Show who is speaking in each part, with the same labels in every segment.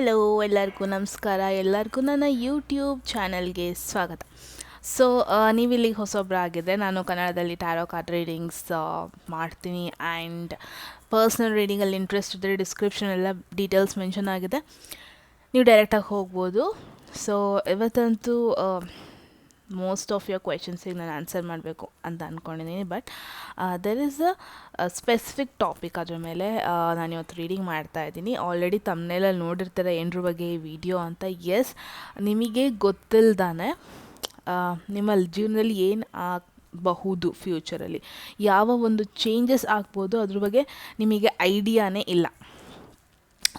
Speaker 1: Hello ಎಲ್ಲರಿಗೂ ನಮಸ್ಕಾರ. ಎಲ್ಲರಿಗೂ ನನ್ನ ಯೂಟ್ಯೂಬ್ ಚಾನಲ್ಗೆ ಸ್ವಾಗತ. ಸೊ ನೀವು ಇಲ್ಲಿಗೆ ಹೊಸೊಬ್ಬರಾಗಿದ್ದರೆ, ನಾನು ಕನ್ನಡದಲ್ಲಿ ಟ್ಯಾರೋ ಕಾರ್ಡ್ ರೀಡಿಂಗ್ಸ್ ಮಾಡ್ತೀನಿ. ಆ್ಯಂಡ್ ಪರ್ಸ್ನಲ್ ರೀಡಿಂಗಲ್ಲಿ ಇಂಟ್ರೆಸ್ಟ್ ಇದ್ದರೆ ಡಿಸ್ಕ್ರಿಪ್ಷನ್ ಎಲ್ಲ ಡೀಟೇಲ್ಸ್ ಮೆನ್ಷನ್ ಆಗಿದೆ, ನೀವು ಡೈರೆಕ್ಟಾಗಿ ಹೋಗ್ಬೋದು. ಸೊ ಇವತ್ತಂತೂ ಮೋಸ್ಟ್ ಆಫ್ ಯುವರ್ ಕ್ವೆಶನ್ಸಿಗೆ ನಾನು ಆನ್ಸರ್ ಮಾಡಬೇಕು ಅಂತ ಅಂದ್ಕೊಂಡಿದ್ದೀನಿ. But there is a specific topic ಅದ್ರ ಮೇಲೆ ನಾನು ಇವತ್ತು ರೀಡಿಂಗ್ ಮಾಡ್ತಾ ಇದ್ದೀನಿ. ಆಲ್ರೆಡಿ ತಮ್ಮನೇಲಲ್ಲಿ ನೋಡಿರ್ತಾರೆ ಏನರ ಬಗ್ಗೆ ಈ ವಿಡಿಯೋ ಅಂತ. ಎಸ್, ನಿಮಗೆ ಗೊತ್ತಿಲ್ದಾನೆ ನಿಮ್ಮ ಜೀವನದಲ್ಲಿ ಏನು ಆಗಬಹುದು, ಫ್ಯೂಚರಲ್ಲಿ ಯಾವ ಒಂದು ಚೇಂಜಸ್ ಆಗ್ಬೋದು ಅದ್ರ ಬಗ್ಗೆ ನಿಮಗೆ ಐಡಿಯಾನೇ ಇಲ್ಲ.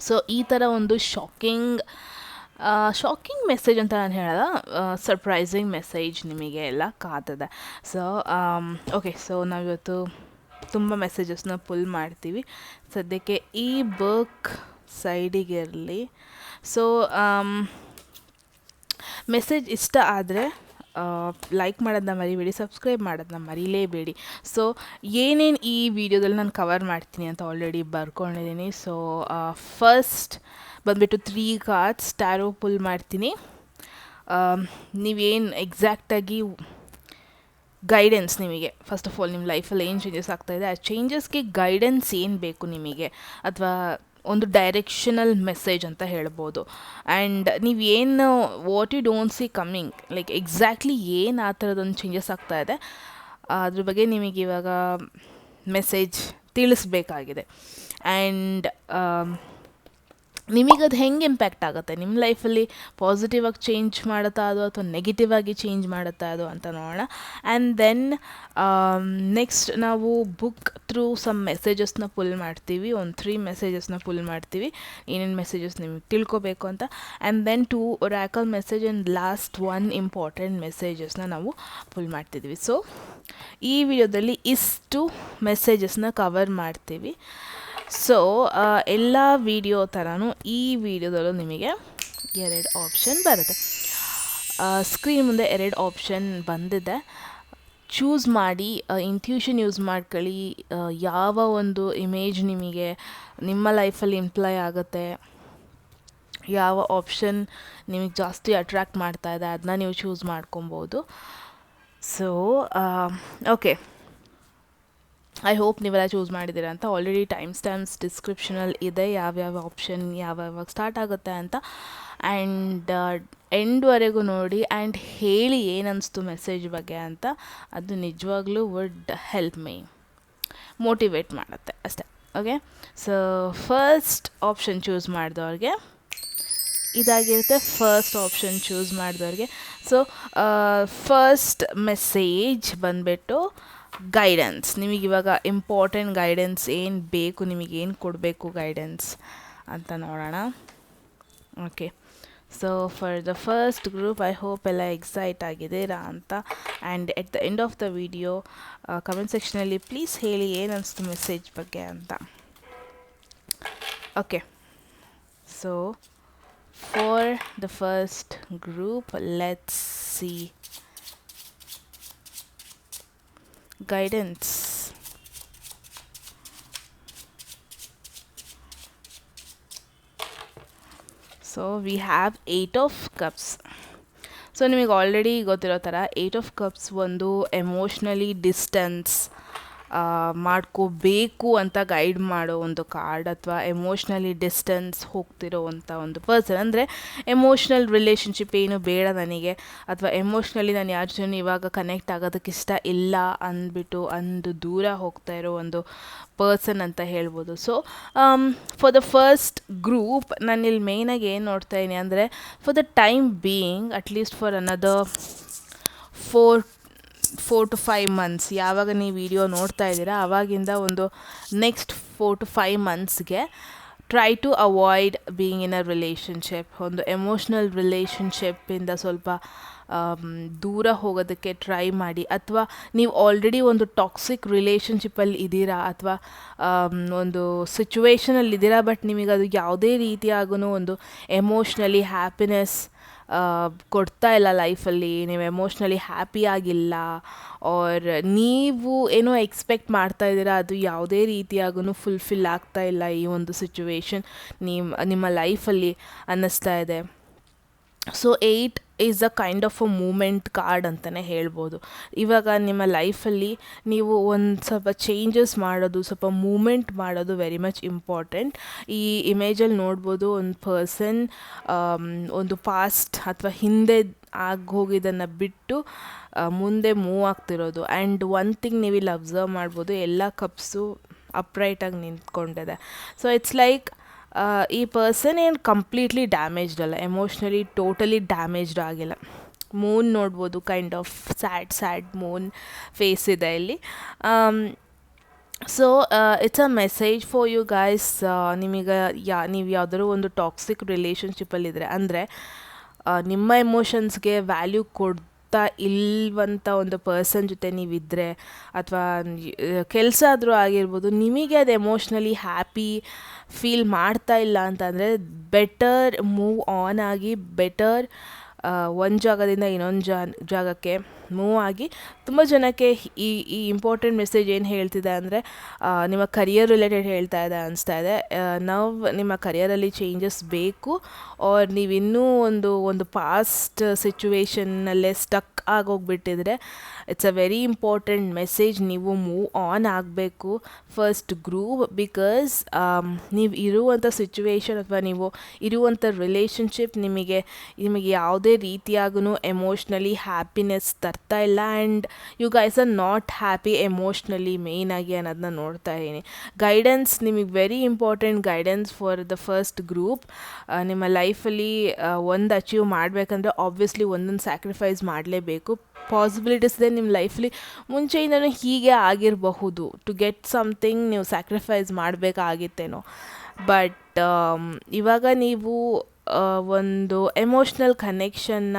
Speaker 1: ಸೊ ಈ ಥರ ಒಂದು ಶಾಕಿಂಗ್ ಮೆಸೇಜ್ ಅಂತ ನಾನು ಹೇಳೋಲ್ಲ, ಸರ್ಪ್ರೈಸಿಂಗ್ ಮೆಸೇಜ್ ನಿಮಗೆ ಎಲ್ಲ ಕಾತದೆ. ಸೊ ಓಕೆ, ಸೊ ನಾವಿವತ್ತು ತುಂಬ ಮೆಸೇಜಸ್ನ ಪುಲ್ ಮಾಡ್ತೀವಿ. ಸದ್ಯಕ್ಕೆ ಈ ಬುಕ್ ಸೈಡಿಗಿರಲಿ. ಸೊ ಮೆಸೇಜ್ ಇಷ್ಟ ಆದರೆ ಲೈಕ್ ಮಾಡೋದನ್ನ ಮರಿಬೇಡಿ, ಸಬ್ಸ್ಕ್ರೈಬ್ ಮಾಡೋದನ್ನ ಮರಿಲೇಬೇಡಿ. ಸೊ ಏನೇನು ಈ ವಿಡಿಯೋದಲ್ಲಿ ನಾನು ಕವರ್ ಮಾಡ್ತೀನಿ ಅಂತ ಆಲ್ರೆಡಿ ಬರ್ಕೊಂಡಿದ್ದೀನಿ. ಸೊ ಫಸ್ಟ್ ಬಂದುಬಿಟ್ಟು 3 ಕಾರ್ಡ್ಸ್ ಟ್ಯಾರೋ ಪುಲ್ ಮಾಡ್ತೀನಿ. ನೀವೇನು ಎಕ್ಸಾಕ್ಟಾಗಿ ಗೈಡೆನ್ಸ್ ನಿಮಗೆ, ಫಸ್ಟ್ ಆಫ್ ಆಲ್ ನಿಮ್ಮ ಲೈಫಲ್ಲಿ ಏನು ಚೇಂಜಸ್ ಆಗ್ತಾಯಿದೆ, ಆ ಚೇಂಜಸ್ಗೆ ಗೈಡೆನ್ಸ್ ಏನು ಬೇಕು ನಿಮಗೆ, ಅಥವಾ ಒಂದು ಡೈರೆಕ್ಷನಲ್ ಮೆಸೇಜ್ ಅಂತ ಹೇಳ್ಬೋದು. ಆ್ಯಂಡ್ ನೀವೇನು what you don't see coming, like exactly ಏನು ಆ ಥರದೊಂದು ಚೇಂಜಸ್ ಆಗ್ತಾಯಿದೆ ಅದ್ರ ಬಗ್ಗೆ ನಿಮಗೆ ಇವಾಗ ಮೆಸೇಜ್ ತಿಳಿಸ್ಬೇಕಾಗಿದೆ. ಆ್ಯಂಡ್ ನಿಮಗದು ಹೆಂಗೆ ಇಂಪ್ಯಾಕ್ಟ್ ಆಗುತ್ತೆ ನಿಮ್ಮ ಲೈಫಲ್ಲಿ, ಪಾಸಿಟಿವ್ ಆಗಿ ಚೇಂಜ್ ಮಾಡುತ್ತಾ ಅದು ಅಥವಾ ನೆಗೆಟಿವ್ ಆಗಿ ಚೇಂಜ್ ಮಾಡುತ್ತಾ ಅದು ಅಂತ ನೋಡೋಣ. ಆ್ಯಂಡ್ ದೆನ್ ನೆಕ್ಸ್ಟ್ ನಾವು ಬುಕ್ ಥ್ರೂ ಸಮ್ ಮೆಸೇಜಸ್ನ ಪುಲ್ ಮಾಡ್ತೀವಿ. ಒಂದು 3 ಮೆಸೇಜಸ್ನ ಪುಲ್ ಮಾಡ್ತೀವಿ, ಏನೇನು ಮೆಸೇಜಸ್ ನಿಮಗೆ ತಿಳ್ಕೊಬೇಕು ಅಂತ. And then 2 oracle message and last 1 important ಮೆಸೇಜಸ್ನ ನಾವು ಪುಲ್ ಮಾಡ್ತಿದ್ವಿ. ಸೊ ಈ ವಿಡಿಯೋದಲ್ಲಿ ಇಷ್ಟು ಮೆಸೇಜಸ್ನ ಕವರ್ ಮಾಡ್ತೀವಿ. ಸೊ ಎಲ್ಲ ವಿಡಿಯೋ ಥರನೂ ಈ ವಿಡಿಯೋದಲ್ಲೂ ನಿಮಗೆ 2 ಆಪ್ಷನ್ ಬರುತ್ತೆ. ಸ್ಕ್ರೀನ್ ಮುಂದೆ 2 ಆಪ್ಷನ್ ಬಂದಿದೆ, ಚೂಸ್ ಮಾಡಿ. ಇಂಟ್ಯೂಷನ್ ಯೂಸ್ ಮಾಡ್ಕೊಳ್ಳಿ. ಯಾವ ಒಂದು ಇಮೇಜ್ ನಿಮಗೆ ನಿಮ್ಮ ಲೈಫಲ್ಲಿ ಇಂಪ್ಲೈ ಆಗುತ್ತೆ, ಯಾವ ಆಪ್ಷನ್ ನಿಮಗೆ ಜಾಸ್ತಿ ಅಟ್ರ್ಯಾಕ್ಟ್ ಮಾಡ್ತಾ ಇದೆ ಅದನ್ನ ನೀವು ಚೂಸ್ ಮಾಡ್ಕೊಬೋದು. ಸೊ ಓಕೆ, ಐ ಹೋಪ್ ನೀವೆಲ್ಲ ಚೂಸ್ ಮಾಡಿದ್ದೀರ ಅಂತ. ಆಲ್ರೆಡಿ ಟೈಮ್ ಸ್ಟ್ಯಾಂಪ್ಸ್ ಡಿಸ್ಕ್ರಿಪ್ಷನಲ್ಲಿ ಇದೆ, ಯಾವ್ಯಾವ ಆಪ್ಷನ್ ಯಾವ್ಯಾವಾಗ ಸ್ಟಾರ್ಟ್ ಆಗುತ್ತೆ ಅಂತ. ಆ್ಯಂಡ್ ಎಂಡ್ವರೆಗೂ ನೋಡಿ ಆ್ಯಂಡ್ ಹೇಳಿ ಏನನ್ನಿಸ್ತು ಮೆಸೇಜ್ ಬಗ್ಗೆ ಅಂತ. ಅದು ನಿಜವಾಗ್ಲೂ ವುಡ್ ಹೆಲ್ಪ್ ಮೀ, ಮೋಟಿವೇಟ್ ಮಾಡುತ್ತೆ ಅಷ್ಟೇ. Okay, so first option choose ಮಾಡಿದವ್ರಿಗೆ ಇದಾಗಿರುತ್ತೆ. ಫಸ್ಟ್ ಆಪ್ಷನ್ ಚೂಸ್ ಮಾಡಿದವ್ರಿಗೆ ಸೊ ಫಸ್ಟ್ ಮೆಸೇಜ್ ಬಂದುಬಿಟ್ಟು ಗೈಡೆನ್ಸ್. ನಿಮಗಿವಾಗ ಇಂಪಾರ್ಟೆಂಟ್ ಗೈಡೆನ್ಸ್ ಏನು ಬೇಕು, ನಿಮಗೇನು ಕೊಡಬೇಕು ಗೈಡೆನ್ಸ್ ಅಂತ ನೋಡೋಣ. Okay, so for the first group I hope ಎಲ್ಲ ಎಕ್ಸೈಟ್ ಆಗಿದ್ದೀರಾ ಅಂತ. And at the end of the video comment ಸೆಕ್ಷನಲ್ಲಿ ಪ್ಲೀಸ್ ಹೇಳಿ ಏನು ಅನಿಸ್ತು ಮೆಸೇಜ್ ಬಗ್ಗೆ ಅಂತ. Okay, so for the first group let's see guidance. So we have 8 of cups. So ನಿಮಗೆ ಆಲ್ರೆಡಿ ಗೊತ್ತಿರೋ ಥರ 8 of cups ಒಂದು ಎಮೋಷ್ನಲಿ ಡಿಸ್ಟೆನ್ಸ್ ಮಾಡ್ಕೋಬೇಕು ಅಂತ ಗೈಡ್ ಮಾಡೋ ಒಂದು ಕಾರ್ಡ್, ಅಥವಾ ಎಮೋಷ್ನಲಿ ಡಿಸ್ಟೆನ್ಸ್ ಹೋಗ್ತಿರೋವಂಥ ಒಂದು ಪರ್ಸನ್. ಅಂದರೆ ಎಮೋಷ್ನಲ್ ರಿಲೇಷನ್ಶಿಪ್ ಏನು ಬೇಡ ನನಗೆ, ಅಥವಾ ಎಮೋಷ್ನಲಿ ನಾನು ಯಾರ ಜೊತೆ ಇವಾಗ ಕನೆಕ್ಟ್ ಆಗೋದಕ್ಕೆ ಇಷ್ಟ ಇಲ್ಲ ಅಂದು ದೂರ ಹೋಗ್ತಾ ಇರೋ ಒಂದು ಪರ್ಸನ್ ಅಂತ ಹೇಳ್ಬೋದು. So for the first group ನಾನು ಇಲ್ಲಿ ಮೇಯ್ನಾಗಿ ಏನು ನೋಡ್ತಾ ಇದ್ದೀನಿ ಅಂದರೆ, for the time being at least for another 4 to 5 months, ಯಾವಾಗ ನೀವು ವಿಡಿಯೋ ನೋಡ್ತಾ ಇದ್ದೀರಾ ಆವಾಗಿಂದ ಒಂದು ನೆಕ್ಸ್ಟ್ 4 to 5 monthsಗೆ try to avoid being in a relationship. ಒಂದು ಎಮೋಷ್ನಲ್ ರಿಲೇಷನ್ಶಿಪ್ಪಿಂದ ಸ್ವಲ್ಪ ದೂರ ಹೋಗೋದಕ್ಕೆ ಟ್ರೈ ಮಾಡಿ, ಅಥವಾ ನೀವು ಆಲ್ರೆಡಿ ಒಂದು ಟಾಕ್ಸಿಕ್ ರಿಲೇಷನ್ಶಿಪ್ಪಲ್ಲಿ ಇದ್ದೀರಾ, ಅಥವಾ ಒಂದು ಸಿಚುವೇಷನಲ್ಲಿ ಇದ್ದೀರಾ, ಬಟ್ ನಿಮಗೆ ಅದು ಯಾವುದೇ ರೀತಿಯಾಗೂ ಒಂದು ಎಮೋಷ್ನಲಿ ಹ್ಯಾಪಿನೆಸ್ ಕೊಡ್ತಾ ಇಲ್ಲ ಲೈಫಲ್ಲಿ, ನೀವು ಎಮೋಷ್ನಲಿ ಹ್ಯಾಪಿ ಆಗಿಲ್ಲ, ಆರ್ ನೀವು ಏನೋ ಎಕ್ಸ್ಪೆಕ್ಟ್ ಮಾಡ್ತಾ ಇದ್ದೀರಾ ಅದು ಯಾವುದೇ ರೀತಿಯಾಗೂ ಫುಲ್ಫಿಲ್ ಆಗ್ತಾ ಇಲ್ಲ ಈ ಒಂದು ಸಿಚುವೇಶನ್ ನಿಮ್ಮ ಲೈಫಲ್ಲಿ ಅನ್ನಿಸ್ತಾ ಇದೆ. So 8 is a kind of a moment card ಅಂತಲೇ ಹೇಳ್ಬೋದು. ಇವಾಗ ನಿಮ್ಮ ಲೈಫಲ್ಲಿ ನೀವು ಒಂದು ಸ್ವಲ್ಪ ಚೇಂಜಸ್ ಮಾಡೋದು, ಸ್ವಲ್ಪ ಮೂಮೆಂಟ್ ಮಾಡೋದು ವೆರಿ ಮಚ್ ಇಂಪಾರ್ಟೆಂಟ್. ಈ ಇಮೇಜಲ್ಲಿ ನೋಡ್ಬೋದು ಒಂದು ಪರ್ಸನ್ ಒಂದು ಪಾಸ್ಟ್ ಅಥವಾ ಹಿಂದೆ ಆಗೋಗಿದ್ದನ್ನು ಬಿಟ್ಟು ಮುಂದೆ ಮೂವ್ ಆಗ್ತಿರೋದು. ಆ್ಯಂಡ್ ಒನ್ ಥಿಂಗ್ ನೀವು ಇಲ್ಲಿ ಅಬ್ಸರ್ವ್ ಮಾಡ್ಬೋದು, ಎಲ್ಲ ಕಪ್ಸು ಅಪ್ರೈಟಾಗಿ ನಿಂತ್ಕೊಂಡಿದೆ. ಸೊ ಇಟ್ಸ್ ಲೈಕ್ ಈ ಪರ್ಸನ್ ಏನು ಕಂಪ್ಲೀಟ್ಲಿ ಡ್ಯಾಮೇಜ್ಡ್ ಅಲ್ಲ, ಎಮೋಷ್ನಲಿ ಟೋಟಲಿ ಡ್ಯಾಮೇಜ್ಡ್ ಆಗಿಲ್ಲ. ಮೂನ್ ನೋಡ್ಬೋದು, kind of sad moon face ಇದೆ ಇಲ್ಲಿ. So it's a message for you guys. ನಿಮಗೆ ನೀವು ಯಾವುದಾದ್ರು ಒಂದು ಟಾಕ್ಸಿಕ್ ರಿಲೇಷನ್ಶಿಪ್ಪಲ್ಲಿದ್ದರೆ, ಅಂದರೆ ನಿಮ್ಮ ಎಮೋಷನ್ಸ್ಗೆ ವ್ಯಾಲ್ಯೂ ಕೊಡ್ತಾ ಇಲ್ವಂಥ ಒಂದು ಪರ್ಸನ್ ಜೊತೆ ನೀವಿದ್ದರೆ, ಅಥವಾ ಕೆಲಸ ಆದರೂ ಆಗಿರ್ಬೋದು, ನಿಮಗೆ ಅದು ಎಮೋಷ್ನಲಿ ಹ್ಯಾಪಿ ಫೀಲ್ ಮಾಡ್ತಾ ಇಲ್ಲ ಅಂತಂದರೆ ಬೆಟರ್ ಮೂವ್ ಆನ್ ಆಗಿ, ಬೆಟರ್ ಒಂದು ಜಾಗದಿಂದ ಇನ್ನೊಂದು ಜಾಗಕ್ಕೆ ಮೂವ್ ಆಗಿ. ತುಂಬ ಜನಕ್ಕೆ ಈ ಇಂಪಾರ್ಟೆಂಟ್ ಮೆಸೇಜ್ ಏನು ಹೇಳ್ತಿದೆ ಅಂದರೆ, ನಿಮ್ಮ ಕರಿಯರ್ ರಿಲೇಟೆಡ್ ಹೇಳ್ತಾ ಇದೆ ಅನಿಸ್ತಾ ಇದೆ. ನಾವು ನಿಮ್ಮ ಕರಿಯರಲ್ಲಿ ಚೇಂಜಸ್ ಬೇಕು, ಆರ್ ನೀವಿನ್ನೂ ಒಂದು ಪಾಸ್ಟ್ ಸಿಚುವೇಷನ್ನಲ್ಲೇ ಸ್ಟಕ್ ಆಗೋಗ್ಬಿಟ್ಟಿದ್ರೆ it's a very important message. ನೀವು ಮೂವ್ ಆನ್ ಆಗಬೇಕು ಫಸ್ಟ್ ಗ್ರೂವ್, ಬಿಕಾಸ್ ನೀವು ಇರುವಂಥ ಸಿಚುವೇಶನ್ ಅಥವಾ ನೀವು ಇರುವಂಥ ರಿಲೇಷನ್ಶಿಪ್ ನಿಮಗೆ ಯಾವುದೇ ರೀತಿಯಾಗೂ ಎಮೋಷ್ನಲಿ ಹ್ಯಾಪಿನೆಸ್ ತರ್ತಾ ಇಲ್ಲ. And you guys are not happy emotionally ಮೇಯ್ನಾಗಿ ಅನ್ನೋದನ್ನ ನೋಡ್ತಾ ಇದ್ದೀನಿ. ಗೈಡೆನ್ಸ್ ನಿಮಗೆ very important, guidance for the first group. ನಿಮ್ಮ ಲೈಫಲ್ಲಿ ಒಂದು ಅಚೀವ್ ಮಾಡಬೇಕಂದ್ರೆ ಆಬ್ವಿಯಸ್ಲಿ ಒಂದೊಂದು ಸ್ಯಾಕ್ರಿಫೈಸ್ ಮಾಡಲೇಬೇಕು. ಪಾಸಿಬಿಲಿಟೀಸ್ ಇದೆ ನಿಮ್ಮ ಲೈಫಲ್ಲಿ, ಮುಂಚೆಯಿಂದನೂ ಹೀಗೆ ಆಗಿರಬಹುದು. ಟು ಗೆಟ್ ಸಮಥಿಂಗ್ ನೀವು ಸ್ಯಾಕ್ರಿಫೈಸ್ ಮಾಡಬೇಕಾಗಿತ್ತೇನೋ, ಬಟ್ ಇವಾಗ ನೀವು ಒಂದು ಎಮೋಷ್ನಲ್ ಕನೆಕ್ಷನ್ನ,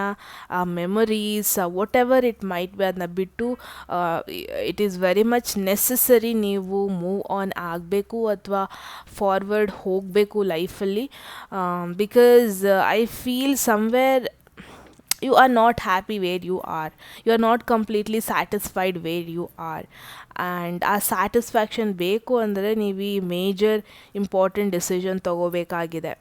Speaker 1: memories, whatever it might be, ಅದನ್ನ ಬಿಟ್ಟು it is very much necessary ನೀವು ಮೂವ್ ಆನ್ ಆಗಬೇಕು ಅಥವಾ ಫಾರ್ವರ್ಡ್ ಹೋಗಬೇಕು ಲೈಫಲ್ಲಿ. Because I feel somewhere you are not happy where you are. You are not completely satisfied where you are. And ಆ satisfaction ಬೇಕು ಅಂದರೆ ನೀವು ಈ ಮೇಜರ್ ಇಂಪಾರ್ಟೆಂಟ್ ಡಿಸಿಷನ್ ತಗೋಬೇಕಾಗಿದೆ.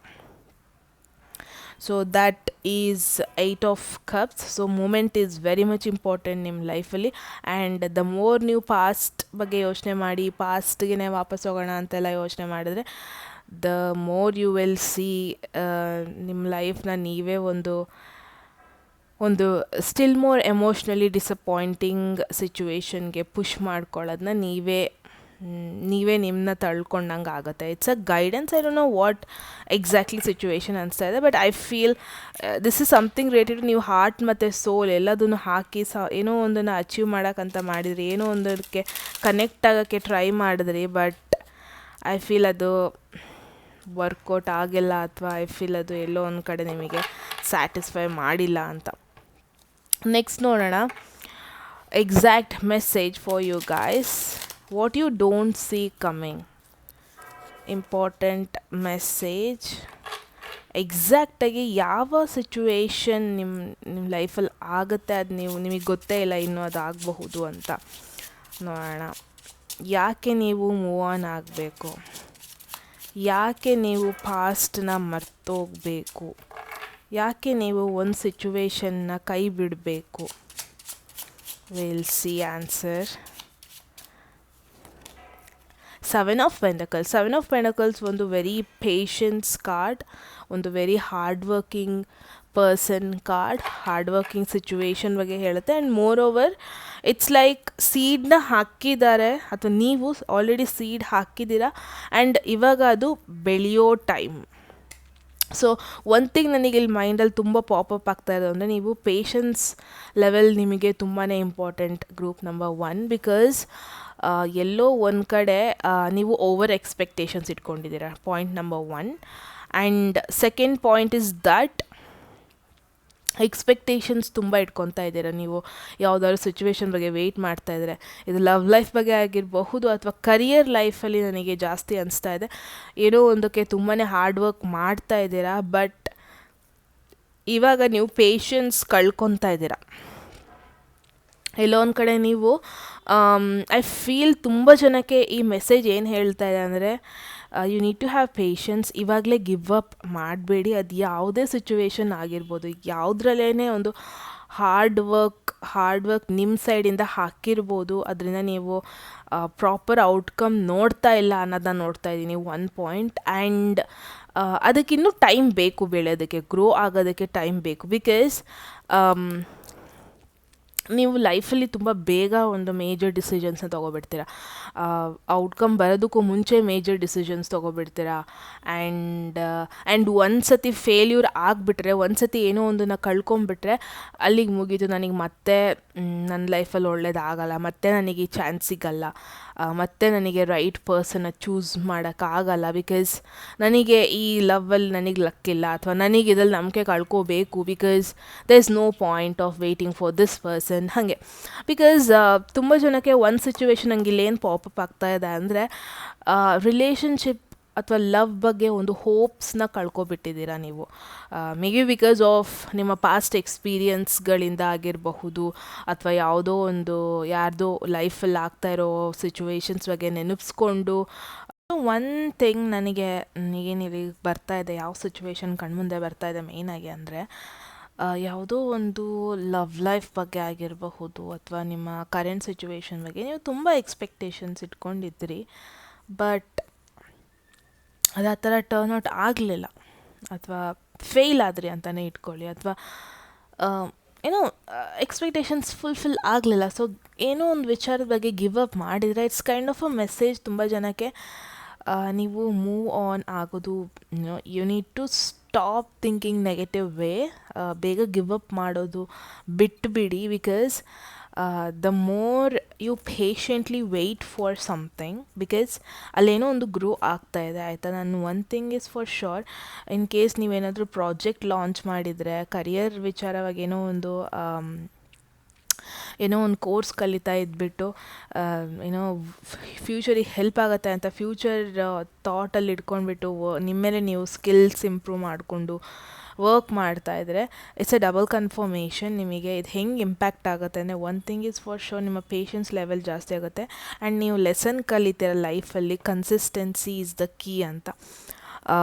Speaker 1: So that is 8 of cups. So moment is very much important ನಿಮ್ಮ ಲೈಫಲ್ಲಿ. And the more ನೀವು past ಬಗ್ಗೆ ಯೋಚನೆ ಮಾಡಿ, ಪಾಸ್ಟ್ಗೆ ವಾಪಸ್ ಹೋಗೋಣ ಅಂತೆಲ್ಲ ಯೋಚನೆ ಮಾಡಿದ್ರೆ, the more you will see ನಿಮ್ಮ ಲೈಫ್ನ ನೀವೇ ಒಂದು ಸ್ಟಿಲ್ ಮೋರ್ ಎಮೋಷ್ನಲಿ ಡಿಸಪಾಯಿಂಟಿಂಗ್ ಸಿಚುವೇಶನ್ಗೆ ಪುಷ್ ಮಾಡ್ಕೊಳ್ಳೋದನ್ನ ನೀವೇ ನಿಮ್ಮನ್ನ ತಳ್ಕೊಂಡಂಗೆ ಆಗುತ್ತೆ. It's a guidance. I don't know what exactly situation ಅನಿಸ್ತಾ ಇದೆ, but I feel this is something related. ನೀವು ಹಾರ್ಟ್ ಮತ್ತು ಸೋಲ್ ಎಲ್ಲದನ್ನು ಹಾಕಿ ಏನೋ ಒಂದನ್ನು ಅಚೀವ್ ಮಾಡೋಕ್ಕಂತ ಮಾಡಿದ್ರಿ, ಏನೋ ಒಂದಕ್ಕೆ ಕನೆಕ್ಟ್ ಆಗೋಕ್ಕೆ ಟ್ರೈ ಮಾಡಿದ್ರಿ, ಬಟ್ ಐ ಫೀಲ್ ಅದು ವರ್ಕೌಟ್ ಆಗಿಲ್ಲ, ಅಥವಾ ಐ ಫೀಲ್ ಅದು ಎಲ್ಲೋ ಒಂದು ಕಡೆ ನಿಮಗೆ ಸ್ಯಾಟಿಸ್ಫೈ ಮಾಡಿಲ್ಲ ಅಂತ. ನೆಕ್ಸ್ಟ್ ನೋಡೋಣ, exact message for you guys. What you don't see coming. Important message. ಎಕ್ಸಾಕ್ಟಾಗಿ ಯಾವ ಸಿಚುವೇಶನ್ ನಿಮ್ಮ ಲೈಫಲ್ಲಿ ಆಗುತ್ತೆ, ಅದು ನಿಮಗೆ ಗೊತ್ತೇ ಇಲ್ಲ ಇನ್ನೂ ಅದು ಆಗಬಹುದು ಅಂತ ನೋಡೋಣ. ಯಾಕೆ ನೀವು ಮೂವ್ ಆನ್ ಆಗಬೇಕು, ಯಾಕೆ ನೀವು ಪಾಸ್ಟನ್ನ ಮರ್ತೋಗಬೇಕು, ಯಾಕೆ ನೀವು ಒಂದು ಸಿಚುವೇಶನ್ನ ಕೈ ಬಿಡಬೇಕು. Will see answer. 7 of pentacles. 7 of pentacles ಒಂದು ವೆರಿ ಪೇಷನ್ಸ್ ಕಾರ್ಡ್, ಒಂದು very hard working person card, hard working situation ಬಗ್ಗೆ ಹೇಳುತ್ತೆ. And moreover it's like ಸೀಡನ್ನ ಹಾಕಿದ್ದಾರೆ, ಅಥವಾ ನೀವು ಆಲ್ರೆಡಿ ಸೀಡ್ ಹಾಕಿದ್ದೀರಾ, ಆ್ಯಂಡ್ ಇವಾಗ ಅದು ಬೆಳೆಯೋ ಟೈಮ್. ಸೊ ಒಂದು ಥಿಂಗ್ ನನಗೆ ಇಲ್ಲಿ ಮೈಂಡಲ್ಲಿ ತುಂಬ ಪಾಪಪ್ ಆಗ್ತಾ ಇದೆ ಅಂದರೆ, ನೀವು ಪೇಷನ್ಸ್ ಲೆವೆಲ್ ನಿಮಗೆ ತುಂಬಾ ಇಂಪಾರ್ಟೆಂಟ್ ಗ್ರೂಪ್ ನಂಬರ್ 1. ಬಿಕಾಸ್ ಎಲ್ಲೋ ಒಂದು ಕಡೆ ನೀವು ಓವರ್ ಎಕ್ಸ್ಪೆಕ್ಟೇಷನ್ಸ್ ಇಟ್ಕೊಂಡಿದ್ದೀರಾ, point number 1. And second point is that expectations ತುಂಬ ಇಟ್ಕೊತಾ ಇದ್ದೀರಾ ನೀವು ಯಾವುದಾದ್ರು ಸಿಚುವೇಶನ್ ಬಗ್ಗೆ ವೆಯ್ಟ್ ಮಾಡ್ತಾ ಇದ್ದಾರೆ. ಇದು ಲವ್ ಲೈಫ್ ಬಗ್ಗೆ ಆಗಿರಬಹುದು ಅಥವಾ ಕರಿಯರ್ ಲೈಫಲ್ಲಿ ನನಗೆ ಜಾಸ್ತಿ ಅನಿಸ್ತಾ ಇದೆ. ಏನೋ ಒಂದಕ್ಕೆ ತುಂಬಾ ಹಾರ್ಡ್ ವರ್ಕ್ ಮಾಡ್ತಾ ಇದ್ದೀರಾ, ಬಟ್ ಇವಾಗ ನೀವು ಪೇಷನ್ಸ್ ಕಳ್ಕೊತಾ ಇದ್ದೀರಾ. ಎಲ್ಲೋ ಒಂದು ಕಡೆ ನೀವು ಐ ಫೀಲ್ ತುಂಬ ಜನಕ್ಕೆ ಈ ಮೆಸೇಜ್ ಏನು ಹೇಳ್ತಾ ಇದೆ ಅಂದರೆ, you need to have patience. ಇವಾಗಲೇ ಗಿವ್ ಅಪ್ ಮಾಡಬೇಡಿ. ಅದು ಯಾವುದೇ ಸಿಚುವೇಶನ್ ಆಗಿರ್ಬೋದು, ಯಾವುದ್ರಲ್ಲೇ ಒಂದು ಹಾರ್ಡ್ ವರ್ಕ್ ನಿಮ್ಮ ಸೈಡಿಂದ ಹಾಕಿರ್ಬೋದು, ಅದರಿಂದ ನೀವು ಪ್ರಾಪರ್ ಔಟ್ಕಮ್ ನೋಡ್ತಾ ಇಲ್ಲ ಅನ್ನೋದನ್ನ ನೋಡ್ತಾ ಇದ್ದೀನಿ ಒನ್ ಪಾಯಿಂಟ್. ಆ್ಯಂಡ್ ಅದಕ್ಕಿನ್ನೂ ಟೈಮ್ ಬೇಕು ಬೆಳೆಯೋದಕ್ಕೆ, ಗ್ರೋ ಆಗೋದಕ್ಕೆ ಟೈಮ್ ಬೇಕು. ಬಿಕಾಸ್ ನೀವು ಲೈಫಲ್ಲಿ ತುಂಬ ಬೇಗ ಒಂದು ಮೇಜರ್ ಡಿಸಿಷನ್ಸ್ನ ತೊಗೊಬಿಡ್ತೀರಾ. ಔಟ್ಕಮ್ ಬರೋದಕ್ಕೂ ಮುಂಚೆ ಮೇಜರ್ ಡಿಸಿಷನ್ಸ್ ತೊಗೊಬಿಡ್ತೀರಾ. ಆ್ಯಂಡ್ ಒಂದು ಸತಿ ಫೇಲ್ಯೂರ್ ಆಗಿಬಿಟ್ರೆ, ಒಂದು ಸತಿ ಏನೋ ಒಂದನ್ನು ಕಳ್ಕೊಂಬಿಟ್ರೆ ಅಲ್ಲಿಗೆ ಮುಗೀತು. ನನಗೆ ಮತ್ತೆ ನನ್ನ ಲೈಫಲ್ಲಿ ಒಳ್ಳೇದಾಗಲ್ಲ, ಮತ್ತೆ ನನಗೆ ಈ ಚಾನ್ಸ್ ಸಿಗಲ್ಲ, ಮತ್ತೆ ನನಗೆ ರೈಟ್ ಪರ್ಸನ್ನ ಚೂಸ್ ಮಾಡೋಕ್ಕಾಗಲ್ಲ. ಬಿಕಾಸ್ ನನಗೆ ಈ ಲವ್ವಲ್ಲಿ ನನಗೆ ಲಕ್ಕಿಲ್ಲ, ಅಥವಾ ನನಗೆ ಇದ್ರಲ್ಲಿ ನಂಬಿಕೆ ಕಳ್ಕೋಬೇಕು. Because there is no point of waiting for this person. ಹಾಗೆ ಬಿಕಾಸ್ ತುಂಬ ಜನಕ್ಕೆ ಒಂದು ಸಿಚುವೇಶನ್ ಹಂಗೆ ಇಲ್ಲೇನು ಪಾಪಪ್ ಆಗ್ತಾ ಇದೆ ಅಂದರೆ, ರಿಲೇಷನ್ಶಿಪ್ ಅಥವಾ ಲವ್ ಬಗ್ಗೆ ಒಂದು ಹೋಪ್ಸ್ನ ಕಳ್ಕೊಬಿಟ್ಟಿದ್ದೀರಾ ನೀವು. ಮೇ ಬಿ ಬಿಕಾಸ್ ಆಫ್ ನಿಮ್ಮ ಪಾಸ್ಟ್ ಎಕ್ಸ್ಪೀರಿಯನ್ಸ್ಗಳಿಂದ ಆಗಿರಬಹುದು, ಅಥವಾ ಯಾವುದೋ ಒಂದು ಯಾರ್ದೋ ಲೈಫಲ್ಲಿ ಆಗ್ತಾ ಇರೋ ಸಿಚುವೇಶನ್ಸ್ ಬಗ್ಗೆ ನೆನಪಿಸ್ಕೊಂಡು. ಒನ್ ಥಿಂಗ್ ನನಗೆ ಏನಿಲ್ಲಿ ಬರ್ತಾ ಇದೆ, ಯಾವ ಸಿಚುವೇಶನ್ ಕಣ್ಮುಂದೆ ಬರ್ತಾ ಇದೆ ಮೇಯ್ನಾಗಿ ಅಂದರೆ, ಯಾವುದೋ ಒಂದು ಲವ್ ಲೈಫ್ ಬಗ್ಗೆ ಆಗಿರಬಹುದು, ಅಥವಾ ನಿಮ್ಮ ಕರೆಂಟ್ ಸಿಚುವೇಶನ್ ಬಗ್ಗೆ ನೀವು ತುಂಬ ಎಕ್ಸ್ಪೆಕ್ಟೇಷನ್ಸ್ ಇಟ್ಕೊಂಡಿದ್ರಿ, ಬಟ್ ಅದು ಆ ಥರ ಟರ್ನ್ಔಟ್ ಆಗಲಿಲ್ಲ, ಅಥವಾ ಫೇಲ್ ಆದ್ರಿ ಅಂತಲೇ ಇಟ್ಕೊಳ್ಳಿ, ಅಥವಾ ಏನೋ ಎಕ್ಸ್ಪೆಕ್ಟೇಷನ್ಸ್ ಫುಲ್ಫಿಲ್ ಆಗಲಿಲ್ಲ. ಸೊ ಏನೋ ಒಂದು ವಿಚಾರದ ಬಗ್ಗೆ ಗಿವ್ ಅಪ್ ಮಾಡಿದರೆ it's kind of a message ತುಂಬ ಜನಕ್ಕೆ. ನೀವು ಮೂವ್ ಆನ್ ಆಗೋದು, you need to stop thinking negative way. ಬೇಗ ಗಿವ್ ಅಪ್ ಮಾಡೋದು ಬಿಟ್ಟುಬಿಡಿ. Because the more you patiently wait for something, because ಅಲ್ಲೇನೋ ಒಂದು ಗ್ರೋ ಆಗ್ತಾ ಇದೆ, ಆಯಿತಾ. ನಾನು one thing is for sure, in case ನೀವೇನಾದರೂ ಪ್ರಾಜೆಕ್ಟ್ ಲಾಂಚ್ ಮಾಡಿದರೆ, ಕರಿಯರ್ ವಿಚಾರವಾಗಿ ಏನೋ ಒಂದು ಕೋರ್ಸ್ ಕಲಿತಾ ಇದ್ಬಿಟ್ಟು ಏನೋ ಫ್ಯೂಚರಿಗೆ ಹೆಲ್ಪ್ ಆಗುತ್ತೆ ಅಂತ ಫ್ಯೂಚರ್ ಥಾಟಲ್ಲಿ ಇಟ್ಕೊಂಡ್ಬಿಟ್ಟು ನಿಮ್ಮ ಮೇಲೆ ನೀವು ಸ್ಕಿಲ್ಸ್ ಇಂಪ್ರೂವ್ ಮಾಡಿಕೊಂಡು ವರ್ಕ್ ಮಾಡ್ತಾ ಇದ್ದರೆ, ಇಟ್ಸ್ ಎ ಡಬಲ್ ಕನ್ಫರ್ಮೇಷನ್. ನಿಮಗೆ ಇದು ಹೆಂಗೆ ಇಂಪ್ಯಾಕ್ಟ್ ಆಗುತ್ತೆ ಅಂದರೆ, one thing is for sure, ನಿಮ್ಮ ಪೇಷನ್ಸ್ ಲೆವೆಲ್ ಜಾಸ್ತಿ ಆಗುತ್ತೆ. ಆ್ಯಂಡ್ ನೀವು ಲೆಸನ್ ಕಲಿತೀರ ಲೈಫಲ್ಲಿ, ಕನ್ಸಿಸ್ಟೆನ್ಸಿ ಈಸ್ ದ ಕೀ ಅಂತ.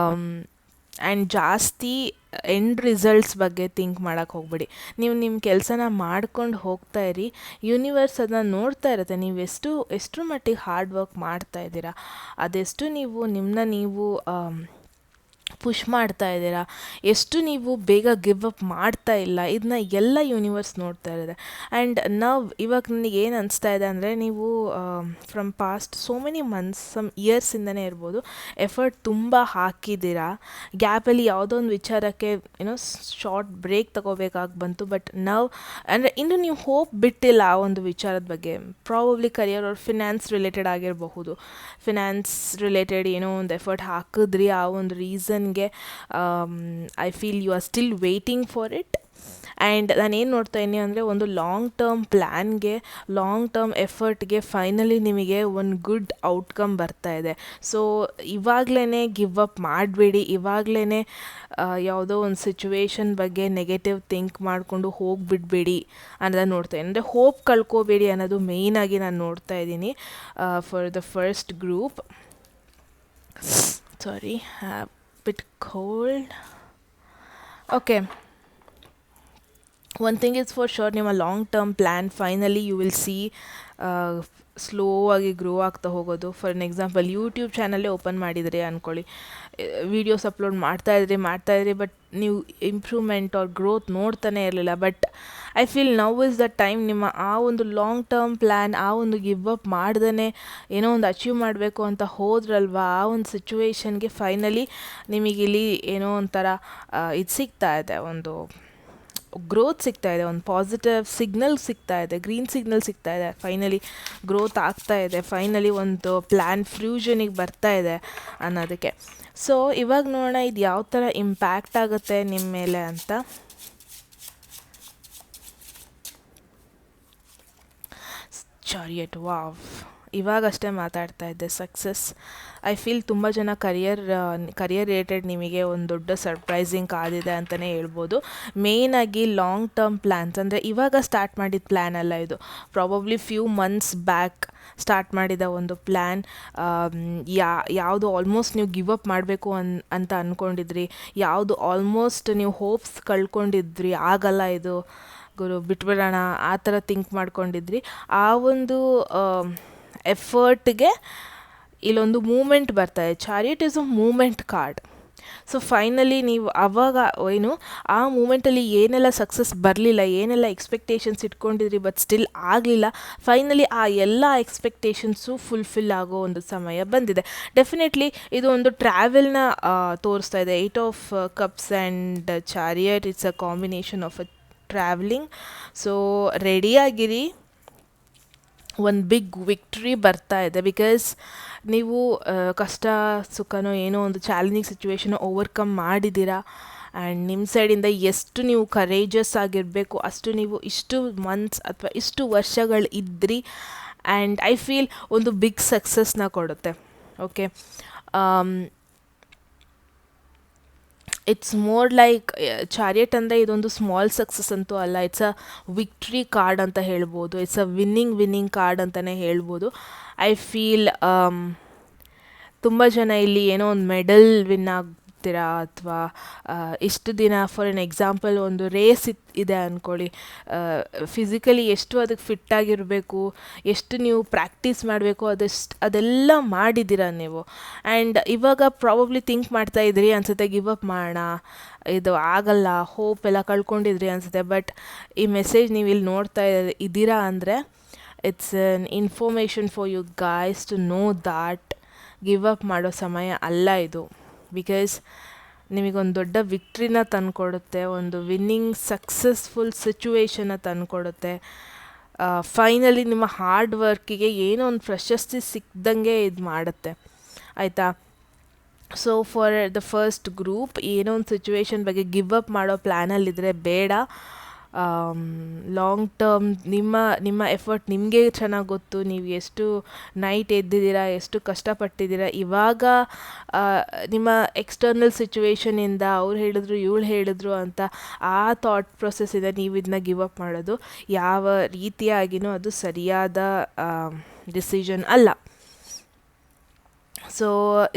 Speaker 1: ಆ್ಯಂಡ್ ಜಾಸ್ತಿ ಎಂಡ್ ರಿಸಲ್ಟ್ಸ್ ಬಗ್ಗೆ ಥಿಂಕ್ ಮಾಡೋಕ್ಕೆ ಹೋಗ್ಬೇಡಿ. ನೀವು ನಿಮ್ಮ ಕೆಲಸನ ಮಾಡ್ಕೊಂಡು ಹೋಗ್ತಾ ಇರಿ, ಯೂನಿವರ್ಸ್ ಅದನ್ನ ನೋಡ್ತಾ ಇರುತ್ತೆ. ನೀವು ಎಷ್ಟರ ಮಟ್ಟಿಗೆ ಹಾರ್ಡ್ ವರ್ಕ್ ಮಾಡ್ತಾ ಇದ್ದೀರಾ, ಅದೆಷ್ಟು ನೀವು ನಿಮ್ಮನ್ನ ನೀವು ಪುಷ್ ಮಾಡ್ತಾ ಇದ್ದೀರಾ, ಎಷ್ಟು ನೀವು ಬೇಗ ಗಿವ್ ಅಪ್ ಮಾಡ್ತಾ ಇಲ್ಲ, ಇದನ್ನ ಎಲ್ಲ ಯೂನಿವರ್ಸ್ ನೋಡ್ತಾ ಇರುತ್ತೆ. ಆ್ಯಂಡ್ ಇವಾಗ ನನಗೆ ಏನು ಅನಿಸ್ತಾ ಇದೆ ಅಂದರೆ, ನೀವು from past so many months, some ಇಯರ್ಸಿಂದನೇ ಇರ್ಬೋದು, ಎಫರ್ಟ್ ತುಂಬ ಹಾಕಿದ್ದೀರಾ. ಗ್ಯಾಪಲ್ಲಿ ಯಾವುದೋ ಒಂದು ವಿಚಾರಕ್ಕೆ ಏನೋ ಶಾರ್ಟ್ ಬ್ರೇಕ್ ತಗೋಬೇಕಾಗಿ ಬಂತು, ಬಟ್ ಅಂದರೆ ಇನ್ನು ನೀವು ಹೋಪ್ ಬಿಟ್ಟಿಲ್ಲ ಆ ಒಂದು ವಿಚಾರದ ಬಗ್ಗೆ. ಪ್ರಾಬಬ್ಲಿ ಕರಿಯರ್ ಅವ್ರ ಫಿನಾನ್ಸ್ ರಿಲೇಟೆಡ್ ಆಗಿರಬಹುದು, ಫಿನಾನ್ಸ್ ರಿಲೇಟೆಡ್ ಏನೋ ಒಂದು ಎಫರ್ಟ್ ಹಾಕಿದ್ರಿ, ಆ ಒಂದು ರೀಸನ್ಗೆ I feel you are still waiting for it. And ನಾನೇನು ನೋಡ್ತಾ ಇದ್ದೀನಿ ಅಂದರೆ, ಒಂದು ಲಾಂಗ್ ಟರ್ಮ್ ಪ್ಲ್ಯಾನ್ಗೆ, ಲಾಂಗ್ ಟರ್ಮ್ ಎಫರ್ಟ್ಗೆ ಫೈನಲಿ ನಿಮಗೆ ಒಂದು ಗುಡ್ ಔಟ್ಕಮ್ ಬರ್ತಾ ಇದೆ. ಸೊ ಇವಾಗಲೇ ಗಿವ್ ಅಪ್ ಮಾಡಬೇಡಿ. ಇವಾಗಲೇ ಯಾವುದೋ ಒಂದು ಸಿಚುವೇಶನ್ ಬಗ್ಗೆ ನೆಗೆಟಿವ್ ಥಿಂಕ್ ಮಾಡಿಕೊಂಡು ಹೋಗಿಬಿಡ್ಬೇಡಿ ಅನ್ನೋದನ್ನು ನೋಡ್ತಾ ಇದ್ದೀನಿ. ಅಂದರೆ ಹೋಪ್ ಕಳ್ಕೋಬೇಡಿ ಅನ್ನೋದು ಮೇಯ್ನಾಗಿ ನಾನು ನೋಡ್ತಾ ಇದ್ದೀನಿ for the first group. Sorry, bit cold. Okay, one thing is for sure, ನಿಮ್ಮ long term plan finally you will see slow ಆಗಿ ಗ್ರೋ ಆಗ್ತಾ ಹೋಗೋದು. ಫಾರ್ ಎನ್ ಎಕ್ಸಾಂಪಲ್, ಯೂಟ್ಯೂಬ್ ಚಾನಲ್ಲೇ ಓಪನ್ ಮಾಡಿದರೆ ಅಂದ್ಕೊಳ್ಳಿ, ವೀಡಿಯೋಸ್ ಅಪ್ಲೋಡ್ ಮಾಡ್ತಾಯಿದ್ರಿ, ಬಟ್ ನೀವು ಇಂಪ್ರೂವ್ಮೆಂಟ್ ಆರ್ ಗ್ರೋತ್ ನೋಡ್ತಾನೆ ಇರಲಿಲ್ಲ. But I feel now is the time, ನಿಮ್ಮ ಆ ಒಂದು ಲಾಂಗ್ ಟರ್ಮ್ ಪ್ಲ್ಯಾನ್, ಆ ಒಂದು ಗಿವ್ ಅಪ್ ಮಾಡ್ದೇ ಏನೋ ಒಂದು ಅಚೀವ್ ಮಾಡಬೇಕು ಅಂತ ಹೋದ್ರಲ್ವ, ಆ ಒಂದು ಸಿಚುವೇಶನ್ಗೆ ಫೈನಲಿ ನಿಮಗಿಲ್ಲಿ ಏನೋ ಒಂಥರ ಇದು ಸಿಗ್ತಾ ಇದೆ, ಒಂದು ಗ್ರೋತ್ ಸಿಗ್ತಾ ಇದೆ, ಒಂದು ಪಾಸಿಟಿವ್ ಸಿಗ್ನಲ್ ಸಿಗ್ತಾ ಇದೆ, ಗ್ರೀನ್ ಸಿಗ್ನಲ್ ಸಿಗ್ತಾ ಇದೆ. ಫೈನಲಿ ಗ್ರೋತ್ ಆಗ್ತಾ ಇದೆ, ಫೈನಲಿ ಒಂದು ಪ್ಲ್ಯಾನ್ ಫ್ಯೂಷನಿಗೆ ಬರ್ತಾ ಇದೆ ಅನ್ನೋದಕ್ಕೆ. ಸೊ ಇವಾಗ ನೋಡೋಣ ಇದು ಯಾವ ಥರ ಇಂಪ್ಯಾಕ್ಟ್ ಆಗುತ್ತೆ ನಿಮ್ಮ ಮೇಲೆ ಅಂತ. ಚಾರಿಯಟ್, ವಾವ್, ಇವಾಗಷ್ಟೇ ಮಾತಾಡ್ತಾ ಇದ್ದೆ ಸಕ್ಸಸ್. ಐ ಫೀಲ್ ತುಂಬ ಜನ ಕರಿಯರ್ ರಿಲೇಟೆಡ್ ನಿಮಗೆ ಒಂದು ದೊಡ್ಡ ಸರ್ಪ್ರೈಸಿಂಗ್ ಕಾದಿದೆ ಅಂತಲೇ ಹೇಳ್ಬೋದು. ಮೇಯ್ನಾಗಿ ಲಾಂಗ್ ಟರ್ಮ್ ಪ್ಲ್ಯಾನ್ಸ್, ಅಂದರೆ ಇವಾಗ ಸ್ಟಾರ್ಟ್ ಮಾಡಿದ ಪ್ಲ್ಯಾನ್ ಅಲ್ಲ ಇದು, probably few months back start ಮಾಡಿದ ಒಂದು ಪ್ಲ್ಯಾನ್. ಯಾವುದು ಆಲ್ಮೋಸ್ಟ್ ನೀವು ಗಿವ್ ಅಪ್ ಮಾಡಬೇಕು ಅಂತ ಅಂದ್ಕೊಂಡಿದ್ರಿ, ಯಾವುದು ಆಲ್ಮೋಸ್ಟ್ ನೀವು ಹೋಪ್ಸ್ ಕಳ್ಕೊಂಡಿದ್ರಿ, ಆಗಲ್ಲ ಇದು ಗುರು ಬಿಟ್ಬಿಡೋಣ ಆ ಥರ ಥಿಂಕ್ ಮಾಡ್ಕೊಂಡಿದ್ರಿ, ಆ ಒಂದು ಎಫರ್ಟ್ಗೆ ಇಲ್ಲೊಂದು ಮೂಮೆಂಟ್ ಬರ್ತಾಯಿದೆ. Chariot is a moment card. So finally ನೀವು ಆವಾಗ ಏನು ಆ ಮೂಮೆಂಟಲ್ಲಿ ಏನೆಲ್ಲ ಸಕ್ಸಸ್ ಬರಲಿಲ್ಲ, ಏನೆಲ್ಲ ಎಕ್ಸ್ಪೆಕ್ಟೇಷನ್ಸ್ ಇಟ್ಕೊಂಡಿದ್ರಿ ಬಟ್ ಸ್ಟಿಲ್ ಆಗಲಿಲ್ಲ, ಫೈನಲಿ ಆ ಎಲ್ಲ ಎಕ್ಸ್ಪೆಕ್ಟೇಷನ್ಸು ಫುಲ್ಫಿಲ್ ಆಗೋ ಒಂದು ಸಮಯ ಬಂದಿದೆ. ಡೆಫಿನೆಟ್ಲಿ ಇದು ಒಂದು ಟ್ರಾವೆಲ್ನ ತೋರಿಸ್ತಾ ಇದೆ. 8 of cups and chariot, it's a combination of a travelling. So ರೆಡಿಯಾಗಿರಿ, ಒಂದು ಬಿಗ್ ವಿಕ್ಟ್ರಿ ಬರ್ತಾ ಇದೆ. ಬಿಕಾಸ್ ನೀವು ಕಷ್ಟ ಸುಖನೋ ಏನೋ ಒಂದು ಚಾಲೆಂಜಿಂಗ್ ಸಿಚುವೇಶನ್ ಓವರ್ಕಮ್ ಮಾಡಿದ್ದೀರಾ. ಆ್ಯಂಡ್ ನಿಮ್ಮ ಸೈಡಿಂದ ಎಷ್ಟು ನೀವು ಕರೇಜಸ್ ಆಗಿರಬೇಕು ಅಷ್ಟು ನೀವು ಇಷ್ಟು ಮಂತ್ಸ್ ಅಥವಾ ಇಷ್ಟು ವರ್ಷಗಳು ಇದ್ರಿ. ಆ್ಯಂಡ್ ಐ ಫೀಲ್ ಒಂದು ಬಿಗ್ ಸಕ್ಸಸ್ನ ಕೊಡುತ್ತೆ. Okay, it's more like chariot ಅಂದರೆ ಇದೊಂದು ಸ್ಮಾಲ್ ಸಕ್ಸಸ್ ಅಂತೂ ಅಲ್ಲ, ಇಟ್ಸ್ ಅ ವಿಕ್ಟ್ರಿ ಕಾರ್ಡ್ ಅಂತ ಹೇಳ್ಬೋದು, ಇಟ್ಸ್ ಅ ವಿನ್ನಿಂಗ್ ಕಾರ್ಡ್ ಅಂತಲೇ ಹೇಳ್ಬೋದು. ಐ ಫೀಲ್ ತುಂಬ ಜನ ಇಲ್ಲಿ ಏನೋ ಒಂದು ಮೆಡಲ್ ವಿನ್ ಆಗ್ತೀರಾ, ಅಥವಾ ಇಷ್ಟು ದಿನ ಫಾರ್ ಎನ್ ಎಕ್ಸಾಂಪಲ್ ಒಂದು ರೇಸ್ ಇದೆ ಅಂದ್ಕೊಳ್ಳಿ, ಫಿಸಿಕಲಿ ಎಷ್ಟು ಅದಕ್ಕೆ ಫಿಟ್ಟಾಗಿರಬೇಕು, ಎಷ್ಟು ನೀವು ಪ್ರಾಕ್ಟೀಸ್ ಮಾಡಬೇಕು ಅದೆಲ್ಲ ಮಾಡಿದ್ದೀರ ನೀವು. ಆ್ಯಂಡ್ ಇವಾಗ ಪ್ರಾಬಬ್ಲಿ ಥಿಂಕ್ ಮಾಡ್ತಾಯಿದ್ರಿ ಅನಿಸುತ್ತೆ, ಗಿವ್ ಅಪ್ ಮಾಡೋಣ, ಇದು ಆಗಲ್ಲ, ಹೋಪ್ ಎಲ್ಲ ಕಳ್ಕೊಂಡಿದ್ರಿ ಅನಿಸುತ್ತೆ. ಬಟ್ ಈ ಮೆಸೇಜ್ ನೀವು ಇಲ್ಲಿ ನೋಡ್ತಾ ಇದ್ದೀರಾ ಅಂದರೆ it's an information for you guys to know that give up ಮಾಡೋ ಸಮಯ ಅಲ್ಲ ಇದು. ಬಿಕಾಸ್ ನಿಮಗೊಂದು ದೊಡ್ಡ ವಿಕ್ಟ್ರಿನ ತಂದುಕೊಡುತ್ತೆ, ಒಂದು ವಿನ್ನಿಂಗ್ ಸಕ್ಸಸ್ಫುಲ್ ಸಿಚುವೇಶನ್ನ ತಂದುಕೊಡುತ್ತೆ. ಫೈನಲಿ ನಿಮ್ಮ ಹಾರ್ಡ್ ವರ್ಕಿಗೆ ಏನೋ ಒಂದು ಪ್ರಶಸ್ತಿ ಸಿಕ್ದಂಗೆ ಇದು ಮಾಡುತ್ತೆ, ಆಯಿತಾ. So for the first group, ಏನೋ ಒಂದು ಸಿಚುವೇಶನ್ ಬಗ್ಗೆ ಗಿವ್ ಅಪ್ ಮಾಡೋ ಪ್ಲ್ಯಾನಲ್ಲಿದ್ದರೆ ಬೇಡ. ಲಾಂಗ್ ಟರ್ಮ್ ನಿಮ್ಮ ಎಫರ್ಟ್ ನಿಮಗೆ ಚೆನ್ನಾಗಿ ಗೊತ್ತು, ನೀವು ಎಷ್ಟು ನೈಟ್ ಎದ್ದಿದ್ದೀರಾ, ಎಷ್ಟು ಕಷ್ಟಪಟ್ಟಿದ್ದೀರಾ. ಇವಾಗ ನಿಮ್ಮ ಎಕ್ಸ್ಟರ್ನಲ್ ಸಿಚುವೇಶನಿಂದ ಅವ್ರು ಹೇಳಿದ್ರು ಇವಳು ಹೇಳಿದ್ರು ಅಂತ ಆ ಥಾಟ್ ಪ್ರೊಸೆಸ್ಸಿಂದ ನೀವು ಇದನ್ನ ಗಿವ್ ಅಪ್ ಮಾಡೋದು ಯಾವ ರೀತಿಯಾಗಿಯೂ ಅದು ಸರಿಯಾದ ಡಿಸಿಷನ್ ಅಲ್ಲ. So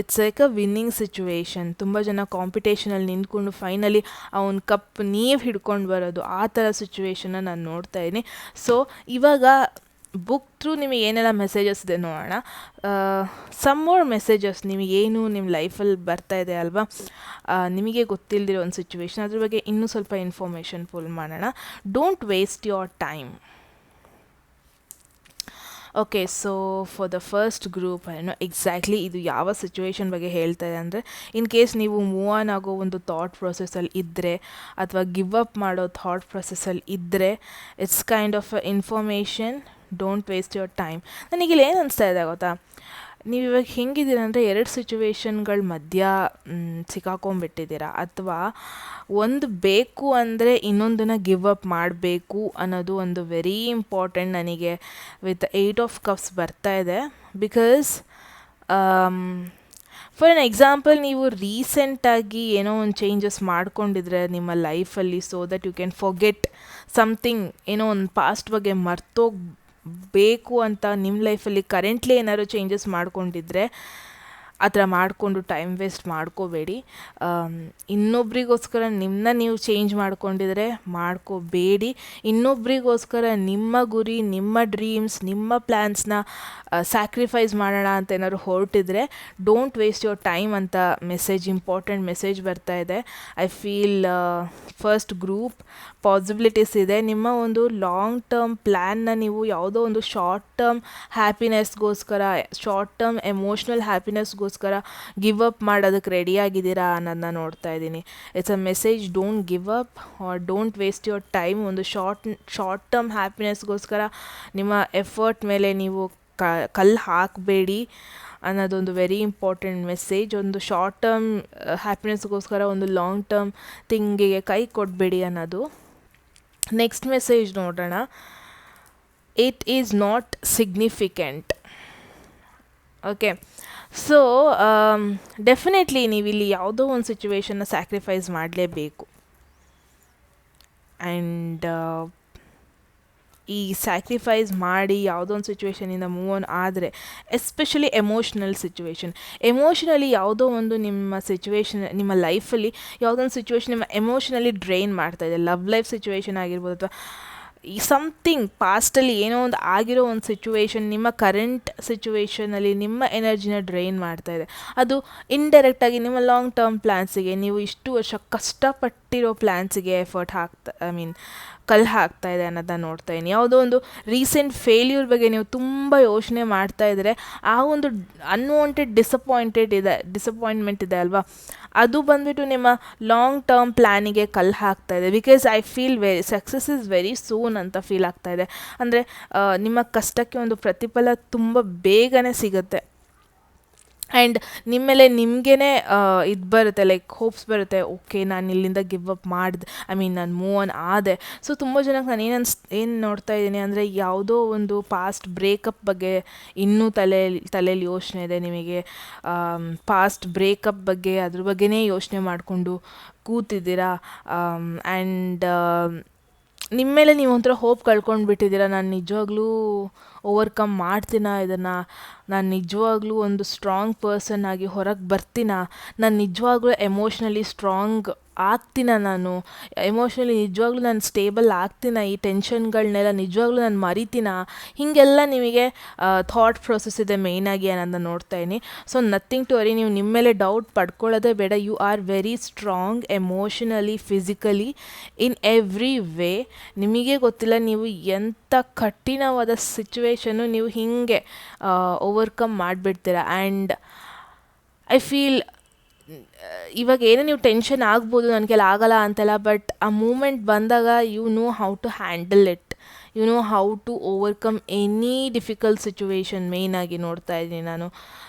Speaker 1: it's like a winning situation. ತುಂಬ ಜನ ಕಾಂಪಿಟೇಷನಲ್ಲಿ ನಿಂತ್ಕೊಂಡು ಫೈನಲಿ ಅವನ ಕಪ್ ನೀವು ಹಿಡ್ಕೊಂಡು ಬರೋದು, ಆ ಥರ ಸಿಚುವೇಶನ್ನ ನಾನು ನೋಡ್ತಾ ಇದ್ದೀನಿ. ಸೊ ಇವಾಗ ಬುಕ್ ಥ್ರೂ ನಿಮಗೆ ಏನೆಲ್ಲ ಮೆಸೇಜಸ್ ಇದೆ ನೋಡೋಣ. ಸಮ್ ಮೋರ್ ಮೆಸೇಜಸ್ ನಿಮಗೇನು ನಿಮ್ಮ ಲೈಫಲ್ಲಿ ಬರ್ತಾ ಇದೆ ಅಲ್ವಾ, ನಿಮಗೆ ಗೊತ್ತಿಲ್ಲದಿರೋ ಒಂದು ಸಿಚುವೇಶನ್, ಅದ್ರ ಬಗ್ಗೆ ಇನ್ನೂ ಸ್ವಲ್ಪ ಇನ್ಫಾರ್ಮೇಷನ್ ಪುಲ್ ಮಾಡೋಣ. Don't waste your time. Okay, so for the first group ಏನೋ ಎಕ್ಸಾಕ್ಟ್ಲಿ ಇದು ಯಾವ ಸಿಚುವೇಶನ್ ಬಗ್ಗೆ ಹೇಳ್ತಾ ಇದೆ ಅಂದರೆ, ಇನ್ ಕೇಸ್ ನೀವು ಮೂವ್ ಆನ್ ಆಗೋ ಒಂದು ಥಾಟ್ ಪ್ರೊಸೆಸ್ಸಲ್ಲಿ ಇದ್ದರೆ ಅಥವಾ ಗಿವ್ ಅಪ್ ಮಾಡೋ ಥಾಟ್ ಪ್ರೊಸೆಸ್ಸಲ್ಲಿ ಇದ್ದರೆ, it's kind of information. Don't waste your time. ನನಗಿಲ್ಲಿ ಏನು ಅನಿಸ್ತಾ ಇದೆ ಗೊತ್ತಾ, ನೀವು ಇವಾಗ ಹೆಂಗಿದ್ದೀರ ಅಂದರೆ 2 ಸಿಚುವೇಶನ್ಗಳ ಮಧ್ಯ ಸಿಕ್ಕಾಕೊಂಡ್ಬಿಟ್ಟಿದ್ದೀರಾ, ಅಥವಾ ಒಂದು ಬೇಕು ಅಂದರೆ ಇನ್ನೊಂದನ್ನು ಗಿವ್ ಅಪ್ ಮಾಡಬೇಕು ಅನ್ನೋದು ಒಂದು ವೆರಿ ಇಂಪಾರ್ಟೆಂಟ್ ನನಗೆ ವಿತ್ 8 ಆಫ್ ಕಪ್ಸ್ ಬರ್ತಾ ಇದೆ. ಬಿಕಾಸ್ ಫಾರ್ ಎನ್ ಎಕ್ಸಾಂಪಲ್, ನೀವು ರೀಸೆಂಟಾಗಿ ಏನೋ ಒಂದು ಚೇಂಜಸ್ ಮಾಡ್ಕೊಂಡಿದ್ರೆ ನಿಮ್ಮ ಲೈಫಲ್ಲಿ, so that you can forget something, ಏನೋ ಒಂದು ಪಾಸ್ಟ್ ಬಗ್ಗೆ ಮರ್ತೋಗಬೇಕು ಅಂತ ನಿಮ್ಮ ಲೈಫಲ್ಲಿ ಕರೆಂಟ್ಲಿ ಏನಾದ್ರು ಚೇಂಜಸ್ ಮಾಡ್ಕೊಂಡಿದ್ರೆ ಆ ಥರ ಮಾಡಿಕೊಂಡು ಟೈಮ್ ವೇಸ್ಟ್ ಮಾಡ್ಕೋಬೇಡಿ. ಇನ್ನೊಬ್ರಿಗೋಸ್ಕರ ನಿಮ್ಮನ್ನ ನೀವು ಚೇಂಜ್ ಮಾಡ್ಕೊಂಡಿದ್ರೆ ಮಾಡ್ಕೋಬೇಡಿ. ಇನ್ನೊಬ್ರಿಗೋಸ್ಕರ ನಿಮ್ಮ ಗುರಿ, ನಿಮ್ಮ ಡ್ರೀಮ್ಸ್, ನಿಮ್ಮ ಪ್ಲ್ಯಾನ್ಸ್ನ ಸ್ಯಾಕ್ರಿಫೈಸ್ ಮಾಡೋಣ ಅಂತ ಏನಾದ್ರು ಹೊರಟಿದ್ರೆ ಡೋಂಟ್ ವೇಸ್ಟ್ ಯುವರ್ ಟೈಮ್ ಅಂತ ಮೆಸೇಜ್, ಇಂಪಾರ್ಟೆಂಟ್ ಮೆಸೇಜ್ ಬರ್ತಾ ಇದೆ. I feel first group possibilities ಇದೆ. ನಿಮ್ಮ ಒಂದು ಲಾಂಗ್ ಟರ್ಮ್ ಪ್ಲ್ಯಾನ್ನ ನೀವು ಯಾವುದೋ ಒಂದು ಶಾರ್ಟ್ ಟರ್ಮ್ ಹ್ಯಾಪಿನೆಸ್ಗೋಸ್ಕರ, ಶಾರ್ಟ್ ಟರ್ಮ್ ಎಮೋಷ್ನಲ್ ಹ್ಯಾಪಿನೆಸ್ಗೋಸ್ಕರ ಗಿವ್ ಅಪ್ ಮಾಡೋದಕ್ಕೆ ರೆಡಿಯಾಗಿದ್ದೀರಾ ಅನ್ನೋದನ್ನ ನೋಡ್ತಾ ಇದ್ದೀನಿ. It's a message, don't give up or don't waste your time. ಒಂದು ಶಾರ್ಟ್ ಟರ್ಮ್ ಹ್ಯಾಪಿನೆಸ್ಗೋಸ್ಕರ ನಿಮ್ಮ ಎಫರ್ಟ್ ಮೇಲೆ ನೀವು ಕಲ್ಲು ಹಾಕಬೇಡಿ ಅನ್ನೋದೊಂದು ವೆರಿ ಇಂಪಾರ್ಟೆಂಟ್ ಮೆಸೇಜ್. ಒಂದು ಶಾರ್ಟ್ ಟರ್ಮ್ ಹ್ಯಾಪಿನೆಸ್ಗೋಸ್ಕರ ಒಂದು ಲಾಂಗ್ ಟರ್ಮ್ ಥಿಂಗಿಗೆ ಕೈ ಕೊಡಬೇಡಿ ಅನ್ನೋದು. ನೆಕ್ಸ್ಟ್ ಮೆಸೇಜ್ ನೋಡೋಣ. It is not significant. Okay, so definitely ನೀವು ಇಲ್ಲಿ ಯಾವುದೋ ಒಂದು ಸಿಚುವೇಶನ್ನ ಸ್ಯಾಕ್ರಿಫೈಸ್ ಮಾಡಲೇಬೇಕು. ಆ್ಯಂಡ್ ಈ ಸ್ಯಾಕ್ರಿಫೈಸ್ ಮಾಡಿ ಯಾವುದೋ ಒಂದು ಸಿಚುವೇಶನಿಂದ ಮೂವ್ ಆನ್ ಆದರೆ, ಎಸ್ಪೆಷಲಿ ಎಮೋಷ್ನಲಿ ಯಾವುದೋ ಒಂದು ನಿಮ್ಮ ಸಿಚುವೇಶನ್, ನಿಮ್ಮ ಲೈಫಲ್ಲಿ ಯಾವುದೋ ಒಂದು ಸಿಚುವೇಶನ್ ನಿಮ್ಮ ಎಮೋಷ್ನಲಿ ಡ್ರೈನ್ ಮಾಡ್ತಾಯಿದೆ, ಲವ್ ಲೈಫ್ ಸಿಚುವೇಶನ್ ಆಗಿರ್ಬೋದು, ಅಥವಾ ಈ ಸಮಥಿಂಗ್ ಪಾಸ್ಟಲ್ಲಿ ಏನೋ ಒಂದು ಆಗಿರೋ ಒಂದು ಸಿಚುವೇಶನ್ ನಿಮ್ಮ ಕರೆಂಟ್ ಸಿಚುವೇಶನಲ್ಲಿ ನಿಮ್ಮ ಎನರ್ಜಿನ ಡ್ರೈನ್ ಮಾಡ್ತಾಯಿದೆ. ಅದು ಇಂಡೈರೆಕ್ಟಾಗಿ ನಿಮ್ಮ ಲಾಂಗ್ ಟರ್ಮ್ ಪ್ಲ್ಯಾನ್ಸಿಗೆ, ನೀವು ಇಷ್ಟು ವರ್ಷ ಕಷ್ಟಪಟ್ಟಿರೋ ಪ್ಲ್ಯಾನ್ಸಿಗೆ ಎಫರ್ಟ್ ಕಲ್ಲು ಹಾಕ್ತಾ ಇದೆ ಅನ್ನೋದನ್ನ ನೋಡ್ತಾ ಇದ್ದೀನಿ. ಯಾವುದೋ ಒಂದು ರೀಸೆಂಟ್ ಫೇಲ್ಯೂರ್ ಬಗ್ಗೆ ನೀವು ತುಂಬ ಯೋಚನೆ ಮಾಡ್ತಾ ಇದ್ದರೆ, ಆ ಒಂದು ಅನ್ವಾಂಟೆಡ್ ಡಿಸಪಾಯಿಂಟ್ಮೆಂಟ್ ಇದೆ ಅಲ್ವಾ, ಅದು ಬಂದುಬಿಟ್ಟು ನಿಮ್ಮ ಲಾಂಗ್ ಟರ್ಮ್ ಪ್ಲ್ಯಾನಿಗೆ ಕಲ್ಲು ಹಾಕ್ತಾ ಇದೆ. Because I feel success is very soon ಅಂತ ಫೀಲ್ ಆಗ್ತಾ ಇದೆ. ಅಂದರೆ ನಿಮ್ಮ ಕಷ್ಟಕ್ಕೆ ಒಂದು ಪ್ರತಿಫಲ ತುಂಬ ಬೇಗನೆ ಸಿಗುತ್ತೆ. ಆ್ಯಂಡ್ ನಿಮ್ಮ ಮೇಲೆ ನಿಮಗೇ ಇದು ಬರುತ್ತೆ, ಲೈಕ್ ಹೋಪ್ಸ್ ಬರುತ್ತೆ, ಓಕೆ ನಾನು ಇಲ್ಲಿಂದ ಗಿವ್ ಅಪ್ ಮಾಡಿದೆ, ನಾನು ಮೂವ್ ಆನ್ ಆದೆ. ಸೊ ತುಂಬ ಜನಕ್ಕೆ ನಾನು ಏನು ನೋಡ್ತಾ ಇದ್ದೀನಿ ಅಂದರೆ, ಯಾವುದೋ ಒಂದು ಪಾಸ್ಟ್ ಬ್ರೇಕಪ್ ಬಗ್ಗೆ ಇನ್ನೂ ತಲೆಯಲ್ಲಿ ಯೋಚನೆ ಇದೆ ನಿಮಗೆ. ಪಾಸ್ಟ್ ಬ್ರೇಕಪ್ ಬಗ್ಗೆ ಅದ್ರ ಬಗ್ಗೆನೇ ಯೋಚನೆ ಮಾಡಿಕೊಂಡು ಕೂತಿದ್ದೀರಾ. ಆ್ಯಂಡ್ ನಿಮ್ಮ ಮೇಲೆ ನೀವು ಒಂಥರ ಹೋಪ್ ಕಳ್ಕೊಂಡು ಬಿಟ್ಟಿದ್ದೀರಾ. ನಾನು ನಿಜವಾಗ್ಲೂ ಓವರ್ಕಮ್ ಮಾಡ್ತೀನ ಇದನ್ನು, ನಾನು ನಿಜವಾಗ್ಲೂ ಒಂದು ಸ್ಟ್ರಾಂಗ್ ಪರ್ಸನ್ ಆಗಿ ಹೊರಗೆ ಬರ್ತೀನ, ನಾನು ನಿಜವಾಗ್ಲೂ ಎಮೋಷ್ನಲಿ ಸ್ಟ್ರಾಂಗ್ ಆಗ್ತೀನ, ನಾನು ಎಮೋಷ್ನಲಿ ನಿಜವಾಗ್ಲೂ ನಾನು ಸ್ಟೇಬಲ್ ಆಗ್ತೀನ, ಈ ಟೆನ್ಷನ್ಗಳನ್ನೆಲ್ಲ ನಿಜವಾಗ್ಲೂ ನಾನು ಮರಿತೀನ, ಹೀಗೆಲ್ಲ ನಿಮಗೆ ಥಾಟ್ ಪ್ರೊಸೆಸ್ ಇದೆ ಮೇಯ್ನಾಗಿ ಅನ್ನೋದನ್ನ ನೋಡ್ತಾ ಇದ್ದೀನಿ. ಸೊ ನಥಿಂಗ್ ಟು ವರಿ, ನೀವು ನಿಮ್ಮ ಮೇಲೆ ಡೌಟ್ ಪಡ್ಕೊಳ್ಳೋದೇ ಬೇಡ. You are very strong emotionally, physically, in every way. ನಿಮಗೆ ಗೊತ್ತಿಲ್ಲ ನೀವು ಎಂಥ ಕಠಿಣವಾದ ಸಿಚುವೇಶನ್ನು ನೀವು ಹೀಗೆ ಓವರ್ಕಮ್ ಮಾಡಿಬಿಡ್ತೀರ. ಆ್ಯಂಡ್ ಐ ಫೀಲ್ ಇವಾಗ ಏನೋ ನೀವು ಟೆನ್ಷನ್ ಆಗ್ಬೋದು, ನನ್ನ ಕೈಲಿ ಆಗಲ್ಲ ಅಂತೆಲ್ಲ, ಬಟ್ ಆ ಮೂಮೆಂಟ್ ಬಂದಾಗ you know how to handle it, you know how to overcome any difficult situation. ಮೇಯ್ನಾಗಿ ನೋಡ್ತಾ ಇದ್ದೀನಿ ನಾನು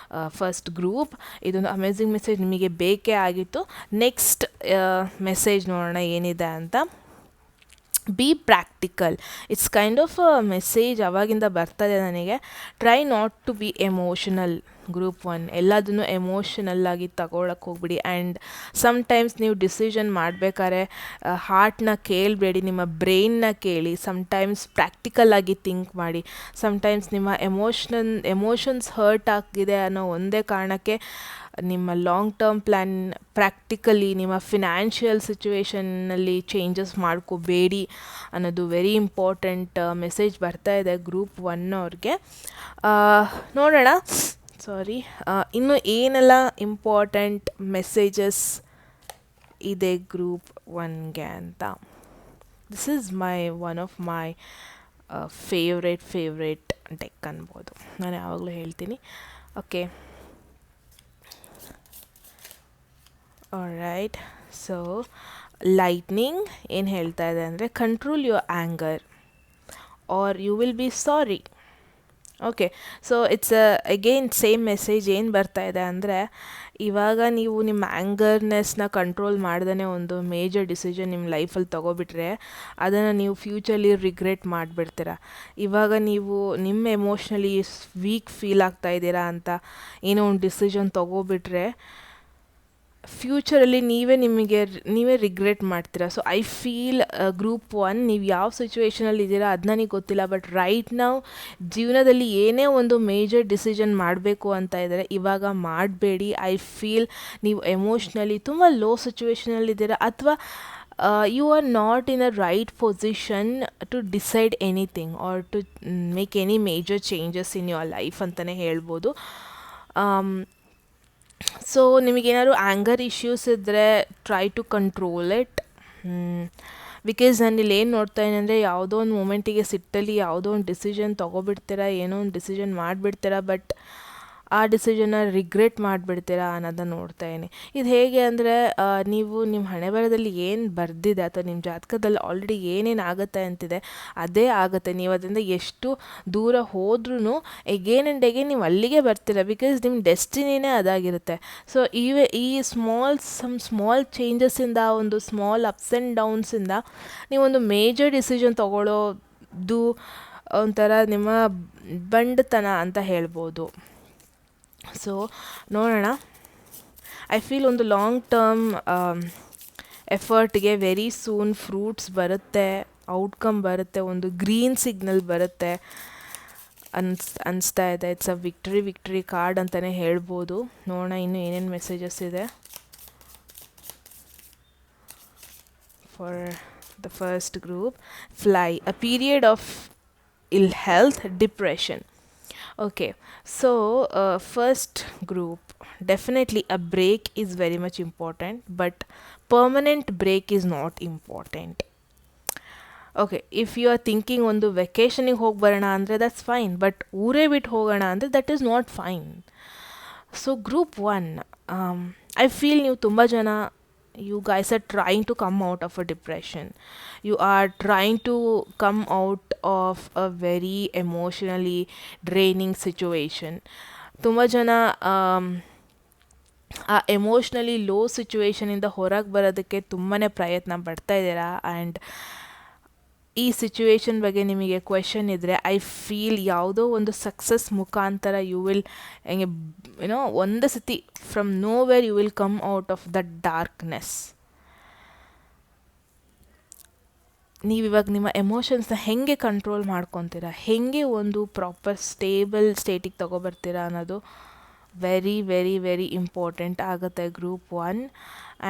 Speaker 1: ಫಸ್ಟ್ ಗ್ರೂಪ್. ಇದೊಂದು ಅಮೇಝಿಂಗ್ ಮೆಸೇಜ್ ನಿಮಗೆ ಬೇಕೇ ಆಗಿತ್ತು. ನೆಕ್ಸ್ಟ್ ಮೆಸೇಜ್ ನೋಡೋಣ ಏನಿದೆ ಅಂತ. Be practical. It's kind of a message ಅವಾಗಿಂದ ಬರ್ತದೆ ನನಗೆ. Try not to be emotional. Group 1 ಎಲ್ಲದನ್ನು ಎಮೋಷನಲ್ಲಾಗಿ ತಗೊಳಕ್ಕೆ ಹೋಗ್ಬಿಡಿ. ಆ್ಯಂಡ್ ಸಮ್ಟೈಮ್ಸ್ ನೀವು ಡಿಸಿಷನ್ ಮಾಡಬೇಕಾದ್ರೆ ಹಾರ್ಟ್ನ ಕೇಳಬೇಡಿ, ನಿಮ್ಮ ಬ್ರೈನ್ನ ಕೇಳಿ. ಸಮ್ಟೈಮ್ಸ್ ಪ್ರಾಕ್ಟಿಕಲ್ಲಾಗಿ ಥಿಂಕ್ ಮಾಡಿ. ಸಮ್ಟೈಮ್ಸ್ ನಿಮ್ಮ ಎಮೋಷನ್ಸ್ ಹರ್ಟ್ ಆಗಿದೆ ಅನ್ನೋ ಒಂದೇ ಕಾರಣಕ್ಕೆ ನಿಮ್ಮ ಲಾಂಗ್ ಟರ್ಮ್ ಪ್ಲ್ಯಾನ್ ಪ್ರಾಕ್ಟಿಕಲಿ ನಿಮ್ಮ ಫಿನಾನ್ಷಿಯಲ್ ಸಿಚುವೇಷನ್ನಲ್ಲಿ ಚೇಂಜಸ್ ಮಾಡ್ಕೋಬೇಡಿ ಅನ್ನೋದು ವೆರಿ ಇಂಪಾರ್ಟೆಂಟ್ ಮೆಸೇಜ್ ಬರ್ತಾ ಇದೆ ಗ್ರೂಪ್ 1 ಅವ್ರಿಗೆ. ನೋಡೋಣ, ಇನ್ನು ಏನೆಲ್ಲ ಇಂಪಾರ್ಟೆಂಟ್ ಮೆಸೇಜಸ್ ಇದೆ ಗ್ರೂಪ್ 1ಗೆ ಅಂತ. This is one of my favourite deck ಅನ್ಬೋದು, ನಾನು ಯಾವಾಗಲೂ ಹೇಳ್ತೀನಿ. Okay, all right. ಸೊ ಲೈಟ್ನಿಂಗ್ ಏನು ಹೇಳ್ತಾ ಇದೆ ಅಂದರೆ, control your anger or you will be sorry. Okay, so it's again same message. ಏನು ಬರ್ತಾ ಇದೆ ಅಂದರೆ, ಇವಾಗ ನೀವು ನಿಮ್ಮ ಆ್ಯಂಗರ್ನೆಸ್ನ ಕಂಟ್ರೋಲ್ ಮಾಡ್ದೇ ಒಂದು ಮೇಜರ್ ಡಿಸಿಷನ್ ನಿಮ್ಮ ಲೈಫಲ್ಲಿ ತೊಗೊಬಿಟ್ರೆ ಅದನ್ನು ನೀವು ಫ್ಯೂಚರ್ಲಿ ರಿಗ್ರೆಟ್ ಮಾಡಿಬಿಡ್ತೀರ. ಇವಾಗ ನೀವು ನಿಮ್ಮ ಎಮೋಷ್ನಲಿ ವೀಕ್ ಫೀಲ್ ಆಗ್ತಾ ಇದ್ದೀರಾ ಅಂತ ಏನೋ ಒಂದು ಡಿಸಿಷನ್ ತೊಗೊಬಿಟ್ರೆ ಫ್ಯೂಚರಲ್ಲಿ ನೀವೇ ರಿಗ್ರೆಟ್ ಮಾಡ್ತೀರಾ. ಸೊ ಐ ಫೀಲ್ ಗ್ರೂಪ್ 1 ನೀವು ಯಾವ ಸಿಚುವೇಷನಲ್ಲಿ ಇದ್ದೀರಾ ಅದು ನನಗೆ ಗೊತ್ತಿಲ್ಲ, ಬಟ್ ರೈಟ್ ನಾವು ಜೀವನದಲ್ಲಿ ಏನೇ ಒಂದು ಮೇಜರ್ ಡಿಸಿಷನ್ ಮಾಡಬೇಕು ಅಂತ ಇದ್ದರೆ ಇವಾಗ ಮಾಡಬೇಡಿ. ಐ ಫೀಲ್ ನೀವು ಎಮೋಷ್ನಲಿ ತುಂಬ ಲೋ ಸಿಚುವೇಷನಲ್ಲಿದ್ದೀರಾ, ಅಥವಾ you are not in a right position to decide anything or to make any major changes in your life ಅಂತಲೇ ಹೇಳ್ಬೋದು. ಸೊ ನಿಮಗೇನಾದ್ರು ಆ್ಯಂಗರ್ ಇಶ್ಯೂಸ್ ಇದ್ದರೆ try to control it. Because ನಾನು ಇಲ್ಲಿ ಏನು ನೋಡ್ತಾ ಇದ್ದೀನಿ ಅಂದರೆ, ಯಾವುದೋ ಒಂದು ಮೂಮೆಂಟಿಗೆ ಸಿಟ್ಟಲ್ಲಿ ಯಾವುದೋ ಒಂದು ಡಿಸಿಷನ್ ತೊಗೊಬಿಡ್ತೀರಾ, ಏನೋ ಒಂದು ಡಿಸಿಷನ್ ಮಾಡಿಬಿಡ್ತೀರಾ, ಬಟ್ ಆ ಡಿಸಿಷನ್ನ ರಿಗ್ರೆಟ್ ಮಾಡಿಬಿಡ್ತೀರಾ ಅನ್ನೋದನ್ನು ನೋಡ್ತಾ ಇದ್ದೀನಿ. ಇದು ಹೇಗೆ ಅಂದರೆ, ನೀವು ನಿಮ್ಮ ಹಣೆಬರಹದಲ್ಲಿ ಏನು ಬರೆದಿದೆ ಅಥವಾ ನಿಮ್ಮ ಜಾತಕದಲ್ಲಿ ಆಲ್ರೆಡಿ ಏನೇನು ಆಗುತ್ತೆ ಅಂತಿದೆ ಅದೇ ಆಗುತ್ತೆ. ನೀವು ಅದರಿಂದ ಎಷ್ಟು ದೂರ ಹೋದ್ರೂ ಎಗೇನ್ ಆ್ಯಂಡ್ ಎಗೇನ್ ನೀವು ಅಲ್ಲಿಗೆ ಬರ್ತೀರ, ಬಿಕಾಸ್ ನಿಮ್ಮ ಡೆಸ್ಟಿನಿನೇ ಅದಾಗಿರುತ್ತೆ. ಸೊ ಈ ಸ್ಮಾಲ್ ಚೇಂಜಸ್ಸಿಂದ, ಒಂದು ಸ್ಮಾಲ್ ಅಪ್ಸ್ ಆ್ಯಂಡ್ ಡೌನ್ಸಿಂದ ನೀವೊಂದು ಮೇಜರ್ ಡಿಸಿಷನ್ ತೊಗೊಳ್ಳೋದು ಒಂಥರ ನಿಮ್ಮ ಬಂಡತನ ಅಂತ ಹೇಳ್ಬೋದು. ಸೊ ನೋಡೋಣ. ಐ ಫೀಲ್ ಒಂದು ಲಾಂಗ್ ಟರ್ಮ್ ಎಫರ್ಟ್ಗೆ ವೆರಿ ಸೂನ್ ಫ್ರೂಟ್ಸ್ ಬರುತ್ತೆ, ಔಟ್ಕಮ್ ಬರುತ್ತೆ, ಒಂದು ಗ್ರೀನ್ ಸಿಗ್ನಲ್ ಬರುತ್ತೆ ಅನಿಸ್ತಾ ಇದೆ. ಇಟ್ಸ್ ಅ ವಿಕ್ಟ್ರಿ ಕಾರ್ಡ್ ಅಂತಲೇ ಹೇಳ್ಬೋದು. ನೋಡೋಣ ಇನ್ನು ಏನೇನು ಮೆಸೇಜಸ್ ಇದೆ for the first group. Fly, a period of ill health, depression. Okay, so first group, definitely a break is very much important, but permanent break is not important. Okay, if you are thinking ಒಂದು ವೆಕೇಷನಿಗೆ ಹೋಗಿ ಬರೋಣ ಅಂದರೆ that's fine, but ಊರೇ ಬಿಟ್ಟು ಹೋಗೋಣ ಅಂದರೆ that is not fine. So group 1, I feel ನೀವು ತುಂಬ ಜನ you guys are trying to come out of a depression. You are trying to come out of a very emotionally draining situation. ತುಂಬ ಜನ ಆ ಎಮೋಷ್ನಲಿ ಲೋ ಸಿಚುವೇಶನಿಂದ ಹೊರಗೆ ಬರೋದಕ್ಕೆ ತುಂಬಾ ಪ್ರಯತ್ನ ಪಡ್ತಾ ಇದ್ದೀರಾ. ಆ್ಯಂಡ್ ಈ ಸಿಚುವೇಶನ್ ಬಗ್ಗೆ ನಿಮಗೆ ಕ್ವೆಶನ್ ಇದ್ದರೆ, ಐ ಫೀಲ್ ಯಾವುದೋ ಒಂದು ಸಕ್ಸಸ್ ಮುಖಾಂತರ ಯು ವಿಲ್ ಹೆಂಗೆ ಒಂದು ಸತಿ from nowhere you will come out of the darkness. ನೀವಿವಾಗ ನಿಮ್ಮ ಎಮೋಷನ್ಸ್ನ ಹೇಗೆ ಕಂಟ್ರೋಲ್ ಮಾಡ್ಕೊತೀರಾ, ಹೇಗೆ ಒಂದು ಪ್ರಾಪರ್ ಸ್ಟೇಬಲ್ ಸ್ಟೇಟಿಗೆ ತೊಗೊಬರ್ತೀರಾ ಅನ್ನೋದು ವೆರಿ ವೆರಿ ವೆರಿ ಇಂಪಾರ್ಟೆಂಟ್ ಆಗುತ್ತೆ group 1.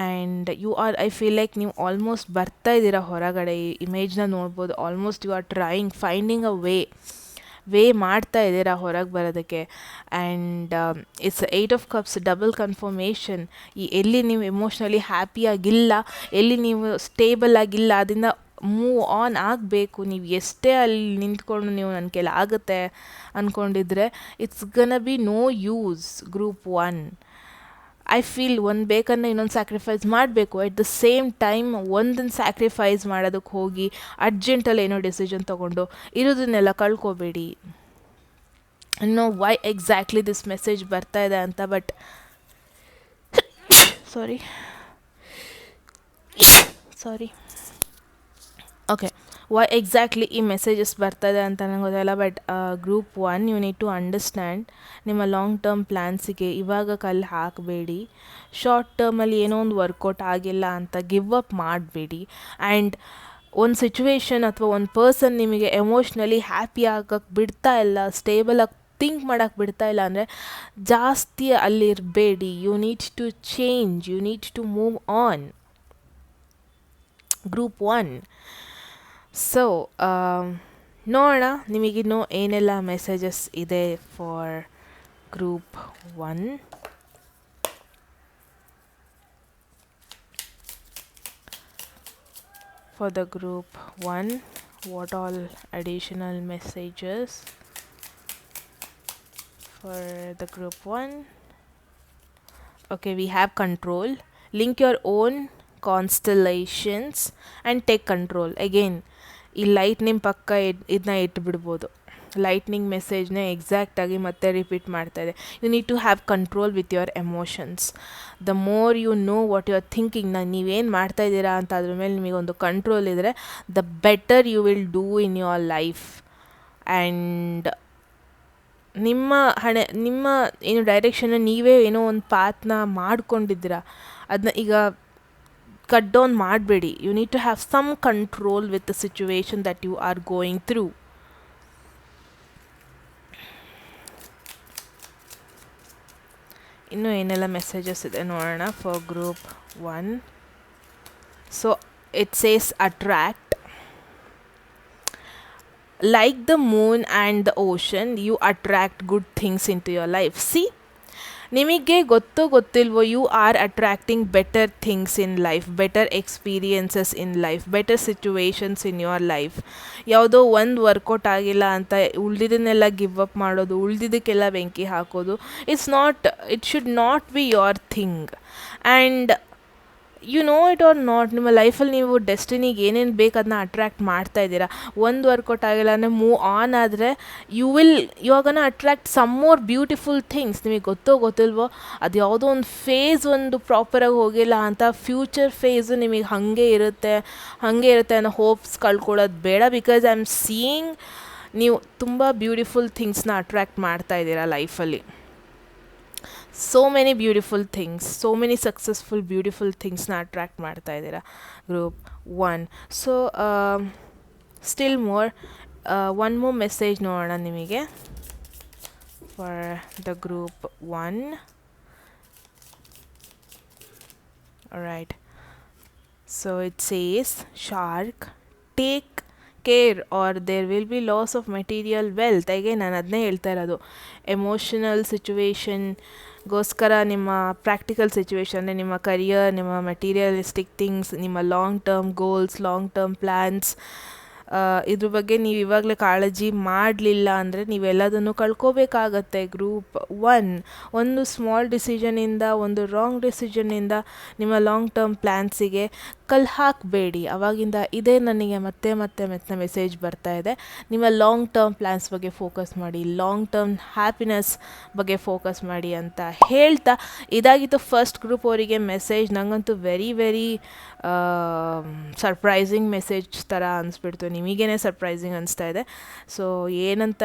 Speaker 1: And you are, I feel like ನೀವು ಆಲ್ಮೋಸ್ಟ್ ಬರ್ತಾ ಇದ್ದೀರಾ ಹೊರಗಡೆ. ಈ ಇಮೇಜ್ನ ನೋಡ್ಬೋದು, almost you are trying finding a way ಮಾಡ್ತಾ ಇದ್ದೀರಾ ಹೊರಗೆ ಬರೋದಕ್ಕೆ. And it's 8 of cups, double confirmation. ಎಲ್ಲಿ ನೀವು ಎಮೋಷ್ನಲಿ ಹ್ಯಾಪಿಯಾಗಿಲ್ಲ, ಎಲ್ಲಿ ನೀವು ಸ್ಟೇಬಲ್ ಆಗಿಲ್ಲ, ಅದರಿಂದ ಮೂವ್ ಆನ್ ಆಗಬೇಕು. ನೀವು ಎಷ್ಟೇ ಅಲ್ಲಿ ನಿಂತ್ಕೊಂಡು ನೀವು ನನ್ನ ಕೈಲಿ ಆಗುತ್ತೆ ಅಂದ್ಕೊಂಡಿದ್ರೆ it's gonna be no use group 1. I feel ಒಂದು ಬೇಕಂದ್ರೆ ಇನ್ನೊಂದು ಸ್ಯಾಕ್ರಿಫೈಸ್ ಮಾಡಬೇಕು. ಎಟ್ ದ ಸೇಮ್ ಟೈಮ್ ಒಂದನ್ನು ಸ್ಯಾಕ್ರಿಫೈಸ್ ಮಾಡೋದಕ್ಕೆ ಹೋಗಿ ಅರ್ಜೆಂಟಲ್ಲಿ ಏನೋ ಡಿಸಿಷನ್ ತೊಗೊಂಡು ಇರೋದನ್ನೆಲ್ಲ ಕಳ್ಕೊಬೇಡಿ. No why exactly this message ಬರ್ತಾ ಇದೆ ಅಂತ, but sorry okay, why exactly ಈ ಮೆಸೇಜಸ್ ಬರ್ತಾಯಿದೆ ಅಂತ ನನಗೆ ಗೊತ್ತಿಲ್ಲ. But group 1, you need to understand, ನಿಮ್ಮ ಲಾಂಗ್ ಟರ್ಮ್ ಪ್ಲ್ಯಾನ್ಸಿಗೆ ಇವಾಗ ಕಲ್ಲು ಹಾಕಬೇಡಿ. ಶಾರ್ಟ್ ಟರ್ಮಲ್ಲಿ ಏನೋ ಒಂದು ವರ್ಕೌಟ್ ಆಗಿಲ್ಲ ಅಂತ ಗಿವ್ ಅಪ್ ಮಾಡಬೇಡಿ. ಆ್ಯಂಡ್ ಒಂದು ಸಿಚುವೇಶನ್ ಅಥವಾ ಒಂದು ಪರ್ಸನ್ ನಿಮಗೆ ಎಮೋಷ್ನಲಿ ಹ್ಯಾಪಿ ಆಗಕ್ಕೆ ಬಿಡ್ತಾ ಇಲ್ಲ, ಸ್ಟೇಬಲಾಗಿ ಥಿಂಕ್ ಮಾಡೋಕ್ಕೆ ಬಿಡ್ತಾ ಇಲ್ಲ ಅಂದರೆ ಜಾಸ್ತಿ ಅಲ್ಲಿರಬೇಡಿ. You need to change, you need to move on. Group 1. So ನೋಡೋಣ ನಿಮಗಿನ್ನೂ ಏನೆಲ್ಲ ಮೆಸೇಜಸ್ ಇದೆ for group 1. For the group 1, what all additional messages for the group 1? Okay, we have control. Link your own constellations and take control. Again, ಈ lightning ಪಕ್ಕ ಇದನ್ನ ಇಟ್ಬಿಡ್ಬೋದು. Lightning ಮೆಸೇಜ್ನೇ ಎಕ್ಸಾಕ್ಟಾಗಿ ಮತ್ತೆ ರಿಪೀಟ್ ಮಾಡ್ತಾಯಿದೆ. You need to have control with your emotions. The more you know what you are thinking, ನೀವೇನು ಮಾಡ್ತಾಯಿದ್ದೀರಾ ಅಂತ ಅದ್ರ ಮೇಲೆ ನಿಮಗೊಂದು ಕಂಟ್ರೋಲ್ ಇದ್ದರೆ the better you will do in your life. And ನಿಮ್ಮ ಏನು ಡೈರೆಕ್ಷನ್ನ ನೀವೇ ಏನೋ ಒಂದು ಪಾತ್ನ ಮಾಡ್ಕೊಂಡಿದ್ದೀರಾ, ಅದನ್ನ ಈಗ ಕಟ್ ಡೌನ್ ಮಾಡಬೇಡಿ. You need to have some control with the situation that you are going through. ಇನ್ನೂ ಏನೆಲ್ಲ ಮೆಸೇಜಸ್ ಇದೆ ನೋಡೋಣ for group 1. So it says attract. Like the moon and the ocean, you attract good things into your life. See, ನಿಮಗೆ ಗೊತ್ತಿಲ್ವೋ, you are attracting better things in life, better experiences in life, better situations in your life. ಯಾವುದೋ ಒಂದು workout ಆಗಿಲ್ಲ ಅಂತ ಉಳಿದಿದ್ದನ್ನೆಲ್ಲ give up ಮಾಡೋದು, ಉಳಿದಿದ್ದಕ್ಕೆಲ್ಲ ಬೆಂಕಿ ಹಾಕೋದು, it should not be your thing. And you know it are not, ನಿಮ್ಮ ಲೈಫಲ್ಲಿ ನೀವು ಡೆಸ್ಟಿನಿಗೆ ಏನೇನು ಬೇಕು ಅದನ್ನ ಅಟ್ರ್ಯಾಕ್ಟ್ ಮಾಡ್ತಾ ಇದ್ದೀರಾ. ಒಂದು ವರ್ಕೌಟ್ ಆಗಿಲ್ಲ ಅಂದರೆ ಮೂವ್ ಆನ್ ಆದರೆ you gonna attract some more beautiful things. ನಿಮಗೆ ಗೊತ್ತಿಲ್ವೋ, ಅದು ಯಾವುದೋ ಒಂದು ಫೇಸ್ ಒಂದು ಪ್ರಾಪರಾಗಿ ಹೋಗಿಲ್ಲ ಅಂತ ಫ್ಯೂಚರ್ ಫೇಸು ನಿಮಗೆ ಹಾಗೆ ಇರುತ್ತೆ ಅನ್ನೋ ಹೋಪ್ಸ್ ಕಳ್ಕೊಳ್ಳೋದು ಬೇಡ. ಬಿಕಾಸ್ ಐ ಆಮ್ ಸೀಯಿಂಗ್ ನೀವು ತುಂಬ ಬ್ಯೂಟಿಫುಲ್ ಥಿಂಗ್ಸ್ನ ಅಟ್ರ್ಯಾಕ್ಟ್ ಮಾಡ್ತಾ ಇದ್ದೀರಾ ಲೈಫಲ್ಲಿ. So many beautiful things, so many successful beautiful ಥಿಂಗ್ಸ್ನ ಅಟ್ರ್ಯಾಕ್ಟ್ ಮಾಡ್ತಾ ಇದ್ದೀರಾ group 1. So still more one more message ನೋಡೋಣ ನಿಮಗೆ for the group 1. Alright, so it says shark, take care or there will be loss of material wealth. Again ನಾನು ಅದನ್ನೇ ಹೇಳ್ತಾ ಇರೋದು, emotional ಸಿಚುವೇಶನ್ಗೋಸ್ಕರ ನಿಮ್ಮ ಪ್ರಾಕ್ಟಿಕಲ್ ಸಿಚುವೇಶನ್ ಅಂದರೆ ನಿಮ್ಮ ಕರಿಯರ್, ನಿಮ್ಮ ಮೆಟೀರಿಯಲಿಸ್ಟಿಕ್ ಥಿಂಗ್ಸ್, ನಿಮ್ಮ long term goals, long term plans, ಇದ್ರ ಬಗ್ಗೆ ನೀವು ಇವಾಗಲೇ ಕಾಳಜಿ ಮಾಡಲಿಲ್ಲ ಅಂದರೆ ನೀವೆಲ್ಲದನ್ನು ಕಳ್ಕೋಬೇಕಾಗತ್ತೆ ಗ್ರೂಪ್ 1. ಒಂದು ಸ್ಮಾಲ್ ಡಿಸಿಷನಿಂದ, ಒಂದು ರಾಂಗ್ ಡಿಸಿಷನ್ನಿಂದ ನಿಮ್ಮ ಲಾಂಗ್ ಟರ್ಮ್ ಪ್ಲ್ಯಾನ್ಸಿಗೆ ಕಲ್ಲು ಹಾಕಬೇಡಿ. ಅವಾಗಿಂದ ಇದೇ ನನಗೆ ಮತ್ತೆ ಮೆಸೇಜ್ ಬರ್ತಾ ಇದೆ, ನಿಮ್ಮ ಲಾಂಗ್ ಟರ್ಮ್ ಪ್ಲ್ಯಾನ್ಸ್ ಬಗ್ಗೆ ಫೋಕಸ್ ಮಾಡಿ, ಲಾಂಗ್ ಟರ್ಮ್ ಹ್ಯಾಪಿನೆಸ್ ಬಗ್ಗೆ ಫೋಕಸ್ ಮಾಡಿ ಅಂತ ಹೇಳ್ತಾ ಇದಾಗಿತ್ತು ಫಸ್ಟ್ ಗ್ರೂಪ್ ಅವರಿಗೆ ಮೆಸೇಜ್. ನನಗಂತೂ ವೆರಿ ಸರ್ಪ್ರೈಸಿಂಗ್ ಮೆಸೇಜ್ ಥರ ಅನಿಸ್ಬಿಡ್ತು, ನಿಮಗೇನೆ ಸರ್ಪ್ರೈಸಿಂಗ್ ಅನಿಸ್ತಾ ಇದೆ. ಸೊ ಏನಂತ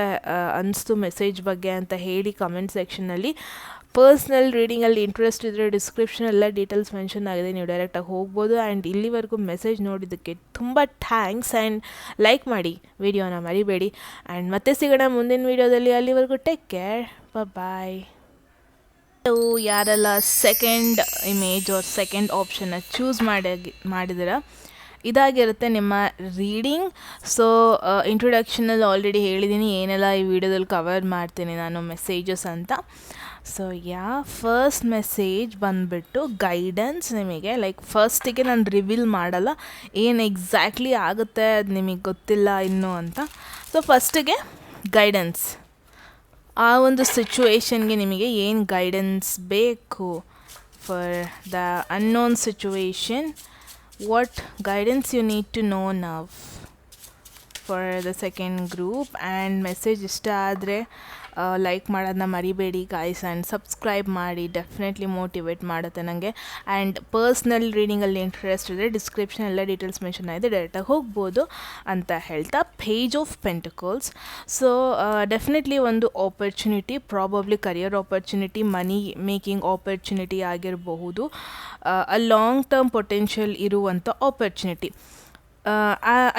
Speaker 1: ಅನಿಸ್ತು ಮೆಸೇಜ್ ಬಗ್ಗೆ ಅಂತ ಹೇಳಿ ಕಮೆಂಟ್ ಸೆಕ್ಷನಲ್ಲಿ. ಪರ್ಸ್ನಲ್ ರೀಡಿಂಗಲ್ಲಿ ಇಂಟ್ರೆಸ್ಟ್ ಇದ್ದರೆ ಡಿಸ್ಕ್ರಿಪ್ಷನೆಲ್ಲ ಡೀಟೇಲ್ಸ್ ಮೆನ್ಷನ್ ಆಗಿದೆ, ನೀವು ಡೈರೆಕ್ಟಾಗಿ ಹೋಗ್ಬೋದು. ಆ್ಯಂಡ್ ಇಲ್ಲಿವರೆಗೂ ಮೆಸೇಜ್ ನೋಡಿದ್ದಕ್ಕೆ ತುಂಬ ಥ್ಯಾಂಕ್ಸ್. ಆ್ಯಂಡ್ ಲೈಕ್ ಮಾಡಿ, ವಿಡಿಯೋನ ಮರಿಬೇಡಿ. ಆ್ಯಂಡ್ ಮತ್ತೆ ಸಿಗೋಣ ಮುಂದಿನ ವೀಡಿಯೋದಲ್ಲಿ. ಅಲ್ಲಿವರೆಗೂ ಟೇಕ್ ಕೇರ್, ಬಾಯ್. ಯಾರೆಲ್ಲ ಸೆಕೆಂಡ್ ಇಮೇಜ್ ಆರ್ ಸೆಕೆಂಡ್ ಆಪ್ಷನ್ನ ಚೂಸ್ ಮಾಡಿದಿರ, ಇದಾಗಿರುತ್ತೆ ನಿಮ್ಮ ರೀಡಿಂಗ್. ಸೊ ಇಂಟ್ರೊಡಕ್ಷನಲ್ಲಿ ಆಲ್ರೆಡಿ ಹೇಳಿದ್ದೀನಿ ಏನೆಲ್ಲ ಈ ವಿಡಿಯೋದಲ್ಲಿ ಕವರ್ ಮಾಡ್ತೀನಿ ನಾನು ಮೆಸೇಜಸ್ ಅಂತ. ಸೊ ಫಸ್ಟ್ ಮೆಸೇಜ್ ಬಂದುಬಿಟ್ಟು ಗೈಡೆನ್ಸ್ ನಿಮಗೆ. ಲೈಕ್ ಫಸ್ಟಿಗೆ ನಾನು ರಿವೀಲ್ ಮಾಡಲ್ಲ, ಏನು ಎಕ್ಸಾಕ್ಟ್ಲಿ ಆಗುತ್ತೆ ಅದು ನಿಮಗೆ ಗೊತ್ತಿಲ್ಲ ಇನ್ನೂ ಅಂತ. ಸೊ ಫಸ್ಟಿಗೆ ಗೈಡೆನ್ಸ್, ಆ ಒಂದು ಸಿಚುವೇಶನ್ಗೆ ನಿಮಗೆ ಏನು ಗೈಡೆನ್ಸ್ ಬೇಕು for the unknown situation, what guidance you need to know now for the second group. and message ಇಷ್ಟ ಆದರೆ ಲೈಕ್ ಮಾಡೋದನ್ನ ಮರಿಬೇಡಿ ಗಾಯ್ಸ್. ಆ್ಯಂಡ್ ಸಬ್ಸ್ಕ್ರೈಬ್ ಮಾಡಿ, ಡೆಫಿನೆಟ್ಲಿ ಮೋಟಿವೇಟ್ ಮಾಡುತ್ತೆ ನನಗೆ. ಆ್ಯಂಡ್ ಪರ್ಸ್ನಲ್ ರೀಡಿಂಗಲ್ಲಿ ಇಂಟ್ರೆಸ್ಟ್ ಇದ್ದರೆ ಡಿಸ್ಕ್ರಿಪ್ಷನ್ ಎಲ್ಲ ಡೀಟೇಲ್ಸ್ ಮೆನ್ಷನ್ ಆಗಿದೆ, ಡೈರೆಕ್ಟಾಗಿ ಹೋಗ್ಬೋದು ಅಂತ ಹೇಳ್ತಾ page of pentacles. So definitely ಒಂದು opportunity, probably career opportunity, money making opportunity ಆಗಿರಬಹುದು, ಅ ಲಾಂಗ್ ಟರ್ಮ್ ಪೊಟೆನ್ಷಿಯಲ್ ಇರುವಂಥ ಆಪರ್ಚುನಿಟಿ.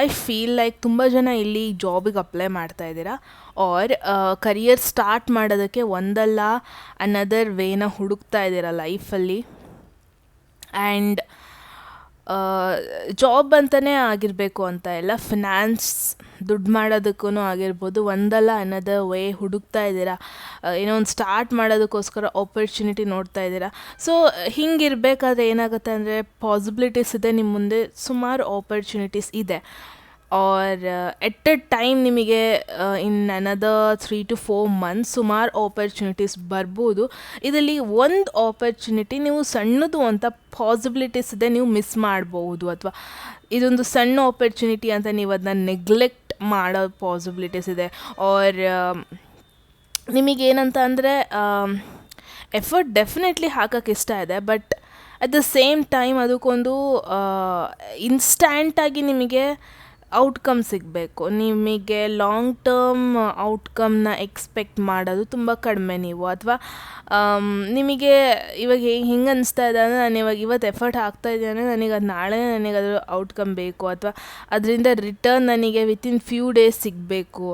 Speaker 1: ಐ ಫೀಲ್ ಲೈಕ್ ತುಂಬ ಜನ ಇಲ್ಲಿ ಜಾಬಿಗೆ ಅಪ್ಲೈ ಮಾಡ್ತಾ ಇದ್ದೀರಾ, ಆರ್ ಕರಿಯರ್ ಸ್ಟಾರ್ಟ್ ಮಾಡೋದಕ್ಕೆ ಒಂದಲ್ಲ ಅನದರ್ ವೇನ ಹುಡುಕ್ತಾ ಇದ್ದೀರಾ ಲೈಫಲ್ಲಿ. ಆ್ಯಂಡ್ ಜಾಬ್ ಅಂತಲೇ ಆಗಿರಬೇಕು ಅಂತ ಇಲ್ಲ, ಫಿನಾನ್ಸ್ ದುಡ್ಡು ಮಾಡೋದಕ್ಕೂ ಆಗಿರ್ಬೋದು, ಒಂದಲ್ಲ ಅನ್ನೋದರ್ ವೇ ಹುಡುಕ್ತಾ ಇದ್ದೀರಾ, ಏನೋ ಒಂದು ಸ್ಟಾರ್ಟ್ ಮಾಡೋದಕ್ಕೋಸ್ಕರ ಆಪರ್ಚುನಿಟಿ ನೋಡ್ತಾ ಇದ್ದೀರಾ. ಸೊ ಹಿಂಗಿರಬೇಕಾದ್ರೆ ಏನಾಗುತ್ತೆ ಅಂದರೆ ಪಾಸಿಬಿಲಿಟೀಸ್ ಇದೆ ನಿಮ್ಮ ಮುಂದೆ, ಸುಮಾರು ಆಪರ್ಚುನಿಟೀಸ್ ಇದೆ. ಆರ್ ಎಟ್ ಎ ಟೈಮ್ ನಿಮಗೆ ಇನ್ ಅನದರ್ 3 to 4 months ಸುಮಾರು ಆಪರ್ಚುನಿಟೀಸ್ ಬರ್ಬೋದು. ಇದರಲ್ಲಿ ಒಂದು ಆಪರ್ಚುನಿಟಿ ನೀವು ಸಣ್ಣದು ಅಂತ ಪಾಸಿಬಿಲಿಟೀಸ್ ಇದೆ, ನೀವು ಮಿಸ್ ಮಾಡ್ಬೋದು, ಅಥವಾ ಇದೊಂದು ಸಣ್ಣ ಆಪರ್ಚುನಿಟಿ ಅಂತ ನೀವು ಅದನ್ನ ನೆಗ್ಲೆಕ್ಟ್ ಮಾಡೋ ಪಾಸಿಬಿಲಿಟೀಸ್ ಇದೆ. ಆರ್ ನಿಮಗೇನಂತ ಅಂದರೆ ಎಫರ್ಟ್ ಡೆಫಿನೆಟ್ಲಿ ಹಾಕೋಕ್ಕೆ ಇಷ್ಟ ಇದೆ, but at the same time ಅದಕ್ಕೊಂದು ಇನ್ಸ್ಟ್ಯಾಂಟಾಗಿ ನಿಮಗೆ ಔಟ್ಕಮ್ ಸಿಗಬೇಕು. ನಿಮಗೆ ಲಾಂಗ್ ಟರ್ಮ್ ಔಟ್ಕಮ್ನ ಎಕ್ಸ್ಪೆಕ್ಟ್ ಮಾಡೋದು ತುಂಬ ಕಡಿಮೆ ನೀವು, ಅಥವಾ ನಿಮಗೆ ಇವಾಗ ಹಿಂಗೆ ಅನಿಸ್ತಾ ಇದೆ ಅಂದರೆ ನಾನು ಇವತ್ತು ಎಫರ್ಟ್ ಹಾಕ್ತಾ ಇದ್ದೇನೆ, ನನಗೆ ಅದು ನಾಳೆ ನನಗೆ ಅದರ ಔಟ್ಕಮ್ ಬೇಕು, ಅಥವಾ ಅದರಿಂದ ರಿಟರ್ನ್ ನನಗೆ ವಿತಿನ್ ಫ್ಯೂ ಡೇಸ್ ಸಿಗಬೇಕು.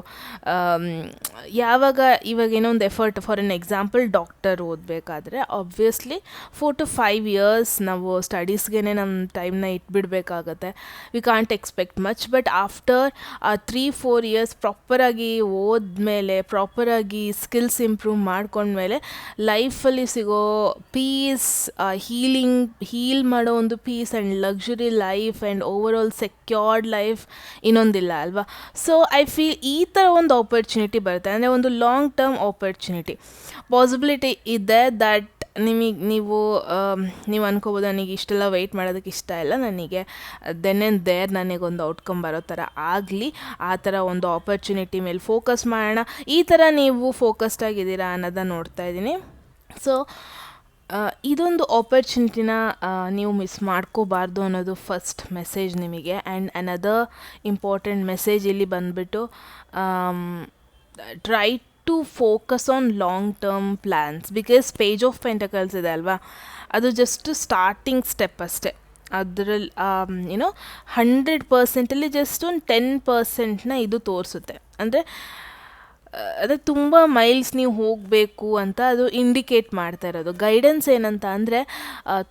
Speaker 1: ಇವಾಗ ಏನೋ ಒಂದು effort, for an example doctor ಓದಬೇಕಾದ್ರೆ ಆಬ್ವಿಯಸ್ಲಿ 4 to 5 years ನಾವು ಸ್ಟಡೀಸ್ಗೆ ನಮ್ಮ ಟೈಮ್ನ ಇಟ್ಬಿಡಬೇಕಾಗತ್ತೆ. We can't expect much. But after 3-4 years ಪ್ರಾಪರಾಗಿ ಓದ್ಮೇಲೆ, ಪ್ರಾಪರಾಗಿ ಸ್ಕಿಲ್ಸ್ ಇಂಪ್ರೂವ್ ಮಾಡ್ಕೊಂಡ್ಮೇಲೆ ಲೈಫಲ್ಲಿ ಸಿಗೋ ಪೀಸ್, ಹೀಲ್ ಮಾಡೋ ಒಂದು peace and luxury life and overall secured life ಇನ್ನೊಂದಿಲ್ಲ ಅಲ್ವಾ. ಸೊ ಐ ಫೀಲ್ ಈ ಥರ ಒಂದು ಆಪರ್ಚುನಿಟಿ ಬರುತ್ತೆ, ಅಂದರೆ ಒಂದು ಲಾಂಗ್ ಟರ್ಮ್ ಆಪರ್ಚುನಿಟಿ ಪಾಸಿಬಿಲಿಟಿ ಇದೆ. ದಟ್ ನೀವು ಅನ್ಕೋಬೋದು ನನಗೆ ಇಷ್ಟೆಲ್ಲ ವೆಯ್ಟ್ ಮಾಡೋದಕ್ಕೆ ಇಷ್ಟ ಇಲ್ಲ, ನನಗೆ ದೆನ್ ಆ್ಯಂಡ್ ದೇರ್ ನನಗೊಂದು ಔಟ್ಕಮ್ ಬರೋ ಥರ ಆಗಲಿ, ಆ ಥರ ಒಂದು ಆಪರ್ಚುನಿಟಿ ಮೇಲೆ ಫೋಕಸ್ ಮಾಡೋಣ, ಈ ಥರ ನೀವು ಫೋಕಸ್ಡ್ ಆಗಿದ್ದೀರಾ ಅನ್ನೋದನ್ನ ನೋಡ್ತಾ ಇದ್ದೀನಿ. ಸೊ ಇದೊಂದು ಆಪರ್ಚುನಿಟಿನ ನೀವು ಮಿಸ್ ಮಾಡ್ಕೋಬಾರ್ದು ಅನ್ನೋದು ಫಸ್ಟ್ ಮೆಸೇಜ್ ನಿಮಗೆ. ಆ್ಯಂಡ್ ಅನದರ್ ಇಂಪಾರ್ಟೆಂಟ್ ಮೆಸೇಜ್ ಇಲ್ಲಿ ಬಂದುಬಿಟ್ಟು, try to focus on long term plans. Because page of pentacles ಇದೆ ಅಲ್ವಾ, ಅದು ಜಸ್ಟ್ ಸ್ಟಾರ್ಟಿಂಗ್ ಸ್ಟೆಪ್ ಅಷ್ಟೆ. ಅದರಲ್ಲಿ ಏನೋ 100%ಅಲ್ಲಿ ಜಸ್ಟ್ ಒಂದು 10%ನ ಇದು ತೋರಿಸುತ್ತೆ. ಅಂದರೆ ಅದೇ ತುಂಬ ಮೈಲ್ಸ್ ನೀವು ಹೋಗಬೇಕು ಅಂತ ಅದು ಇಂಡಿಕೇಟ್ ಮಾಡ್ತಾ ಇರೋದು. ಗೈಡೆನ್ಸ್ ಏನಂತ ಅಂದರೆ,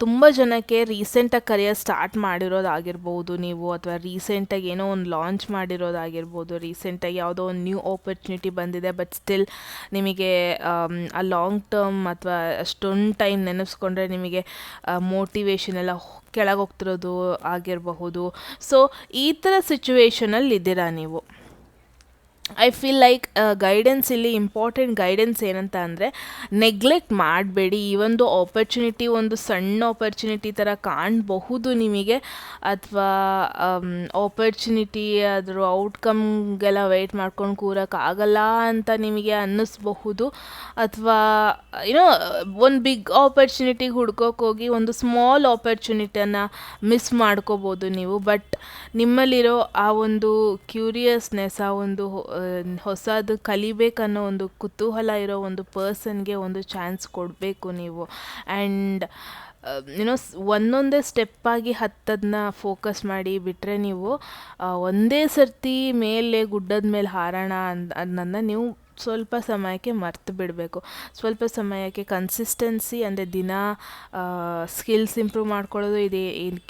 Speaker 1: ತುಂಬ ಜನಕ್ಕೆ ರೀಸೆಂಟಾಗಿ ಕರಿಯರ್ ಸ್ಟಾರ್ಟ್ ಮಾಡಿರೋದಾಗಿರ್ಬೋದು ನೀವು, ಅಥವಾ ರೀಸೆಂಟಾಗಿ ಏನೋ ಒಂದು ಲಾಂಚ್ ಮಾಡಿರೋದಾಗಿರ್ಬೋದು, ರೀಸೆಂಟಾಗಿ ಯಾವುದೋ ಒಂದು ನ್ಯೂ ಆಪರ್ಚುನಿಟಿ ಬಂದಿದೆ, ಬಟ್ ಸ್ಟಿಲ್ ನಿಮಗೆ ಆ ಲಾಂಗ್ ಟರ್ಮ್ ಅಥವಾ ಅಷ್ಟೊಂದು ಟೈಮ್ ನೆನೆಸ್ಕೊಂಡ್ರೆ ನಿಮಗೆ ಮೋಟಿವೇಶನ್ ಎಲ್ಲ ಕೆಳಗೆ ಹೋಗ್ತಿರೋದು ಆಗಿರಬಹುದು. ಸೊ ಈ ಥರ ಸಿಚುವೇಶನಲ್ಲಿ ಇದ್ದೀರಾ ನೀವು. ಐ ಫೀಲ್ ಲೈಕ್ ಗೈಡೆನ್ಸ್ ಇಲ್ಲಿ ಇಂಪಾರ್ಟೆಂಟ್ ಗೈಡೆನ್ಸ್ ಏನಂತ ಅಂದರೆ, ನೆಗ್ಲೆಕ್ಟ್ ಮಾಡಬೇಡಿ. ಈ ಒಂದು ಆಪರ್ಚುನಿಟಿ ಒಂದು ಸಣ್ಣ ಆಪರ್ಚುನಿಟಿ ಥರ ಕಾಣಬಹುದು ನಿಮಗೆ, ಅಥವಾ ಆಪರ್ಚುನಿಟಿ ಅದ್ರ ಔಟ್ಕಮ್ಗೆಲ್ಲ ವೆಯ್ಟ್ ಮಾಡ್ಕೊಂಡು ಕೂರೋಕ್ಕಾಗಲ್ಲ ಅಂತ ನಿಮಗೆ ಅನ್ನಿಸ್ಬಹುದು. ಅಥವಾ ಏನೋ ಒಂದು ಬಿಗ್ ಆಪರ್ಚುನಿಟಿಗೆ ಹುಡ್ಕೋಕೆ ಹೋಗಿ ಒಂದು ಸ್ಮಾಲ್ ಆಪರ್ಚುನಿಟಿಯನ್ನು ಮಿಸ್ ಮಾಡ್ಕೋಬೋದು ನೀವು. ಬಟ್ ನಿಮ್ಮಲ್ಲಿರೋ ಆ ಒಂದು ಕ್ಯೂರಿಯಸ್ನೆಸ್, ಆ ಒಂದು ಹೊಸದು ಕಲಿಬೇಕನ್ನೋ ಒಂದು ಕುತೂಹಲ ಇರೋ ಒಂದು ಪರ್ಸನ್ಗೆ ಒಂದು ಚಾನ್ಸ್ ಕೊಡಬೇಕು ನೀವು. ಆ್ಯಂಡ್ ಏನೋ ಒಂದೊಂದೇ ಸ್ಟೆಪ್ಪಾಗಿ ಹತ್ತದನ್ನ ಫೋಕಸ್ ಮಾಡಿ ಬಿಟ್ಟರೆ ನೀವು ಒಂದೇ ಸರ್ತಿ ಮೇಲೆ ಗುಡ್ಡದ ಮೇಲೆ ಹಾರೋಣ ಅನ್ನೋದನ್ನ ನೀವು ಸ್ವಲ್ಪ ಸಮಯಕ್ಕೆ ಮರ್ತು ಬಿಡಬೇಕು. ಸ್ವಲ್ಪ ಸಮಯಕ್ಕೆ ಕನ್ಸಿಸ್ಟೆನ್ಸಿ ಅಂದರೆ ದಿನ ಸ್ಕಿಲ್ಸ್ ಇಂಪ್ರೂವ್ ಮಾಡ್ಕೊಳ್ಳೋದು,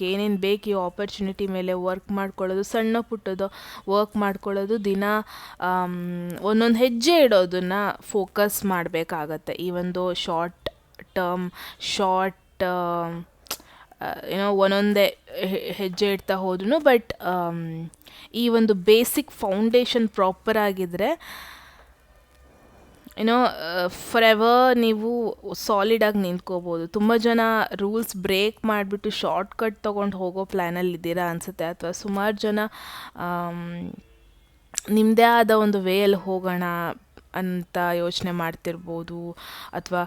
Speaker 1: ಏನೇನು ಬೇಕು ಈ ಆಪರ್ಚುನಿಟಿ ಮೇಲೆ ವರ್ಕ್ ಮಾಡ್ಕೊಳ್ಳೋದು, ಸಣ್ಣ ಪುಟ್ಟದು ವರ್ಕ್ ಮಾಡ್ಕೊಳ್ಳೋದು, ದಿನ ಒಂದೊಂದು ಹೆಜ್ಜೆ ಇಡೋದನ್ನು ಫೋಕಸ್ ಮಾಡಬೇಕಾಗತ್ತೆ. ಈ ಒಂದು ಶಾರ್ಟ್ ಏನೋ ಒಂದೊಂದೇ ಹೆಜ್ಜೆ ಇಡ್ತಾ ಹೋದ್ರೂ, ಬಟ್ ಈ ಒಂದು ಬೇಸಿಕ್ ಫೌಂಡೇಶನ್ ಪ್ರಾಪರ್ ಆಗಿದ್ದರೆ ಏನೋ ಫಾರೆವರ್ ನೀವು ಸಾಲಿಡಾಗಿ ನಿಂತ್ಕೋಬೋದು. ತುಂಬ ಜನ ರೂಲ್ಸ್ ಬ್ರೇಕ್ ಮಾಡಿಬಿಟ್ಟು ಶಾರ್ಟ್ಕಟ್ ತೊಗೊಂಡು ಹೋಗೋ ಪ್ಲ್ಯಾನಲ್ಲಿದ್ದೀರಾ ಅನಿಸುತ್ತೆ, ಅಥವಾ ಸುಮಾರು ಜನ ನಿಮ್ಮದೇ ಆದ ಒಂದು ವೇಯಲ್ಲಿ ಹೋಗೋಣ ಅಂತ ಯೋಚನೆ ಮಾಡ್ತಿರ್ಬೋದು. ಅಥವಾ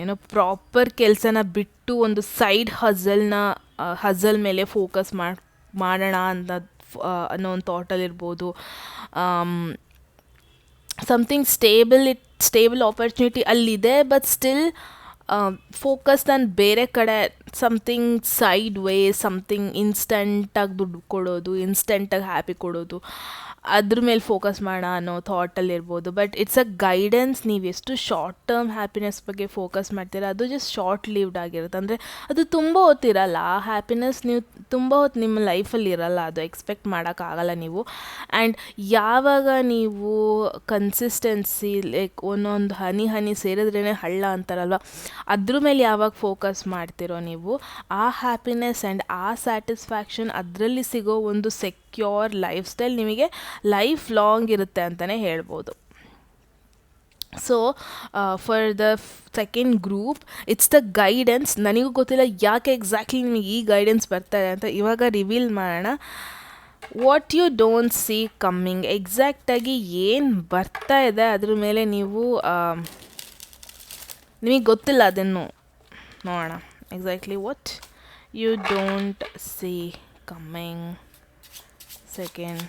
Speaker 1: ಏನೋ ಪ್ರಾಪರ್ ಕೆಲಸನ ಬಿಟ್ಟು ಒಂದು ಸೈಡ್ ಹಝಲ್ ಮೇಲೆ ಫೋಕಸ್ ಮಾಡೋಣ ಅನ್ನೋ ಒಂದು ಥಾಟಲ್ಲಿರ್ಬೋದು. ಸಮಥಿಂಗ್ ಸ್ಟೇಬಲ್ ಆಪರ್ಚುನಿಟಿ ಅಲ್ಲಿದೆ, ಬಟ್ ಸ್ಟಿಲ್ ಫೋಕಸ್ ನಾನು ಬೇರೆ ಕಡೆ, ಸಮಥಿಂಗ್ ಸೈಡ್ ವೇ, ಸಮಥಿಂಗ್ ಇನ್ಸ್ಟಂಟಾಗಿ ದುಡ್ಡು ಕೊಡೋದು, ಇನ್ಸ್ಟಂಟಾಗಿ ಹ್ಯಾಪಿ ಕೊಡೋದು, ಅದ್ರ ಮೇಲೆ ಫೋಕಸ್ ಮಾಡೋಣ ಅನ್ನೋ ಥಾಟಲ್ಲಿರ್ಬೋದು. But it's a guidance. ನೀವು ಎಷ್ಟು ಶಾರ್ಟ್ ಟರ್ಮ್ ಹ್ಯಾಪಿನೆಸ್ ಬಗ್ಗೆ ಫೋಕಸ್ ಮಾಡ್ತೀರಾ ಅದು ಜಸ್ಟ್ ಶಾರ್ಟ್ ಲೀವ್ಡ್ ಆಗಿರುತ್ತೆ. ಅಂದರೆ ಅದು ತುಂಬ ಹೊತ್ತಿರಲ್ಲ. ಆ ಹ್ಯಾಪಿನೆಸ್ ನೀವು ತುಂಬ ಹೊತ್ತು ನಿಮ್ಮ ಲೈಫಲ್ಲಿ ಇರಲ್ಲ, ಅದು ಎಕ್ಸ್ಪೆಕ್ಟ್ ಮಾಡೋಕ್ಕಾಗಲ್ಲ ನೀವು. ಆ್ಯಂಡ್ ಯಾವಾಗ ನೀವು ಕನ್ಸಿಸ್ಟೆನ್ಸಿ, ಲೈಕ್ ಒಂದೊಂದು ಹನಿ ಸೇರಿದ್ರೇ ಹಳ್ಳ ಅಂತಾರಲ್ವ, ಅದ್ರ ಮೇಲೆ ಯಾವಾಗ ಫೋಕಸ್ ಮಾಡ್ತಿರೋ ನೀವು, ಆ ಹ್ಯಾಪಿನೆಸ್ ಆ್ಯಂಡ್ ಆ ಸ್ಯಾಟಿಸ್ಫ್ಯಾಕ್ಷನ್, ಅದರಲ್ಲಿ ಸಿಗೋ ಒಂದು ಸೆಕ್ಯೂರ್ ಲೈಫ್ ಸ್ಟೈಲ್ ನಿಮಗೆ ಲೈಫ್ ಲಾಂಗ್ ಇರುತ್ತೆ ಅಂತಲೇ ಹೇಳ್ಬೋದು. So for the second group it's the guidance. ನನಗೂ ಗೊತ್ತಿಲ್ಲ ಯಾಕೆ ಎಕ್ಸಾಕ್ಟ್ಲಿ ನಿಮಗೆ ಈ ಗೈಡೆನ್ಸ್ ಬರ್ತಾ ಇದೆ ಅಂತ, ಇವಾಗ ರಿವೀಲ್ ಮಾಡೋಣ. What you don't see coming, ಎಕ್ಸಾಕ್ಟಾಗಿ ಏನು ಬರ್ತಾ ಇದೆ ಅದ್ರ ಮೇಲೆ ನಿಮಗೆ ಗೊತ್ತಿಲ್ಲ, ಅದನ್ನು ನೋಡೋಣ. Exactly what you don't see coming. Second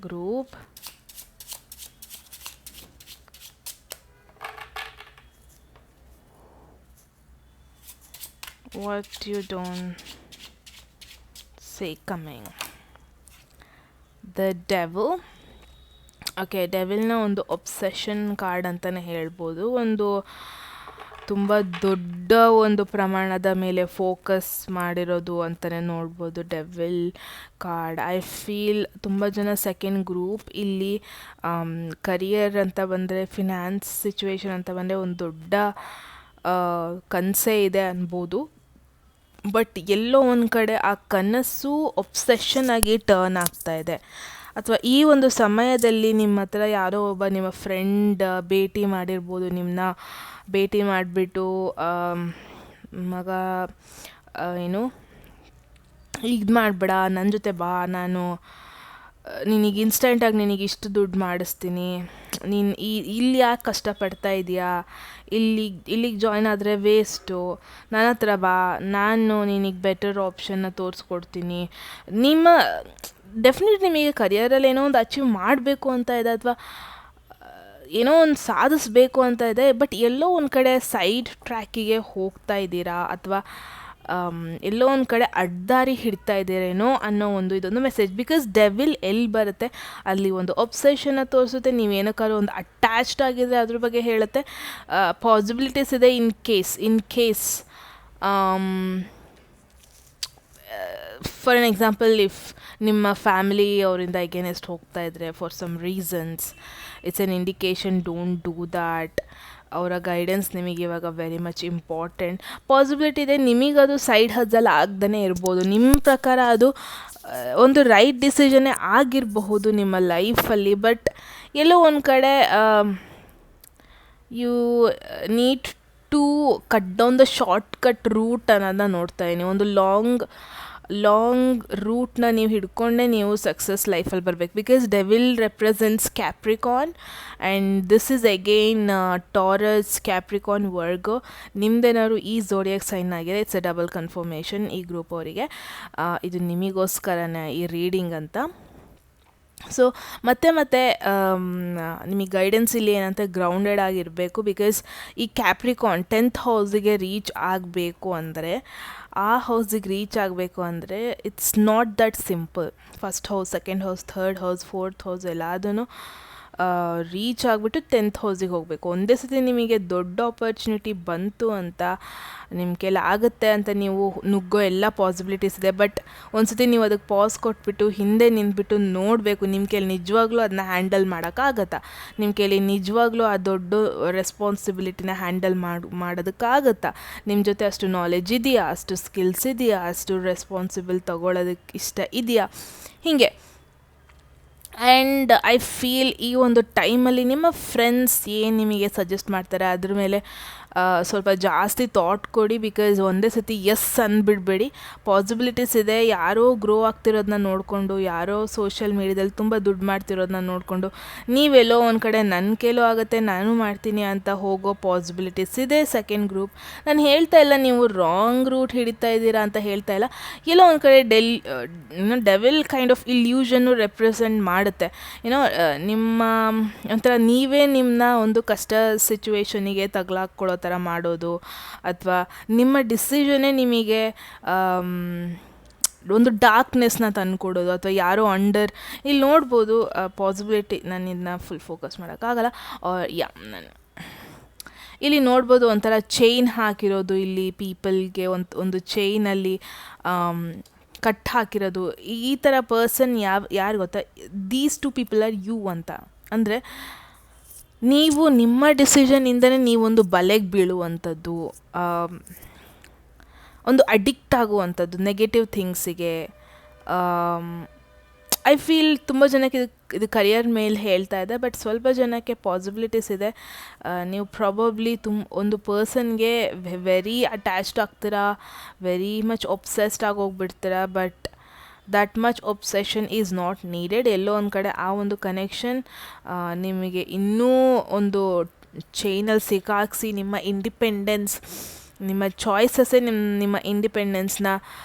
Speaker 1: group, what you don't see coming. The devil. Okay, ಡೆವಿಲ್ನ ಒಂದು ಒಬ್ಸೆಷನ್ ಕಾರ್ಡ್ ಅಂತಲೇ ಹೇಳ್ಬೋದು. ಒಂದು ತುಂಬ ದೊಡ್ಡ ಒಂದು ಪ್ರಮಾಣದ ಮೇಲೆ ಫೋಕಸ್ ಮಾಡಿರೋದು ಅಂತಲೇ ನೋಡ್ಬೋದು ಡೆವಿಲ್ ಕಾರ್ಡ್. ಐ ಫೀಲ್ ತುಂಬ ಜನ ಸೆಕೆಂಡ್ ಗ್ರೂಪ್ ಇಲ್ಲಿ ಕರಿಯರ್ ಅಂತ ಬಂದರೆ, ಫಿನಾನ್ಸ್ ಸಿಚುವೇಶನ್ ಅಂತ ಬಂದರೆ ಒಂದು ದೊಡ್ಡ ಕನಸೇ ಇದೆ ಅನ್ಬೋದು. ಬಟ್ ಎಲ್ಲೋ ಒಂದು ಕಡೆ ಆ ಕನಸು ಒಬ್ಸೆಷನ್ ಆಗಿ ಟರ್ನ್ ಆಗ್ತಾ ಇದೆ. ಅಥವಾ ಈ ಒಂದು ಸಮಯದಲ್ಲಿ ನಿಮ್ಮ ಹತ್ರ ಯಾರೋ ಒಬ್ಬ ನಿಮ್ಮ ಫ್ರೆಂಡ್ ಭೇಟಿ ಮಾಡಿರ್ಬೋದು, ನಿಮ್ಮನ್ನ ಭೇಟಿ ಮಾಡಿಬಿಟ್ಟು ಮಗ ಏನು ಇದು ಮಾಡಬೇಡ, ನನ್ನ ಜೊತೆ ಬಾ, ನಾನು ನಿನಗೆ ಇನ್ಸ್ಟೆಂಟಾಗಿ ನಿನಗೆ ಇಷ್ಟು ದುಡ್ಡು ಮಾಡಿಸ್ತೀನಿ, ನೀನು ಇಲ್ಲಿ ಯಾಕೆ ಕಷ್ಟಪಡ್ತಾ ಇದೆಯಾ, ಇಲ್ಲಿಗೆ ಜಾಯ್ನ್ ಆದರೆ ವೇಸ್ಟು, ನನ್ನ ಹತ್ರ ಬಾ, ನಾನು ನಿನಗೆ ಬೆಟರ್ ಆಪ್ಷನ್ನ ತೋರಿಸ್ಕೊಡ್ತೀನಿ. ನಿಮ್ಮ ಡೆಫಿನೆಟ್ ನಿಮಗೆ ಕರಿಯರಲ್ಲಿ ಏನೋ ಒಂದು ಅಚೀವ್ ಮಾಡಬೇಕು ಅಂತ ಇದೆ, ಅಥವಾ ಏನೋ ಒಂದು ಸಾಧಿಸ್ಬೇಕು ಅಂತ ಇದೆ, ಬಟ್ ಎಲ್ಲೋ ಒಂದು ಕಡೆ ಸೈಡ್ ಟ್ರ್ಯಾಕಿಗೆ ಹೋಗ್ತಾ ಇದ್ದೀರಾ, ಅಥವಾ ಎಲ್ಲೋ ಒಂದು ಕಡೆ ಅಡ್ಡದಾರಿ ಹಿಡ್ತಾ ಇದ್ದೀರೇನೋ ಅನ್ನೋ ಇದೊಂದು ಮೆಸೇಜ್. ಬಿಕಾಸ್ ಡೆವಿಲ್ ಎಲ್ಲಿ ಬರುತ್ತೆ ಅಲ್ಲಿ ಒಂದು ಒಬ್ಸೆಷನ್ನ ತೋರಿಸುತ್ತೆ, ನೀವೇನಕ್ಕಾದ್ರೂ ಒಂದು ಅಟ್ಯಾಚ್ಡ್ ಆಗಿದ್ರೆ ಅದ್ರ ಬಗ್ಗೆ ಹೇಳುತ್ತೆ. ಪಾಸಿಬಿಲಿಟೀಸ್ ಇದೆ in case for an example, if ನಿಮ್ಮ ಫ್ಯಾಮಿಲಿ ಅವರಿಂದ ಎಗೇನೆಸ್ಟ್ ಹೋಗ್ತಾ ಇದ್ದರೆ for some reasons, it's an indication, don't do that. ಅವರ ಗೈಡೆನ್ಸ್ ನಿಮಗೆ ಇವಾಗ ವೆರಿ ಮಚ್ ಇಂಪಾರ್ಟೆಂಟ್. ಪಾಸಿಬಿಲಿಟಿ ಇದೆ ನಿಮಗದು ಸೈಡ್ ಹಜಲ್ ಆಗ್ದೇ ಇರ್ಬೋದು, ನಿಮ್ಮ ಪ್ರಕಾರ ಅದು ಒಂದು ರೈಟ್ ಡಿಸಿಷನ್ನೇ ಆಗಿರಬಹುದು ನಿಮ್ಮ ಲೈಫಲ್ಲಿ, ಬಟ್ ಎಲ್ಲೋ ಒಂದು ಕಡೆ you need to cut down the short cut route ಅನ್ನೋದನ್ನ ನೋಡ್ತಾ ಇದೀನಿ. ಒಂದು ಲಾಂಗ್ ರೂಟ್ನ ನೀವು ಹಿಡ್ಕೊಂಡೇ ನೀವು ಸಕ್ಸಸ್ ಲೈಫಲ್ಲಿ ಬರಬೇಕು. Because devil represents Capricorn and this is again Taurus, Capricorn, Virgo. ನಿಮ್ದೇನಾದ್ರು ಈ ಝೋಡಿಯಾಕ್ ಸೈನ್ ಆಗಿದೆ, ಇಟ್ಸ್ ಎ ಡಬಲ್ ಕನ್ಫರ್ಮೇಷನ್ ಈ ಗ್ರೂಪ್ ಅವರಿಗೆ. ಇದು ನಿಮಗೋಸ್ಕರನೇ ಈ ರೀಡಿಂಗ್ ಅಂತ. ಸೊ ಮತ್ತೆ ನಿಮಗೆ ಗೈಡೆನ್ಸ್ ಇಲ್ಲಿ ಏನಂತ ಗ್ರೌಂಡೆಡ್ ಆಗಿರಬೇಕು. ಬಿಕಾಸ್ ಈ ಕ್ಯಾಪ್ರಿಕಾನ್ 10th ಹೌಸಿಗೆ ರೀಚ್ ಆಗಬೇಕು ಅಂದರೆ, ಆ ಹೌಸಿಗೆ ರೀಚ್ ಆಗಬೇಕು ಅಂದರೆ it's not that simple. First house, second house, third house, fourth house ಎಲ್ಲದನ್ನು ರೀಚ್ ಆಗಿಬಿಟ್ಟು 10th ಹೌಸಿಗೆ ಹೋಗಬೇಕು. ಒಂದೇ ಸತಿ ನಿಮಗೆ ದೊಡ್ಡ ಆಪರ್ಚುನಿಟಿ ಬಂತು ಅಂತ, ನಿಮ್ಮ ಕೈಲಿ ಆಗುತ್ತೆ ಅಂತ ನೀವು ನುಗ್ಗೋ ಎಲ್ಲ ಪಾಸಿಬಿಲಿಟೀಸ್ ಇದೆ. ಬಟ್ ಒಂದು ಸತಿ ನೀವು ಅದಕ್ಕೆ ಪಾಸ್ ಕೊಟ್ಬಿಟ್ಟು ಹಿಂದೆ ನಿಂತ್ಬಿಟ್ಟು ನೋಡಬೇಕು, ನಿಮ್ಮ ಕೈಲಿ ನಿಜವಾಗ್ಲೂ ಅದನ್ನ ಹ್ಯಾಂಡಲ್ ಮಾಡೋಕ್ಕಾಗತ್ತಾ, ನಿಮ್ಮ ಕೈಲಿ ನಿಜವಾಗ್ಲೂ ಆ ದೊಡ್ಡ ರೆಸ್ಪಾನ್ಸಿಬಿಲಿಟಿನ ಹ್ಯಾಂಡಲ್ ಮಾಡೋದಕ್ಕಾಗತ್ತಾ, ನಿಮ್ಮ ಜೊತೆ ಅಷ್ಟು ನಾಲೆಜ್ ಇದೆಯಾ, ಅಷ್ಟು ಸ್ಕಿಲ್ಸ್ ಇದೆಯಾ, ಅಷ್ಟು ರೆಸ್ಪಾನ್ಸಿಬಲ್ ತೊಗೊಳೋದಕ್ಕೆ ಇಷ್ಟ ಇದೆಯಾ, ಹೀಗೆ. ಆ್ಯಂಡ್ ಐ ಫೀಲ್ ಈ ಒಂದು ಟೈಮಲ್ಲಿ ನಿಮ್ಮ ಫ್ರೆಂಡ್ಸ್ ಏನು ನಿಮಗೆ ಸಜೆಸ್ಟ್ ಮಾಡ್ತಾರೆ ಅದ್ರ ಮೇಲೆ ಸ್ವಲ್ಪ ಜಾಸ್ತಿ ಥಾಟ್ ಕೊಡಿ. ಬಿಕಾಸ್ ಒಂದೇ ಸತಿ ಎಸ್ ಅಂದ್ಬಿಡಬೇಡಿ. ಪಾಸಿಬಿಲಿಟೀಸ್ ಇದೆ. ಯಾರೋ ಗ್ರೋ ಆಗ್ತಿರೋದನ್ನ ನೋಡಿಕೊಂಡು, ಯಾರೋ ಸೋಷಿಯಲ್ ಮೀಡ್ಯಾದಲ್ಲಿ ತುಂಬ ದುಡ್ಡು ಮಾಡ್ತಿರೋದನ್ನ ನೋಡಿಕೊಂಡು ನೀವೆಲ್ಲೋ ಒಂದು ಕಡೆ ನನ್ನ ಕೈಲೂ ಆಗುತ್ತೆ ನಾನು ಮಾಡ್ತೀನಿ ಅಂತ ಹೋಗೋ ಪಾಸಿಬಿಲಿಟೀಸ್ ಇದೆ. ಸೆಕೆಂಡ್ ಗ್ರೂಪ್, ನಾನು ಹೇಳ್ತಾ ಇಲ್ಲ ನೀವು ರಾಂಗ್ ರೂಟ್ ಹಿಡಿತಾ ಇದ್ದೀರಾ ಅಂತ ಹೇಳ್ತಾ ಇಲ್ಲ. ಎಲ್ಲೋ ಒಂದು ಕಡೆ ಡೆವಿಲ್ ಕೈಂಡ್ ಆಫ್ ಇಲ್ಯೂಷನ್ನು ರೆಪ್ರೆಸೆಂಟ್ ಮಾಡುತ್ತೆ. ನಿಮ್ಮ ಒಂಥರ ನೀವೇ ನಿಮ್ಮನ್ನ ಒಂದು ಕಷ್ಟ ಸಿಚುವೇಶನಿಗೆ ತಗಲಾಕ್ಕೊಳ್ಳೋ ಥರ ಮಾಡೋದು, ಅಥವಾ ನಿಮ್ಮ ಡಿಸಿಷನ್ನೇ ನಿಮಗೆ ಒಂದು ಡಾರ್ಕ್ನೆಸ್ನ ತಂದುಕೊಡೋದು, ಅಥವಾ ಯಾರೋ ಇಲ್ಲಿ ನೋಡ್ಬೋದು ಪಾಸಿಬಿಲಿಟಿ. ನಾನು ಇದನ್ನ ಫುಲ್ ಫೋಕಸ್ ಮಾಡೋಕ್ಕಾಗಲ್ಲ. ನಾನು ಇಲ್ಲಿ ನೋಡ್ಬೋದು ಒಂಥರ ಚೈನ್ ಹಾಕಿರೋದು, ಇಲ್ಲಿ ಪೀಪಲ್ಗೆ ಒಂದು ಚೈನಲ್ಲಿ ಕಟ್ ಹಾಕಿರೋದು. ಈ ಥರ ಪರ್ಸನ್ ಯಾರು ಗೊತ್ತಾ, ದೀಸ್ 2 ಪೀಪಲ್ ಆರ್ ಯು ಅಂತ. ಅಂದರೆ ನೀವು ನಿಮ್ಮ ಡಿಸಿಷನಿಂದನೇ ನೀವೊಂದು ಬಲೆಗೆ ಬೀಳುವಂಥದ್ದು, ಒಂದು ಅಡಿಕ್ಟ್ ಆಗುವಂಥದ್ದು ನೆಗೆಟಿವ್ ಥಿಂಗ್ಸಿಗೆ. ಐ ಫೀಲ್ ತುಂಬ ಜನಕ್ಕೆ ಇದು ಕರಿಯರ್ ಮೇಲೆ ಹೇಳ್ತಾ ಇದೆ, ಬಟ್ ಸ್ವಲ್ಪ ಜನಕ್ಕೆ ಪಾಸಿಬಿಲಿಟೀಸ್ ಇದೆ. ನೀವು ಪ್ರಾಬಬ್ಲಿ ಒಂದು ಪರ್ಸನ್ಗೆ ವೆರಿ ಅಟ್ಯಾಚ್ಡ್ ಆಗ್ತೀರಾ, ವೆರಿ ಮಚ್ ಒಬ್ಸೆಸ್ಡ್ ಆಗಿ ಹೋಗ್ಬಿಡ್ತೀರಾ, but that much obsession is not needed. ಎಲ್ಲೋ ಒಂದು ಕಡೆ ಆ ಒಂದು ಕನೆಕ್ಷನ್ ನಿಮಗೆ ಇನ್ನೂ ಒಂದು ಚೈನಲ್ಲಿ ಸಿಕ್ಕಾಕ್ಸಿ ನಿಮ್ಮ ಇಂಡಿಪೆಂಡೆನ್ಸ್, ನಿಮ್ಮ ಚಾಯ್ಸಸ್ಸೇ ನಿಮ್ಮ ಇಂಡಿಪೆಂಡೆನ್ಸ್ನ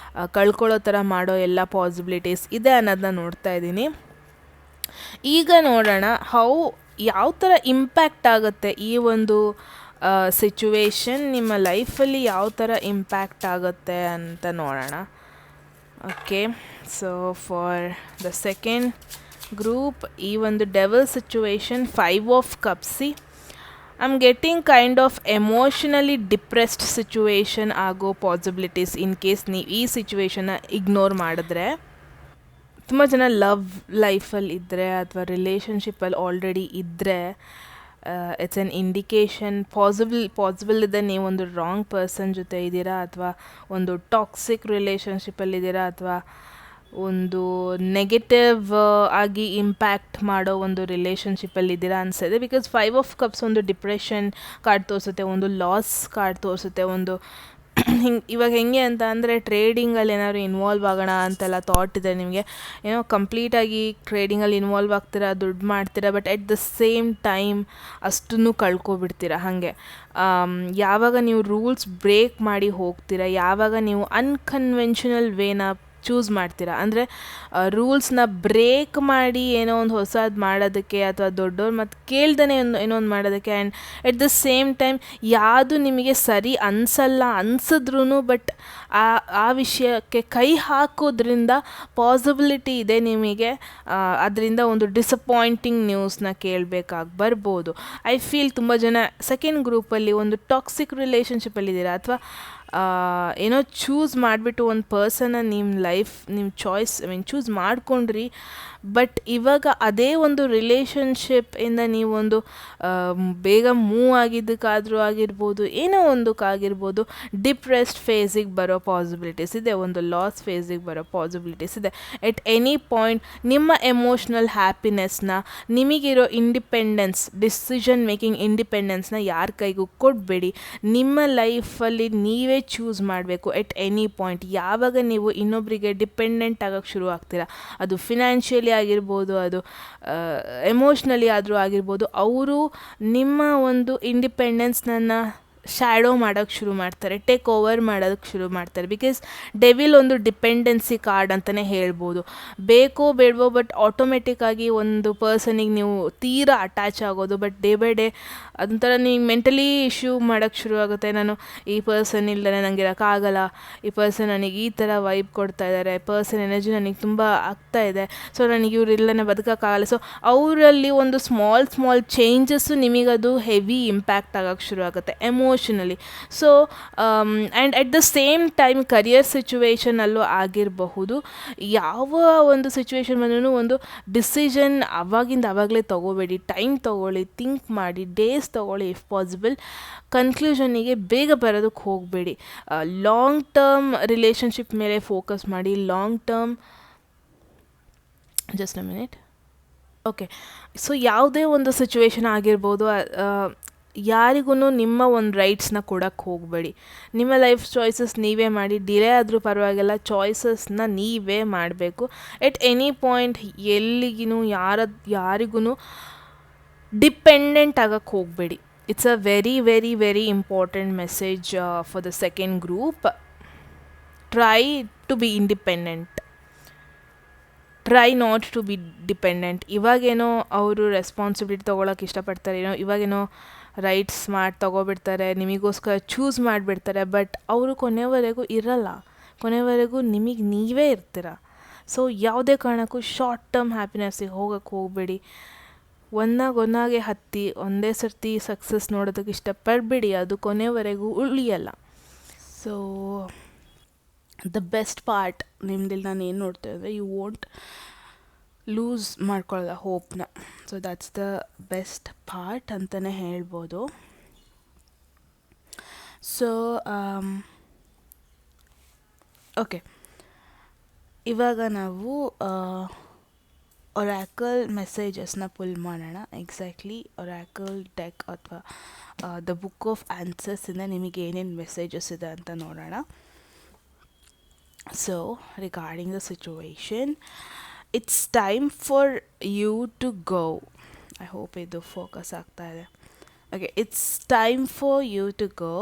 Speaker 1: ಕಳ್ಕೊಳ್ಳೋ ಥರ ಮಾಡೋ ಎಲ್ಲ ಪಾಸಿಬಿಲಿಟೀಸ್ ಇದೆ ಅನ್ನೋದನ್ನ ನೋಡ್ತಾ ಇದ್ದೀನಿ. ಈಗ ನೋಡೋಣ ಯಾವ ಥರ ಇಂಪ್ಯಾಕ್ಟ್ ಆಗುತ್ತೆ ಈ ಒಂದು ಸಿಚುವೇಶನ್ ನಿಮ್ಮ ಲೈಫಲ್ಲಿ, ಯಾವ ಥರ ಇಂಪ್ಯಾಕ್ಟ್ ಆಗುತ್ತೆ ಅಂತ ನೋಡೋಣ. Okay, so for the second group, ಈ ಒಂದು devil situation 5 of cups. I am getting kind of emotionally depressed situation ಆಗೋ ಪಾಸಿಬಿಲಿಟೀಸ್ ಇನ್ ಕೇಸ್ ನೀವು ಈ ಸಿಚುವೇಶನ್ನ ಇಗ್ನೋರ್ ಮಾಡಿದ್ರೆ. ತುಂಬ ಜನ ಲವ್ ಲೈಫಲ್ಲಿ ಇದ್ದರೆ ಅಥವಾ ರಿಲೇಷನ್ಶಿಪ್ಪಲ್ಲಿ ಆಲ್ರೆಡಿ ಇದ್ದರೆ ಇಟ್ಸ್ ಎನ್ ಇಂಡಿಕೇಶನ್. ಪಾಸಿಬಲ್ ಇದೆ ನೀವೊಂದು ರಾಂಗ್ ಪರ್ಸನ್ ಜೊತೆ ಇದ್ದೀರಾ, ಅಥವಾ ಒಂದು ಟಾಕ್ಸಿಕ್ ರಿಲೇಷನ್ಶಿಪ್ಪಲ್ಲಿದ್ದೀರಾ, ಅಥವಾ ಒಂದು ನೆಗೆಟಿವ್ ಆಗಿ ಇಂಪ್ಯಾಕ್ಟ್ ಮಾಡೋ ಒಂದು ರಿಲೇಷನ್ಶಿಪ್ಪಲ್ಲಿದ್ದೀರಾ ಅನಿಸಿದೆ. ಬಿಕಾಸ್ 5 ಆಫ್ ಕಪ್ಸ್ ಒಂದು ಡಿಪ್ರೆಷನ್ ಕಾರ್ಡ್ ತೋರಿಸುತ್ತೆ, ಒಂದು ಲಾಸ್ ಕಾರ್ಡ್ ತೋರಿಸುತ್ತೆ, ಒಂದು ಹಿಂಗೆ ಇವಾಗ ಹೆಂಗೆ ಅಂತ ಅಂದರೆ ಟ್ರೇಡಿಂಗಲ್ಲಿ ಏನಾದ್ರು ಇನ್ವಾಲ್ವ್ ಆಗೋಣ ಅಂತೆಲ್ಲ ಥಾಟ್ ಇದೆ ನಿಮಗೆ, ಏನೋ ಕಂಪ್ಲೀಟಾಗಿ ಟ್ರೇಡಿಂಗಲ್ಲಿ ಇನ್ವಾಲ್ವ್ ಆಗ್ತೀರಾ, ದುಡ್ಡು ಮಾಡ್ತೀರಾ, but at the same time ಅಷ್ಟನ್ನು ಕಳ್ಕೊಬಿಡ್ತೀರಾ. ಹಾಗೆ ಯಾವಾಗ ನೀವು ರೂಲ್ಸ್ ಬ್ರೇಕ್ ಮಾಡಿ ಹೋಗ್ತೀರಾ, ಯಾವಾಗ ನೀವು ಅನ್ಕನ್ವೆನ್ಷನಲ್ ವೇನ ಚೂಸ್ ಮಾಡ್ತೀರಾ, ಅಂದರೆ ರೂಲ್ಸ್ನ ಬ್ರೇಕ್ ಮಾಡಿ ಏನೋ ಒಂದು ಹೊಸದು ಮಾಡೋದಕ್ಕೆ ಅಥವಾ ದೊಡ್ಡವ್ರು ಮತ್ತು ಕೇಳ್ದೇ ಏನೋ ಒಂದು ಮಾಡೋದಕ್ಕೆ, and at the same time ಯಾವುದು ನಿಮಗೆ ಸರಿ ಅನಿಸಲ್ಲ ಅನಿಸಿದ್ರೂ ಬಟ್ ಆ ವಿಷಯಕ್ಕೆ ಕೈ ಹಾಕೋದ್ರಿಂದ ಪಾಸಿಬಿಲಿಟಿ ಇದೆ ನಿಮಗೆ ಅದರಿಂದ ಒಂದು ಡಿಸಪಾಯಿಂಟಿಂಗ್ ನ್ಯೂಸ್ನ ಕೇಳಬೇಕಾಗಿ ಬರ್ಬೋದು. ಐ ಫೀಲ್ ತುಂಬ ಜನ ಸೆಕೆಂಡ್ ಗ್ರೂಪಲ್ಲಿ ಒಂದು ಟಾಕ್ಸಿಕ್ ರಿಲೇಷನ್ಶಿಪ್ಪಲ್ಲಿದ್ದೀರಾ, ಅಥವಾ ಏನೋ ಚೂಸ್ ಮಾಡಿಬಿಟ್ಟು ಒಂದು ಪರ್ಸನ್ನ ನಿಮ್ಮ ಲೈಫ್ ನಿಮ್ಮ ಚಾಯ್ಸ್ ಚೂಸ್ ಮಾಡ್ಕೊಂಡ್ರಿ, ಬಟ್ ಇವಾಗ ಅದೇ ಒಂದು ರಿಲೇಷನ್ಶಿಪ್ಪಿಂದ ನೀವೊಂದು ಬೇಗ ಮೂವ್ ಆಗಿದ್ದಕ್ಕಾದರೂ ಆಗಿರ್ಬೋದು, ಏನೋ ಒಂದಕ್ಕಾಗಿರ್ಬೋದು ಡಿಪ್ರೆಸ್ಡ್ ಫೇಸಿಗೆ ಬರೋ ಪಾಸಿಬಿಲಿಟೀಸ್ ಇದೆ, ಒಂದು ಲಾಸ್ ಫೇಸಿಗೆ ಬರೋ ಪಾಸಿಬಿಲಿಟೀಸ್ ಇದೆ. ಎಟ್ ಎನಿ ಪಾಯಿಂಟ್ ನಿಮ್ಮ ಎಮೋಷ್ನಲ್ ಹ್ಯಾಪಿನೆಸ್ನ, ನಿಮಗಿರೋ ಇಂಡಿಪೆಂಡೆನ್ಸ್, ಡಿಸಿಷನ್ ಮೇಕಿಂಗ್ ಇಂಡಿಪೆಂಡೆನ್ಸ್ನ ಯಾರ ಕೈಗೂ ಕೊಡಬೇಡಿ. ನಿಮ್ಮ ಲೈಫಲ್ಲಿ ನೀವೇ ಚೂಸ್ ಮಾಡಬೇಕು. ಎಟ್ ಎನಿ ಪಾಯಿಂಟ್ ಯಾವಾಗ ನೀವು ಇನ್ನೊಬ್ಬರಿಗೆ ಡಿಪೆಂಡೆಂಟ್ ಆಗೋಕ್ಕೆ ಶುರು ಆಗ್ತೀರಾ, ಅದು ಫಿನಾನ್ಷಿಯಲಿ ಆಗಿರ್ಬೋದು, ಅದು ಎಮೋಷ್ನಲಿ ಆದರೂ ಆಗಿರ್ಬೋದು, ಅವರು ನಿಮ್ಮ ಒಂದು ಇಂಡಿಪೆಂಡೆನ್ಸ್ನನ್ನು ಶ್ಯಾಡೋ ಮಾಡೋಕ್ಕೆ ಶುರು ಮಾಡ್ತಾರೆ, ಟೇಕ್ ಓವರ್ ಮಾಡೋದಕ್ಕೆ ಶುರು ಮಾಡ್ತಾರೆ. ಬಿಕಾಸ್ ಡೆವಿಲ್ ಒಂದು ಡಿಪೆಂಡೆನ್ಸಿ ಕಾರ್ಡ್ ಅಂತಲೇ ಹೇಳ್ಬೋದು. ಬೇಕೋ ಬೇಡವೋ ಬಟ್ ಆಟೋಮೆಟಿಕ್ಕಾಗಿ ಒಂದು ಪರ್ಸನಿಗೆ ನೀವು ತೀರಾ ಅಟ್ಯಾಚ್ ಆಗೋದು, ಬಟ್ ಡೇ ಬೈ ಡೇ ಅದೊಂಥರ ನೀವು ಮೆಂಟಲಿ ಇಶ್ಯೂ ಮಾಡೋಕ್ಕೆ ಶುರು ಆಗುತ್ತೆ. ನಾನು ಈ ಪರ್ಸನ್ ಇಲ್ಲದೇ ನನಗೆ ಇರೋಕ್ಕಾಗಲ್ಲ, ಈ ಪರ್ಸನ್ ನನಗೆ ಈ ಥರ ವೈಬ್ ಕೊಡ್ತಾ ಇದ್ದಾರೆ, ಪರ್ಸನ್ ಎನರ್ಜಿ ನನಗೆ ತುಂಬ ಆಗ್ತಾ ಇದೆ, ಸೊ ನನಗೆ ಇವ್ರು ಇಲ್ಲನೇ ಬದುಕೋಕ್ಕಾಗಲ್ಲ. ಸೊ ಅವರಲ್ಲಿ ಒಂದು ಸ್ಮಾಲ್ ಚೇಂಜಸ್ಸು ನಿಮಗದು ಹೆವಿ ಇಂಪ್ಯಾಕ್ಟ್ ಆಗೋಕ್ಕೆ ಶುರು ಆಗುತ್ತೆ emotionally. So and at the same time career ಸಿಚುವೇಷನಲ್ಲೂ ಆಗಿರಬಹುದು. ಯಾವ ಒಂದು ಸಿಚುವೇಶನ್ ಬಂದ್ರೂ ಒಂದು ಡಿಸಿಷನ್ ಆವಾಗಲೇ ತೊಗೋಬೇಡಿ, ಟೈಮ್ ತೊಗೊಳ್ಳಿ, ಥಿಂಕ್ ಮಾಡಿ, ಡೇಸ್ ತೊಗೊಳ್ಳಿ ಇಫ್ ಪಾಸಿಬಲ್. ಕನ್ಕ್ಲೂಷನಿಗೆ ಬೇಗ ಬರೋದಕ್ಕೆ ಹೋಗಬೇಡಿ. ಲಾಂಗ್ ಟರ್ಮ್ ರಿಲೇಷನ್ಶಿಪ್ ಮೇಲೆ ಫೋಕಸ್ ಮಾಡಿ. Long term just a minute okay. So ಯಾವುದೇ ಒಂದು ಸಿಚುವೇಶನ್ ಆಗಿರ್ಬೋದು, ಯಾರಿಗೂ ನಿಮ್ಮ ಒಂದು ರೈಟ್ಸ್ನ ಕೊಡೋಕ್ಕೆ ಹೋಗಬೇಡಿ. ನಿಮ್ಮ ಲೈಫ್ ಚಾಯ್ಸಸ್ ನೀವೇ ಮಾಡಿ, ಡಿಲೇ ಆದರೂ ಪರವಾಗಿಲ್ಲ, ಚಾಯ್ಸಸ್ನ ನೀವೇ ಮಾಡಬೇಕು. ಎಟ್ ಎನಿ ಪಾಯಿಂಟ್ ಎಲ್ಲಿಗೂ ಯಾರಿಗೂ ಡಿಪೆಂಡೆಂಟ್ ಆಗೋಕ್ಕೆ ಹೋಗಬೇಡಿ. It's a very very very important message for the second group. Try to be independent, try not to be dependent. ಇವಾಗೇನೋ ಅವರು ರೆಸ್ಪಾನ್ಸಿಬಿಲಿಟಿ ತೊಗೊಳಕ್ಕೆ ಇಷ್ಟಪಡ್ತಾರೇನೋ, ಇವಾಗೇನೋ ರೈಟ್ಸ್ ತೊಗೊಬಿಡ್ತಾರೆ, ನಿಮಗೋಸ್ಕರ ಚೂಸ್ ಮಾಡಿಬಿಡ್ತಾರೆ, ಬಟ್ ಅವರು ಕೊನೆವರೆಗೂ ಇರಲ್ಲ, ಕೊನೆವರೆಗೂ ನಿಮಗೆ ನೀವೇ ಇರ್ತೀರ. ಸೊ ಯಾವುದೇ ಕಾರಣಕ್ಕೂ ಶಾರ್ಟ್ ಟರ್ಮ್ ಹ್ಯಾಪಿನೆಸ್ಸಿಗೆ ಹೋಗೋಕ್ಕೆ ಹೋಗಬೇಡಿ. ಒಂದಾಗೆ ಹತ್ತಿ ಒಂದೇ ಸರ್ತಿ ಸಕ್ಸಸ್ ನೋಡೋದಕ್ಕೆ ಇಷ್ಟಪಡಬೇಡಿ, ಅದು ಕೊನೆವರೆಗೂ ಉಳಿಯಲ್ಲ. ಸೊ ದ ಬೆಸ್ಟ್ ಪಾರ್ಟ್ ನಿಮ್ಮದಲ್ಲಿ ನಾನು ಏನು ನೋಡ್ತಾ ಇದ್ದೆ, ಯು ವೋಂಟ್ ಲೂಸ್ ಮಾಡ್ಕೊಳ್ಳೋದ ಹೋಪ್ನ. So that's the best part ಅಂತಲೇ ಹೇಳ್ಬೋದು. ಸೊ ಓಕೆ, ಇವಾಗ ನಾವು ಒರಾಕಲ್ ಮೆಸೇಜಸ್ನ ಪುಲ್ ಮಾಡೋಣ. ಎಕ್ಸಾಕ್ಟ್ಲಿ ಒರಾಕಲ್ ಡೆಕ್ ಅಥವಾ ದ ಬುಕ್ ಆಫ್ ಆನ್ಸರ್ಸಿಂದ ನಿಮಗೆ ಏನೇನು ಮೆಸೇಜಸ್ ಇದೆ ಅಂತ ನೋಡೋಣ. So, regarding the situation, it's time for you to go. I hope idu focus ಆಗ್ತಾ ಇದೆ. Okay, it's time for you to go.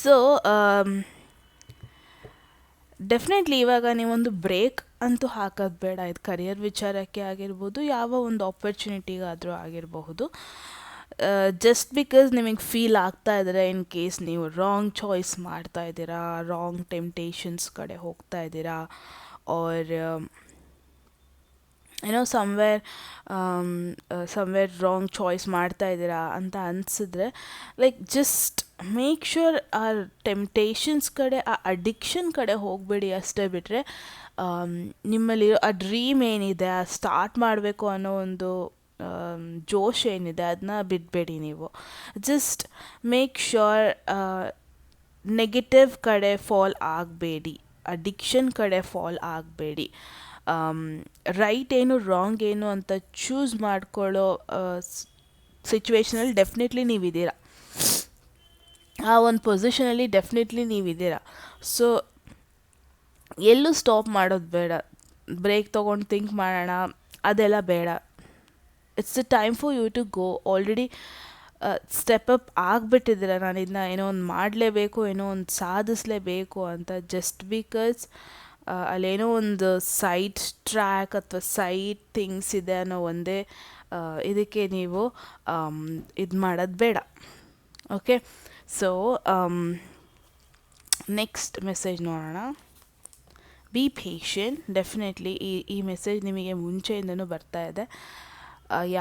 Speaker 1: So, definitely ಇವಾಗ ನೀವೊಂದು ಬ್ರೇಕ್ ಅಂತೂ ಹಾಕೋದು ಬೇಡ. ಇದು ಕರಿಯರ್ ವಿಚಾರಕ್ಕೆ ಆಗಿರ್ಬೋದು, ಯಾವ ಒಂದು ಆಪರ್ಚುನಿಟಿಗಾದರೂ ಆಗಿರಬಹುದು. ಜಸ್ಟ್ ಬಿಕಾಸ್ ನಿಮಗೆ ಫೀಲ್ ಆಗ್ತಾ ಇದ್ದಾರೆ, ಇನ್ ಕೇಸ್ ನೀವು ರಾಂಗ್ ಚಾಯ್ಸ್ ಮಾಡ್ತಾ ಇದ್ದೀರಾ, ರಾಂಗ್ ಟೆಂಪ್ಟೇಷನ್ಸ್ ಕಡೆ ಹೋಗ್ತಾ ಇದ್ದೀರಾ, ಆರ್ ಏನೋ ಸಮ್ವೇರ್ ರಾಂಗ್ ಚಾಯ್ಸ್ ಮಾಡ್ತಾ ಇದ್ದೀರಾ ಅಂತ ಅನಿಸಿದ್ರೆ, ಲೈಕ್ ಜಸ್ಟ್ ಮೇಕ್ ಶ್ಯೂರ್ ಆ ಟೆಂಪ್ಟೇಷನ್ಸ್ ಕಡೆ, ಆ ಅಡಿಕ್ಷನ್ ಕಡೆ ಹೋಗಬೇಡಿ ಅಷ್ಟೇ. ಬಿಟ್ಟರೆ ನಿಮ್ಮಲ್ಲಿ ಆ ಡ್ರೀಮ್ ಏನಿದೆ, ಆ ಸ್ಟಾರ್ಟ್ ಮಾಡಬೇಕು ಅನ್ನೋ ಒಂದು ಜೋಶ್ ಏನಿದೆ ಅದನ್ನ ಬಿಡಬೇಡಿ ನೀವು. ಜಸ್ಟ್ ಮೇಕ್ ಶ್ಯೂರ್ ನೆಗೆಟಿವ್ ಕಡೆ ಫಾಲ್ ಆಗಬೇಡಿ, ಅಡಿಕ್ಷನ್ ಕಡೆ ಫಾಲ್ ಆಗಬೇಡಿ. ರೈಟ್ ಏನು ರಾಂಗ್ ಏನು ಅಂತ ಚೂಸ್ ಮಾಡ್ಕೊಳ್ಳೋ ಸಿಚುವೇಷನಲ್ಲಿ ಡೆಫಿನೆಟ್ಲಿ ನೀವಿದ್ದೀರಾ. ಆ ಒಂದು ಪೊಸಿಷನಲ್ಲಿ ಡೆಫಿನೆಟ್ಲಿ ನೀವಿದ್ದೀರಾ. ಸೊ ಎಲ್ಲೂ ಸ್ಟಾಪ್ ಮಾಡೋದು ಬೇಡ, ಬ್ರೇಕ್ ತೊಗೊಂಡು ಥಿಂಕ್ ಮಾಡೋಣ ಅದೆಲ್ಲ ಬೇಡ. It's the time for you to go. Already step up ಆಗಿಬಿಟ್ಟಿದ್ದೀರ, ನಾನು ಇದನ್ನ ಏನೋ ಒಂದು ಮಾಡಲೇಬೇಕು, ಏನೋ ಒಂದು ಸಾಧಿಸಲೇಬೇಕು ಅಂತ. ಜಸ್ಟ್ ಬಿಕಾಸ್ ಅಲ್ಲೇನೋ ಒಂದು ಸೈಡ್ ಟ್ರ್ಯಾಕ್ ಅಥವಾ ಸೈಡ್ ಥಿಂಗ್ಸ್ ಇದೆ ಅನ್ನೋ ಒಂದೇ ಇದಕ್ಕೆ ನೀವು ಇದು ಮಾಡೋದು ಬೇಡ. ಓಕೆ, ಸೊ ನೆಕ್ಸ್ಟ್ ಮೆಸೇಜ್ ನೋಡೋಣ. B patient. ಡೆಫಿನೆಟ್ಲಿ ಈ ಮೆಸೇಜ್ ನಿಮಗೆ ಮುಂಚೆಯಿಂದನೂ ಬರ್ತಾ ಇದೆ.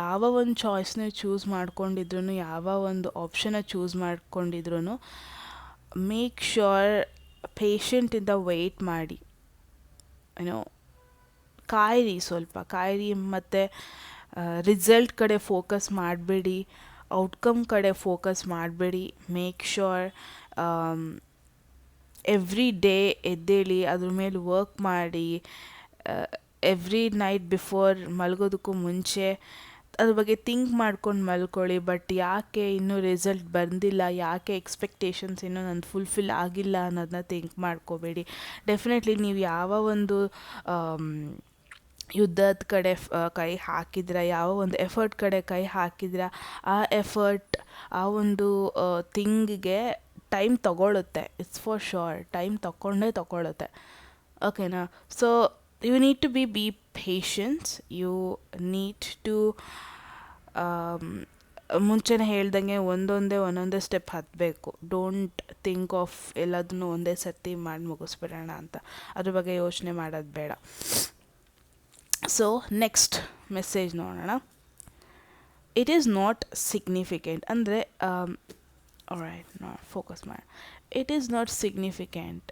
Speaker 1: ಯಾವ ಒಂದು ಚಾಯ್ಸ್ನ ಚೂಸ್ ಮಾಡ್ಕೊಂಡಿದ್ರು, ಯಾವ ಒಂದು ಆಪ್ಷನ್ನ ಚೂಸ್ ಮಾಡ್ಕೊಂಡಿದ್ರು, ಮೇಕ್ ಶ್ಯೂರ್ ಪೇಷಂಟಿಂದ ವೆಯ್ಟ್ ಮಾಡಿ, ಏನೋ ಕಾಯಿರಿ, ಸ್ವಲ್ಪ ಕಾಯಿರಿ. ಮತ್ತು ರಿಸಲ್ಟ್ ಕಡೆ ಫೋಕಸ್ ಮಾಡಬೇಡಿ, ಔಟ್ಕಮ್ ಕಡೆ ಫೋಕಸ್ ಮಾಡಬೇಡಿ. ಮೇಕ್ ಶ್ಯೂರ್ ಎವ್ರಿ ಡೇ ಎದ್ದೇಳಿ ಅದ್ರ ಮೇಲೆ ವರ್ಕ್ ಮಾಡಿ. ಎವ್ರಿ ನೈಟ್ ಬಿಫೋರ್ ಮಲಗೋದಕ್ಕೂ ಮುಂಚೆ ಅದ್ರ ಬಗ್ಗೆ ಥಿಂಕ್ ಮಾಡ್ಕೊಂಡು ಮಲ್ಕೊಳ್ಳಿ. ಬಟ್ ಯಾಕೆ ಇನ್ನೂ ರಿಸಲ್ಟ್ ಬಂದಿಲ್ಲ, ಯಾಕೆ ಎಕ್ಸ್ಪೆಕ್ಟೇಷನ್ಸ್ ಇನ್ನೂ ನಂದು ಫುಲ್ಫಿಲ್ ಆಗಿಲ್ಲ ಅನ್ನೋದನ್ನ ಥಿಂಕ್ ಮಾಡ್ಕೋಬೇಡಿ. ಡೆಫಿನೆಟ್ಲಿ ನೀವು ಯಾವ ಒಂದು ಯುದ್ಧದ ಕಡೆ ಕೈ ಹಾಕಿದ್ರ, ಯಾವ ಒಂದು ಎಫರ್ಟ್ ಕಡೆ ಕೈ ಹಾಕಿದ್ರ, ಆ ಎಫರ್ಟ್, ಆ ಒಂದು ಥಿಂಗಿಗೆ ಟೈಮ್ ತಗೊಳ್ಳುತ್ತೆ. ಇಟ್ಸ್ ಫಾರ್ ಶ್ಯೂರ್, ಟೈಮ್ ತಗೊಳ್ಳುತ್ತೆ. ಓಕೆನಾ? So you need to be patience. You need to ಮುಂಚೆನೇ ಹೇಳ್ದಂಗೆ ಒಂದೊಂದೇ ಸ್ಟೆಪ್ ಹತ್ತಬೇಕು. ಡೋಂಟ್ ಥಿಂಕ್ ಆಫ್ ಎಲ್ಲದನ್ನು ಒಂದೇ ಸರ್ತಿ ಮಾಡಿ ಮುಗಿಸ್ಬಿಡೋಣ ಅಂತ. ಅದ್ರ ಬಗ್ಗೆ ಯೋಚನೆ ಮಾಡೋದು ಬೇಡ. ಸೊ ನೆಕ್ಸ್ಟ್ ಮೆಸೇಜ್ ನೋಡೋಣ. ಇಟ್ ಈಸ್ ನಾಟ್ ಸಿಗ್ನಿಫಿಕೆಂಟ್ ಅಂದರೆ ಆಲ್ರೈಟ್, ಫೋಕಸ್ ಮಾಡಿ. ಇಟ್ ಈಸ್ ನಾಟ್ ಸಿಗ್ನಿಫಿಕೆಂಟ್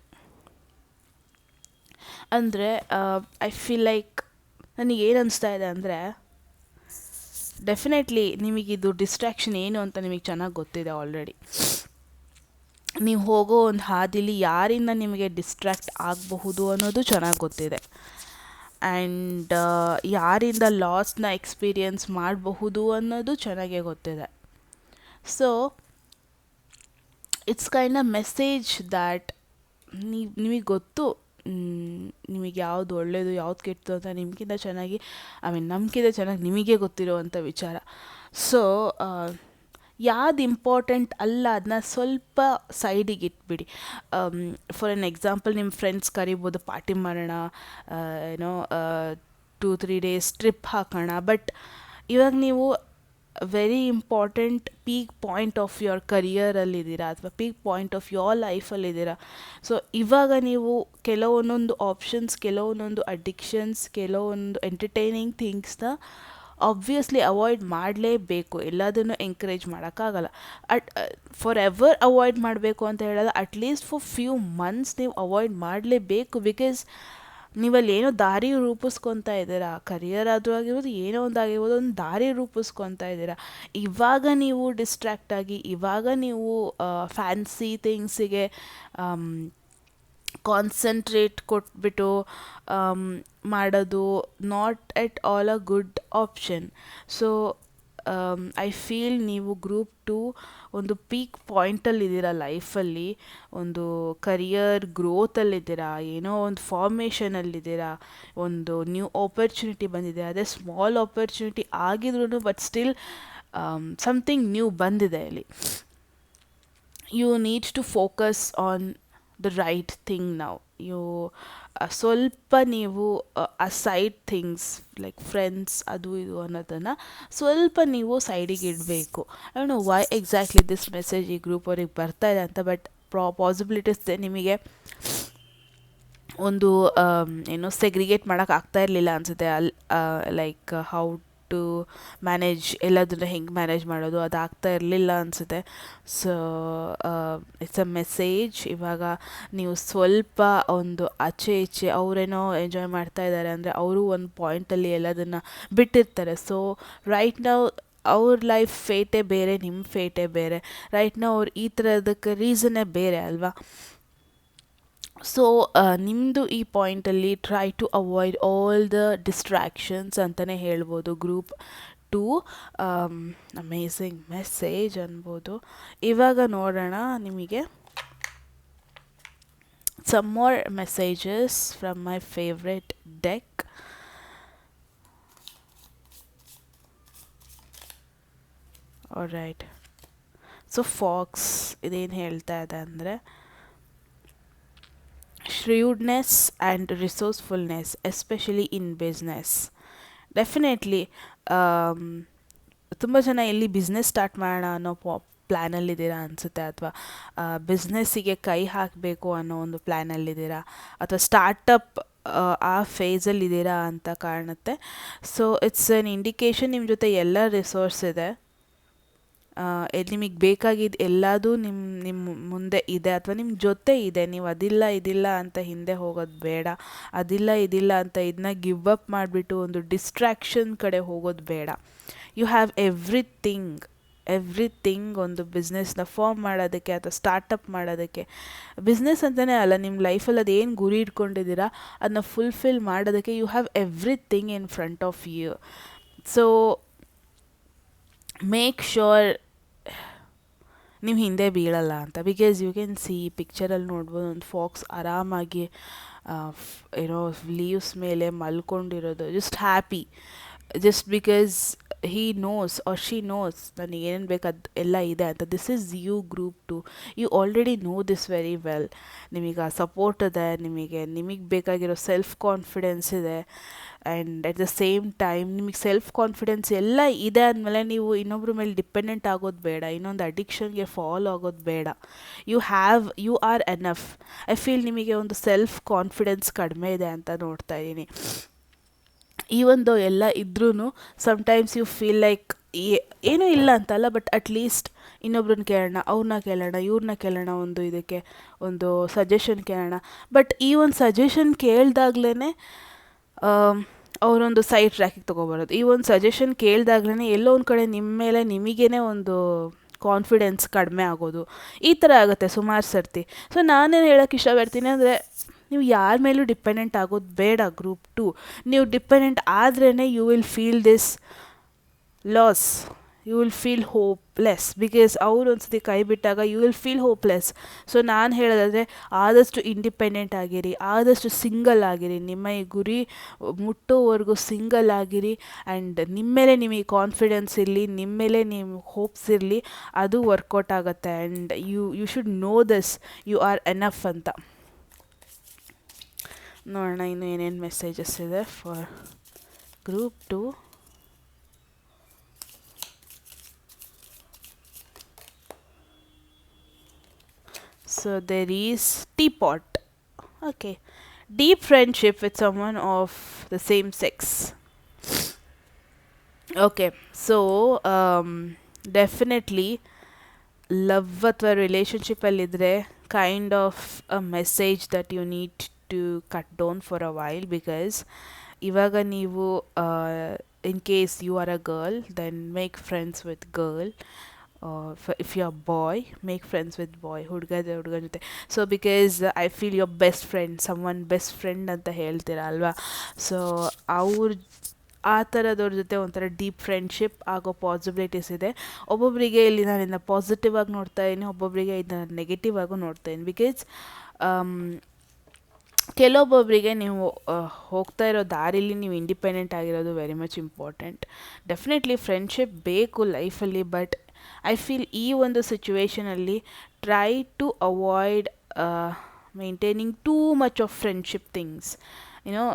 Speaker 1: ಅಂದರೆ ಐ ಫೀಲ್ ಲೈಕ್ ನನಗೇನು ಅನಿಸ್ತಾ ಇದೆ ಅಂದರೆ, ಡೆಫಿನೆಟ್ಲಿ ನಿಮಗಿದು ಡಿಸ್ಟ್ರ್ಯಾಕ್ಷನ್ ಏನು ಅಂತ ನಿಮಗೆ ಚೆನ್ನಾಗಿ ಗೊತ್ತಿದೆ ಆಲ್ರೆಡಿ. ನೀವು ಹೋಗೋ ಒಂದು ಹಾದಿಲಿ ಯಾರಿಂದ ನಿಮಗೆ ಡಿಸ್ಟ್ರ್ಯಾಕ್ಟ್ ಆಗಬಹುದು ಅನ್ನೋದು ಚೆನ್ನಾಗಿ ಗೊತ್ತಿದೆ. ಆ್ಯಂಡ್ ಯಾರಿಂದ ಲಾಸ್ನ ಎಕ್ಸ್ಪೀರಿಯನ್ಸ್ ಮಾಡಬಹುದು ಅನ್ನೋದು ಚೆನ್ನಾಗೇ ಗೊತ್ತಿದೆ. So it's kind of message that ನಿಮಗೆ ಗೊತ್ತು, ನಿಮಗೆ ಯಾವುದು ಒಳ್ಳೆಯದು ಯಾವ್ದು ಕೆಟ್ಟದು ಅಂತ ನಿಮಗಿಂತ ಚೆನ್ನಾಗಿ, ನಮಗಿಂತ ಚೆನ್ನಾಗಿ ನಿಮಗೆ ಗೊತ್ತಿರೋವಂಥ ವಿಚಾರ. ಸೊ ಯಾವ್ದು ಇಂಪಾರ್ಟೆಂಟ್ ಅಲ್ಲ ಅದನ್ನ ಸ್ವಲ್ಪ ಸೈಡಿಗೆ ಇಟ್ಬಿಡಿ. ಫಾರ್ ಎನ್ ಎಕ್ಸಾಂಪಲ್, ನಿಮ್ಮ ಫ್ರೆಂಡ್ಸ್ ಕರಿಬೋದು, ಪಾರ್ಟಿ ಮಾಡೋಣ, ಏನೋ 2-3 ಡೇಸ್ ಟ್ರಿಪ್ ಹಾಕೋಣ. ಬಟ್ ಇವಾಗ ನೀವು very important peak point of your ಕರಿಯರಲ್ಲಿದ್ದೀರಾ ಅಥವಾ ಪೀಕ್ ಪಾಯಿಂಟ್ ಆಫ್ ಯೋರ್ ಲೈಫಲ್ಲಿದ್ದೀರಾ. ಸೊ ಇವಾಗ ನೀವು ಕೆಲವೊಂದೊಂದು ಆಪ್ಷನ್ಸ್, ಕೆಲವೊಂದೊಂದು ಅಡಿಕ್ಷನ್ಸ್, ಕೆಲವೊಂದು ಎಂಟರ್ಟೈನಿಂಗ್ ಥಿಂಗ್ಸ್ನ ಆಬ್ವಿಯಸ್ಲಿ ಅವಾಯ್ಡ್ ಮಾಡಲೇಬೇಕು. ಎಲ್ಲದನ್ನು ಎಂಕರೇಜ್ ಮಾಡೋಕ್ಕಾಗಲ್ಲ. ಫಾರ್ ಎವರ್ ಅವಾಯ್ಡ್ ಮಾಡಬೇಕು ಅಂತ ಹೇಳೋದು, ಅಟ್ಲೀಸ್ಟ್ ಫಾರ್ ಫ್ಯೂ ಮಂತ್ಸ್ ನೀವು ಅವಾಯ್ಡ್ ಮಾಡಲೇಬೇಕು. ಬಿಕಾಸ್ ನೀವಲ್ಲಿ ಏನೋ ದಾರಿ ರೂಪಿಸ್ಕೊತಾ ಇದ್ದೀರಾ, ಕರಿಯರ್ ಆದರೂ ಆಗಿರ್ಬೋದು, ಏನೋ ಒಂದು ಆಗಿರ್ಬೋದು, ಒಂದು ದಾರಿ ರೂಪಿಸ್ಕೊತಾ ಇದ್ದೀರಾ. ಇವಾಗ ನೀವು ಡಿಸ್ಟ್ರ್ಯಾಕ್ಟ್ ಆಗಿ, ಇವಾಗ ನೀವು ಫ್ಯಾನ್ಸಿ ಥಿಂಗ್ಸಿಗೆ ಕಾನ್ಸಂಟ್ರೇಟ್ ಕೊಟ್ಬಿಟ್ಟು ಮಾಡೋದು not at all a good option. So I feel ನೀವು ಗ್ರೂಪ್ 2 ಒಂದು ಪೀಕ್ ಪಾಯಿಂಟಲ್ಲಿದ್ದೀರಾ ಲೈಫಲ್ಲಿ, ಒಂದು ಕರಿಯರ್ ಗ್ರೋತಲ್ಲಿದ್ದೀರಾ, ಏನೋ ಒಂದು ಫಾರ್ಮೇಷನಲ್ಲಿದ್ದೀರಾ, ಒಂದು ನ್ಯೂ ಆಪರ್ಚುನಿಟಿ ಬಂದಿದೆ. ಅದೇ ಸ್ಮಾಲ್ ಆಪರ್ಚುನಿಟಿ ಆಗಿದ್ರೂ ಬಟ್ ಸ್ಟಿಲ್ ಸಮಥಿಂಗ್ ನ್ಯೂ ಬಂದಿದೆ ಅಲ್ಲಿ. You need to focus on the right thing now. ಸ್ವಲ್ಪ ನೀವು ಅಸೈಡ್ ಥಿಂಗ್ಸ್ ಲೈಕ್ ಫ್ರೆಂಡ್ಸ್ ಅದು ಇದು ಅನ್ನೋದನ್ನು ಸ್ವಲ್ಪ ನೀವು ಸೈಡಿಗೆ ಇಡಬೇಕು. I don't no why exactly this message ಈ ಗ್ರೂಪ್ ಅವ್ರಿಗೆ ಬರ್ತಾ ಇದೆ ಅಂತ, ಬಟ್ ಪಾಸಿಬಿಲಿಟೀಸ್ ಇದೆ. ನಿಮಗೆ ಒಂದು ಏನೋ ಸೆಗ್ರಿಗೇಟ್ ಮಾಡೋಕ್ಕಾಗ್ತಾ ಇರಲಿಲ್ಲ ಅನಿಸುತ್ತೆ. ಲೈಕ್ ಹೌ ಟು ಮ್ಯಾನೇಜ್, ಎಲ್ಲದನ್ನ ಹೆಂಗೆ ಮ್ಯಾನೇಜ್ ಮಾಡೋದು ಅದಾಗ್ತಾ ಇರಲಿಲ್ಲ ಅನಿಸುತ್ತೆ. So it's a message. ಇವಾಗ ನೀವು ಸ್ವಲ್ಪ ಒಂದು ಆಚೆ ಈಚೆ, ಅವರೇನೋ ಎಂಜಾಯ್ ಮಾಡ್ತಾ ಇದ್ದಾರೆ ಅಂದರೆ ಅವರು ಒಂದು ಪಾಯಿಂಟಲ್ಲಿ ಎಲ್ಲದನ್ನು ಬಿಟ್ಟಿರ್ತಾರೆ. ಸೊ ರೈಟ್ ನಾವು ಅವ್ರ ಲೈಫ್ ಫೇಟೇ ಬೇರೆ, ನಿಮ್ಮ ಫೇಟೇ ಬೇರೆ. ರೈಟ್ ನಾವು ಅವ್ರು ಈ ಥರದಕ್ಕೆ ರೀಸನ್ನೇ ಬೇರೆ ಅಲ್ವಾ. ಸೊ ನಿಮ್ಮದು ಈ ಪಾಯಿಂಟಲ್ಲಿ try to avoid all the distractions ಅಂತಲೇ ಹೇಳ್ಬೋದು. ಗ್ರೂಪ್ ಟು ಅಮೇಝಿಂಗ್ ಮೆಸೇಜ್ ಅನ್ಬೋದು. ಇವಾಗ ನೋಡೋಣ ನಿಮಗೆ some more messages from my favorite deck. Alright, so Fox ಇದೇನು ಹೇಳ್ತಾ ಇದೆ ಅಂದರೆ, shrewdness and resourcefulness especially in business. Definitely ತುಂಬ ಜನ ಎಲ್ಲಿ ಬಿಸ್ನೆಸ್ ಸ್ಟಾರ್ಟ್ ಮಾಡೋಣ ಅನ್ನೋ ಪ್ಲ್ಯಾನಲ್ಲಿದ್ದೀರಾ ಅನಿಸುತ್ತೆ, ಅಥವಾ ಬಿಸ್ನೆಸ್ಸಿಗೆ ಕೈ ಹಾಕಬೇಕು ಅನ್ನೋ ಒಂದು ಪ್ಲ್ಯಾನಲ್ಲಿದ್ದೀರಾ, ಅಥವಾ ಸ್ಟಾರ್ಟಪ್ ಆ ಫೇಸಲ್ಲಿದ್ದೀರಾ ಅಂತ ಕಾಣುತ್ತೆ. ಸೊ ಇಟ್ಸ್ ಅನ್ ಇಂಡಿಕೇಶನ್ ನಿಮ್ಮ ಜೊತೆ ಎಲ್ಲ ರಿಸೋರ್ಸ್ ಇದೆ, ನಿಮಗೆ ಬೇಕಾಗಿದ್ದು ಎಲ್ಲದೂ ನಿಮ್ಮ ಮುಂದೆ ಇದೆ ಅಥವಾ ನಿಮ್ಮ ಜೊತೆ ಇದೆ. ನೀವು ಅದಿಲ್ಲ ಇದಿಲ್ಲ ಅಂತ ಹಿಂದೆ ಹೋಗೋದು ಬೇಡ, ಅದಿಲ್ಲ ಇದಿಲ್ಲ ಅಂತ ಇದನ್ನ ಗಿವ್ ಅಪ್ ಮಾಡಿಬಿಟ್ಟು ಒಂದು ಡಿಸ್ಟ್ರ್ಯಾಕ್ಷನ್ ಕಡೆ ಹೋಗೋದು ಬೇಡ. ಯು ಹ್ಯಾವ್ ಎವ್ರಿಥಿಂಗ್ ಒಂದು ಬಿಸ್ನೆಸ್ನ ಫಾರ್ಮ್ ಮಾಡೋದಕ್ಕೆ ಅಥವಾ ಸ್ಟಾರ್ಟಪ್ ಮಾಡೋದಕ್ಕೆ. ಬಿಸ್ನೆಸ್ ಅಂತಲೇ ಅಲ್ಲ, ನಿಮ್ಮ ಲೈಫಲ್ಲಿ ಅದೇನು ಗುರಿ ಇಟ್ಕೊಂಡಿದ್ದೀರಾ ಅದನ್ನ ಫುಲ್ಫಿಲ್ ಮಾಡೋದಕ್ಕೆ you have everything in front of you. So make sure ನೀವು ಹಿಂದೆ ಬೀಳಲ್ಲ ಅಂತ. ಬಿಕಾಸ್ ಯು ಕ್ಯಾನ್ ಸಿ ಪಿಕ್ಚರಲ್ಲಿ ನೋಡ್ಬೋದು, ಒಂದು ಫಾಕ್ಸ್ ಆರಾಮಾಗಿ ಏನೋ ಲೀವ್ಸ್ ಮೇಲೆ ಮಲ್ಕೊಂಡಿರೋದು, just happy, just because he knows or she knows ನನಗೆ ಏನೇನು ಬೇಕು ಅದು ಎಲ್ಲ ಇದೆ ಅಂತ. This is you group 2. You already know this very well. ನಿಮಗೆ ಆ ಸಪೋರ್ಟ್ ಇದೆ, ನಿಮಗೆ ಬೇಕಾಗಿರೋ ಸೆಲ್ಫ್ ಕಾನ್ಫಿಡೆನ್ಸ್ ಇದೆ, and at the same time ನಿಮಗೆ ಸೆಲ್ಫ್ ಕಾನ್ಫಿಡೆನ್ಸ್ ಎಲ್ಲ ಇದೆ ಅಂದಮೇಲೆ ನೀವು ಇನ್ನೊಬ್ಬರ ಮೇಲೆ ಡಿಪೆಂಡೆಂಟ್ ಆಗೋದು ಬೇಡ, ಇನ್ನೊಂದು ಅಡಿಕ್ಷನ್ಗೆ ಫಾಲೋ ಆಗೋದು ಬೇಡ. You are enough. I feel ನಿಮಗೆ ಒಂದು ಸೆಲ್ಫ್ ಕಾನ್ಫಿಡೆನ್ಸ್ ಕಡಿಮೆ ಇದೆ ಅಂತ ನೋಡ್ತಾ ಇದ್ದೀನಿ. ಈವನ್ ದೋ ಎಲ್ಲ ಇದ್ರೂ ಸಮ್ಟೈಮ್ಸ್ ಯು ಫೀಲ್ ಲೈಕ್ ಏನೂ ಇಲ್ಲ ಅಂತಲ್ಲ, ಬಟ್ ಅಟ್ಲೀಸ್ಟ್ ಇನ್ನೊಬ್ರನ್ನ ಕೇಳೋಣ, ಅವ್ರನ್ನ ಕೇಳೋಣ, ಇವ್ರನ್ನ ಕೇಳೋಣ, ಇದಕ್ಕೆ ಒಂದು ಸಜೆಷನ್ ಕೇಳೋಣ. ಬಟ್ ಈ ಒಂದು ಸಜೆಷನ್ ಕೇಳಿದಾಗ್ಲೇ ಅವರೊಂದು ಸೈಡ್ ಟ್ರ್ಯಾಕಿಗೆ ತೊಗೊಬರೋದು. ಈ ಒಂದು ಸಜೆಷನ್ ಕೇಳಿದಾಗ್ಲೇ ಎಲ್ಲೋ ಒಂದು ಕಡೆ ನಿಮ್ಮ ಮೇಲೆ ನಿಮಗೇ ಒಂದು ಕಾನ್ಫಿಡೆನ್ಸ್ ಕಡಿಮೆ ಆಗೋದು, ಈ ಥರ ಆಗುತ್ತೆ ಸುಮಾರು ಸರ್ತಿ. ಸೊ ನಾನೇನು ಹೇಳೋಕ್ಕೆ ಇಷ್ಟಪಡ್ತೀನಿ ಅಂದರೆ, ನೀವು ಯಾರ ಮೇಲೂ ಡಿಪೆಂಡೆಂಟ್ ಆಗೋದು ಬೇಡ. ಗ್ರೂಪ್ 2 ನೀವು ಡಿಪೆಂಡೆಂಟ್ ಆದ್ರೇ you will feel this loss, you will feel hopeless. Because ಅವ್ರು ಒಂದ್ಸತಿ ಕೈ ಬಿಟ್ಟಾಗ you will feel hopeless. So ನಾನು ಹೇಳೋದಾದರೆ ಆದಷ್ಟು ಇಂಡಿಪೆಂಡೆಂಟ್ ಆಗಿರಿ, ಆದಷ್ಟು ಸಿಂಗಲ್ ಆಗಿರಿ, ನಿಮ್ಮ ಈ ಗುರಿ ಮುಟ್ಟೋವರೆಗೂ ಸಿಂಗಲ್ ಆಗಿರಿ. ಆ್ಯಂಡ್ ನಿಮ್ಮ ಮೇಲೆ ನಿಮಗೆ ಕಾನ್ಫಿಡೆನ್ಸ್ ಇರಲಿ, ನಿಮ್ಮ ಮೇಲೆ ನಿಮ್ಮ ಹೋಪ್ಸ್ ಇರಲಿ, ಅದು ವರ್ಕೌಟ್ ಆಗುತ್ತೆ. And you should know this, you are enough ಅಂತ. ನೋಡೋಣ ಇನ್ನು ಏನೇನು ಮೆಸೇಜಸ್ ಇದೆ for group 2. So there is teapot. Okay. Deep friendship with someone of the same sex. Okay. So definitely love ಅಥವಾ ರಿಲೇಷನ್ಶಿಪ್ಪಲ್ಲಿದ್ದರೆ kind of a message that you need to cut down for a while. Because ಇವಾಗ ನೀವು in case you are a girl, then make friends with girl. If you're a boy, make friends with boy. ಹುಡುಗನ ಜೊತೆ. So because I feel your best friend, someone best friend ಅಂತ ಹೇಳ್ತೀರ ಅಲ್ವಾ. So ಆ ಥರದವ್ರ ಜೊತೆ ಒಂಥರ ಡೀಪ್ ಫ್ರೆಂಡ್ಶಿಪ್ ಆಗೋ possibilities ಇದೆ. ಒಬ್ಬೊಬ್ಬರಿಗೆ ಇಲ್ಲಿ ನಾನು ಇದನ್ನ ಪಾಸಿಟಿವ್ ಆಗಿ ನೋಡ್ತಾ ಇದ್ದೀನಿ, ಒಬ್ಬೊಬ್ಬರಿಗೆ ಇದನ್ನು ನೆಗೆಟಿವ್ ಆಗು ನೋಡ್ತಾ ಇದ್ದೀನಿ. ಬಿಕಾಸ್ ಕೆಲವೊಬ್ಬೊಬ್ಬರಿಗೆ ನೀವು ಹೋಗ್ತಾ ಇರೋ ದಾರಿಲಿ ನೀವು ಇಂಡಿಪೆಂಡೆಂಟ್ ಆಗಿರೋದು very much important. Definitely friendship ಬೇಕು ಲೈಫಲ್ಲಿ, ಬಟ್ ಐ ಫೀಲ್ ಈ ಒಂದು ಸಿಚುವೇಷನಲ್ಲಿ try to avoid maintaining too much of friendship things. You know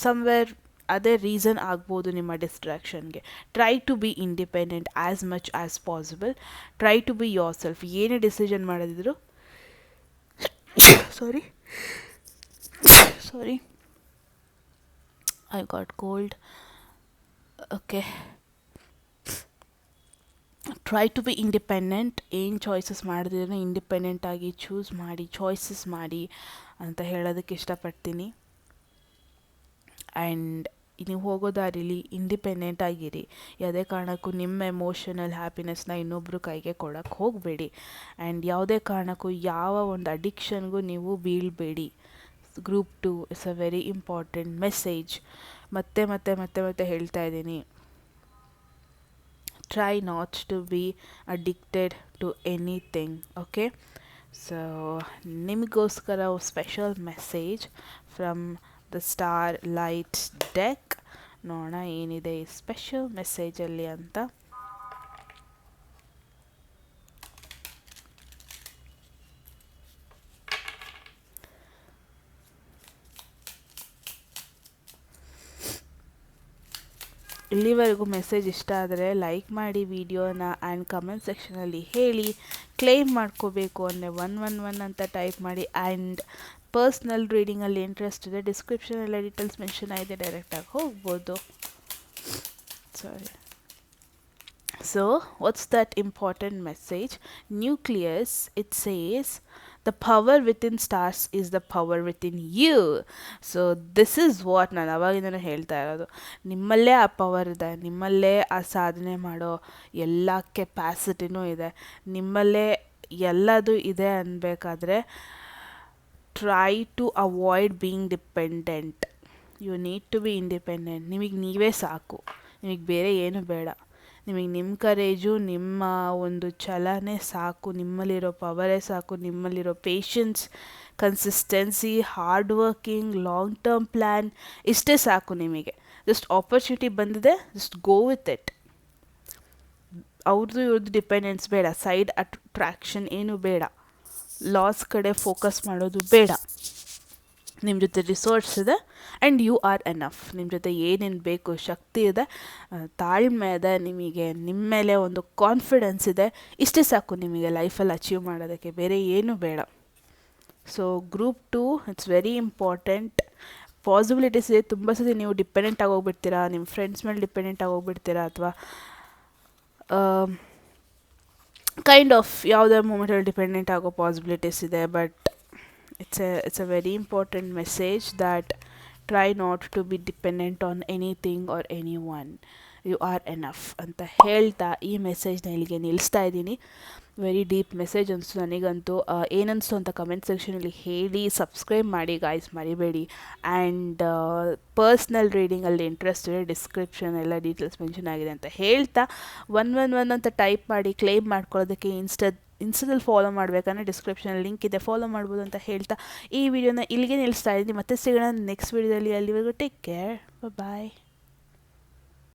Speaker 1: somewhere ಅದೇ ರೀಸನ್ ಆಗ್ಬೋದು ನಿಮ್ಮ ಡಿಸ್ಟ್ರಾಕ್ಷನ್ಗೆ. Try to be independent as much as possible. Try to be yourself. ಏನೇ ಡಿಸಿಷನ್ ಮಾಡೋದಿದ್ರು sorry I got cold. Okay, try to be independent. ಏನು choices ಮಾಡಿದ್ರೆ independent ಆಗಿ choose ಮಾಡಿ, ಚಾಯ್ಸಸ್ ಮಾಡಿ ಅಂತ ಹೇಳೋದಕ್ಕೆ ಇಷ್ಟಪಡ್ತೀನಿ. ಆ್ಯಂಡ್ ನೀವು ಹೋಗೋ ದಾರಿಲಿ ಇಂಡಿಪೆಂಡೆಂಟ್ ಆಗಿರಿ. ಯಾವುದೇ ಕಾರಣಕ್ಕೂ ನಿಮ್ಮ ಎಮೋಷನಲ್ ಹ್ಯಾಪಿನೆಸ್ನ ಇನ್ನೊಬ್ಬರು ಕೈಗೆ ಕೊಡೋಕ್ಕೆ ಹೋಗಬೇಡಿ. ಆ್ಯಂಡ್ ಯಾವುದೇ ಕಾರಣಕ್ಕೂ ಯಾವ ಒಂದು ಅಡಿಕ್ಷನ್ಗೂ ನೀವು ಬೀಳಬೇಡಿ. Group 2 is a very important message. ಮತ್ತೆ ಹೇಳ್ತಾ ಇದ್ದೀನಿ, try not to be addicted to anything. Okay, so ನಿಮಗೋಸ್ಕರ special message from the star light deck. ನೋಡೋಣ ಏನಿದೆ ಈ ಸ್ಪೆಷಲ್ ಮೆಸೇಜಲ್ಲಿ ಅಂತ. ಇಲ್ಲಿವರೆಗೂ ಮೆಸೇಜ್ ಇಷ್ಟ ಆದರೆ ಲೈಕ್ ಮಾಡಿ ವಿಡಿಯೋನ ಆ್ಯಂಡ್ ಕಮೆಂಟ್ ಸೆಕ್ಷನಲ್ಲಿ ಹೇಳಿ. ಕ್ಲೇಮ್ ಮಾಡ್ಕೋಬೇಕು ಅಂದರೆ 111 ಅಂತ ಟೈಪ್ ಮಾಡಿ. ಆ್ಯಂಡ್ ಪರ್ಸ್ನಲ್ ರೀಡಿಂಗಲ್ಲಿ ಇಂಟ್ರೆಸ್ಟ್ ಇದೆ, ಡಿಸ್ಕ್ರಿಪ್ಷನಲ್ಲಿ ಡೀಟೇಲ್ಸ್ ಮೆನ್ಷನ್ ಆಗಿದೆ, ಡೈರೆಕ್ಟಾಗಿ ಹೋಗ್ಬೋದು. ಸಾರಿ. So, what's that important message? Nucleus, it says, the power within stars is the power within you. So, this is what ನಾನು ಅವಾಗಿಂದನೂ ಹೇಳ್ತಾ ಇರೋದು. ನಿಮ್ಮಲ್ಲೇ ಆ ಪವರ್ ಇದೆ, ನಿಮ್ಮಲ್ಲೇ ಆ ಸಾಧನೆ ಮಾಡೋ ಎಲ್ಲ ಕೆಪಾಸಿಟಿನೂ ಇದೆ, ನಿಮ್ಮಲ್ಲೇ ಎಲ್ಲದೂ ಇದೆ ಅನ್ಬೇಕಾದ್ರೆ try to avoid being dependent. You need to be independent. ನಿಮಗೆ ನೀವೇ ಸಾಕು, ನಿಮಗೆ ಬೇರೆ ಏನು ಬೇಡ. ನಿಮಗೆ ನಿಮ್ಮ ಕರೇಜು, ನಿಮ್ಮ ಒಂದು ಛಲನೇ ಸಾಕು, ನಿಮ್ಮಲ್ಲಿರೋ ಪವರೇ ಸಾಕು, ನಿಮ್ಮಲ್ಲಿರೋ patience, consistency, hard working, long term plan, ಇಷ್ಟೇ ಸಾಕು ನಿಮಗೆ. ಜಸ್ಟ್ ಆಪರ್ಚುನಿಟಿ ಬಂದಿದೆ, ಜಸ್ಟ್ ಗೋ ವಿತ್ ಇಟ್. ಅವ್ರದ್ದು ಇವ್ರದ್ದು ಡಿಪೆಂಡೆನ್ಸ್ ಬೇಡ, ಸೈಡ್ ಅಟ್ರಾಕ್ಷನ್ ಏನು ಬೇಡ, ಲಾಸ್ ಕಡೆ ಫೋಕಸ್ ಮಾಡೋದು ಬೇಡ. ನಿಮ್ಮ ಜೊತೆ ರಿಸೋರ್ಸ್ ಇದೆ ಆ್ಯಂಡ್ ಯು ಆರ್ ಎನಫ್. ನಿಮ್ಮ ಜೊತೆ ಏನೇನು ಬೇಕು, ಶಕ್ತಿ ಇದೆ, ತಾಳ್ಮೆ ಇದೆ, ನಿಮಗೆ ನಿಮ್ಮ ಮೇಲೆ ಒಂದು ಕಾನ್ಫಿಡೆನ್ಸ್ ಇದೆ, ಇಷ್ಟೇ ಸಾಕು ನಿಮಗೆ ಲೈಫಲ್ಲಿ ಅಚೀವ್ ಮಾಡೋದಕ್ಕೆ, ಬೇರೆ ಏನೂ ಬೇಡ. So group 2 it's very important. Possibilities ಇದೆ. ತುಂಬ ಸತಿ ನೀವು ಡಿಪೆಂಡೆಂಟ್ ಆಗೋಗ್ಬಿಡ್ತೀರಾ, ನಿಮ್ಮ ಫ್ರೆಂಡ್ಸ್ ಮೇಲೆ ಡಿಪೆಂಡೆಂಟ್ ಆಗೋಗ್ಬಿಡ್ತೀರಾ, ಅಥವಾ ಕೈಂಡ್ ಆಫ್ ಯಾವುದೇ ಮೂಮೆಂಟಲ್ಲಿ ಡಿಪೆಂಡೆಂಟ್ ಆಗೋ ಪಾಸಿಬಿಲಿಟೀಸ್ ಇದೆ. But it's a very important message that try not to be dependent on anything or anyone. You are enough ಅಂತ ಹೇಳ್ತಾ ಈ ಮೆಸೇಜ್ನ ಇಲ್ಲಿಗೆ ನಿಲ್ಲಿಸ್ತಾ ಇದ್ದೀನಿ. ವೆರಿ ಡೀಪ್ ಮೆಸೇಜ್ ಅನಿಸ್ತು ನನಗಂತೂ. ಏನನ್ನಿಸ್ತು ಅಂತ ಕಮೆಂಟ್ ಸೆಕ್ಷನಲ್ಲಿ ಹೇಳಿ. ಸಬ್ಸ್ಕ್ರೈಬ್ ಮಾಡಿ ಗಾಯ್ಸ್, ಮರಿಬೇಡಿ. ಆ್ಯಂಡ್ ಪರ್ಸ್ನಲ್ ರೀಡಿಂಗಲ್ಲಿ ಇಂಟ್ರೆಸ್ಟ್ ಇದೆ, ಡಿಸ್ಕ್ರಿಪ್ಷನ್ ಎಲ್ಲ ಡೀಟೇಲ್ಸ್ ಮೆನ್ಷನ್ ಆಗಿದೆ ಅಂತ ಹೇಳ್ತಾ 111 ಅಂತ ಟೈಪ್ ಮಾಡಿ ಕ್ಲೇಮ್ ಮಾಡ್ಕೊಳ್ಳೋದಕ್ಕೆ ಇನ್ಸ್ಟಾದಲ್ಲಿ ಫಾಲೋ ಮಾಡಬೇಕಂದ್ರೆ ಡಿಸ್ಕ್ರಿಪ್ಷನಲ್ಲಿ ಲಿಂಕ್ ಇದೆ, ಫಾಲೋ ಮಾಡ್ಬೋದು ಅಂತ ಹೇಳ್ತಾ ಈ ವಿಡಿಯೋನ ಇಲ್ಲಿಗೆ ನಿಲ್ಲಿಸ್ತಾ ಇದ್ದೀನಿ. ಮತ್ತೆ ಸಿಗೋಣ ನೆಕ್ಸ್ಟ್ ವಿಡಿಯೋದಲ್ಲಿ. ಅಲ್ಲಿವರೆಗೂ ಟೇಕ್ ಕೇರ್, ಬಾಯ್.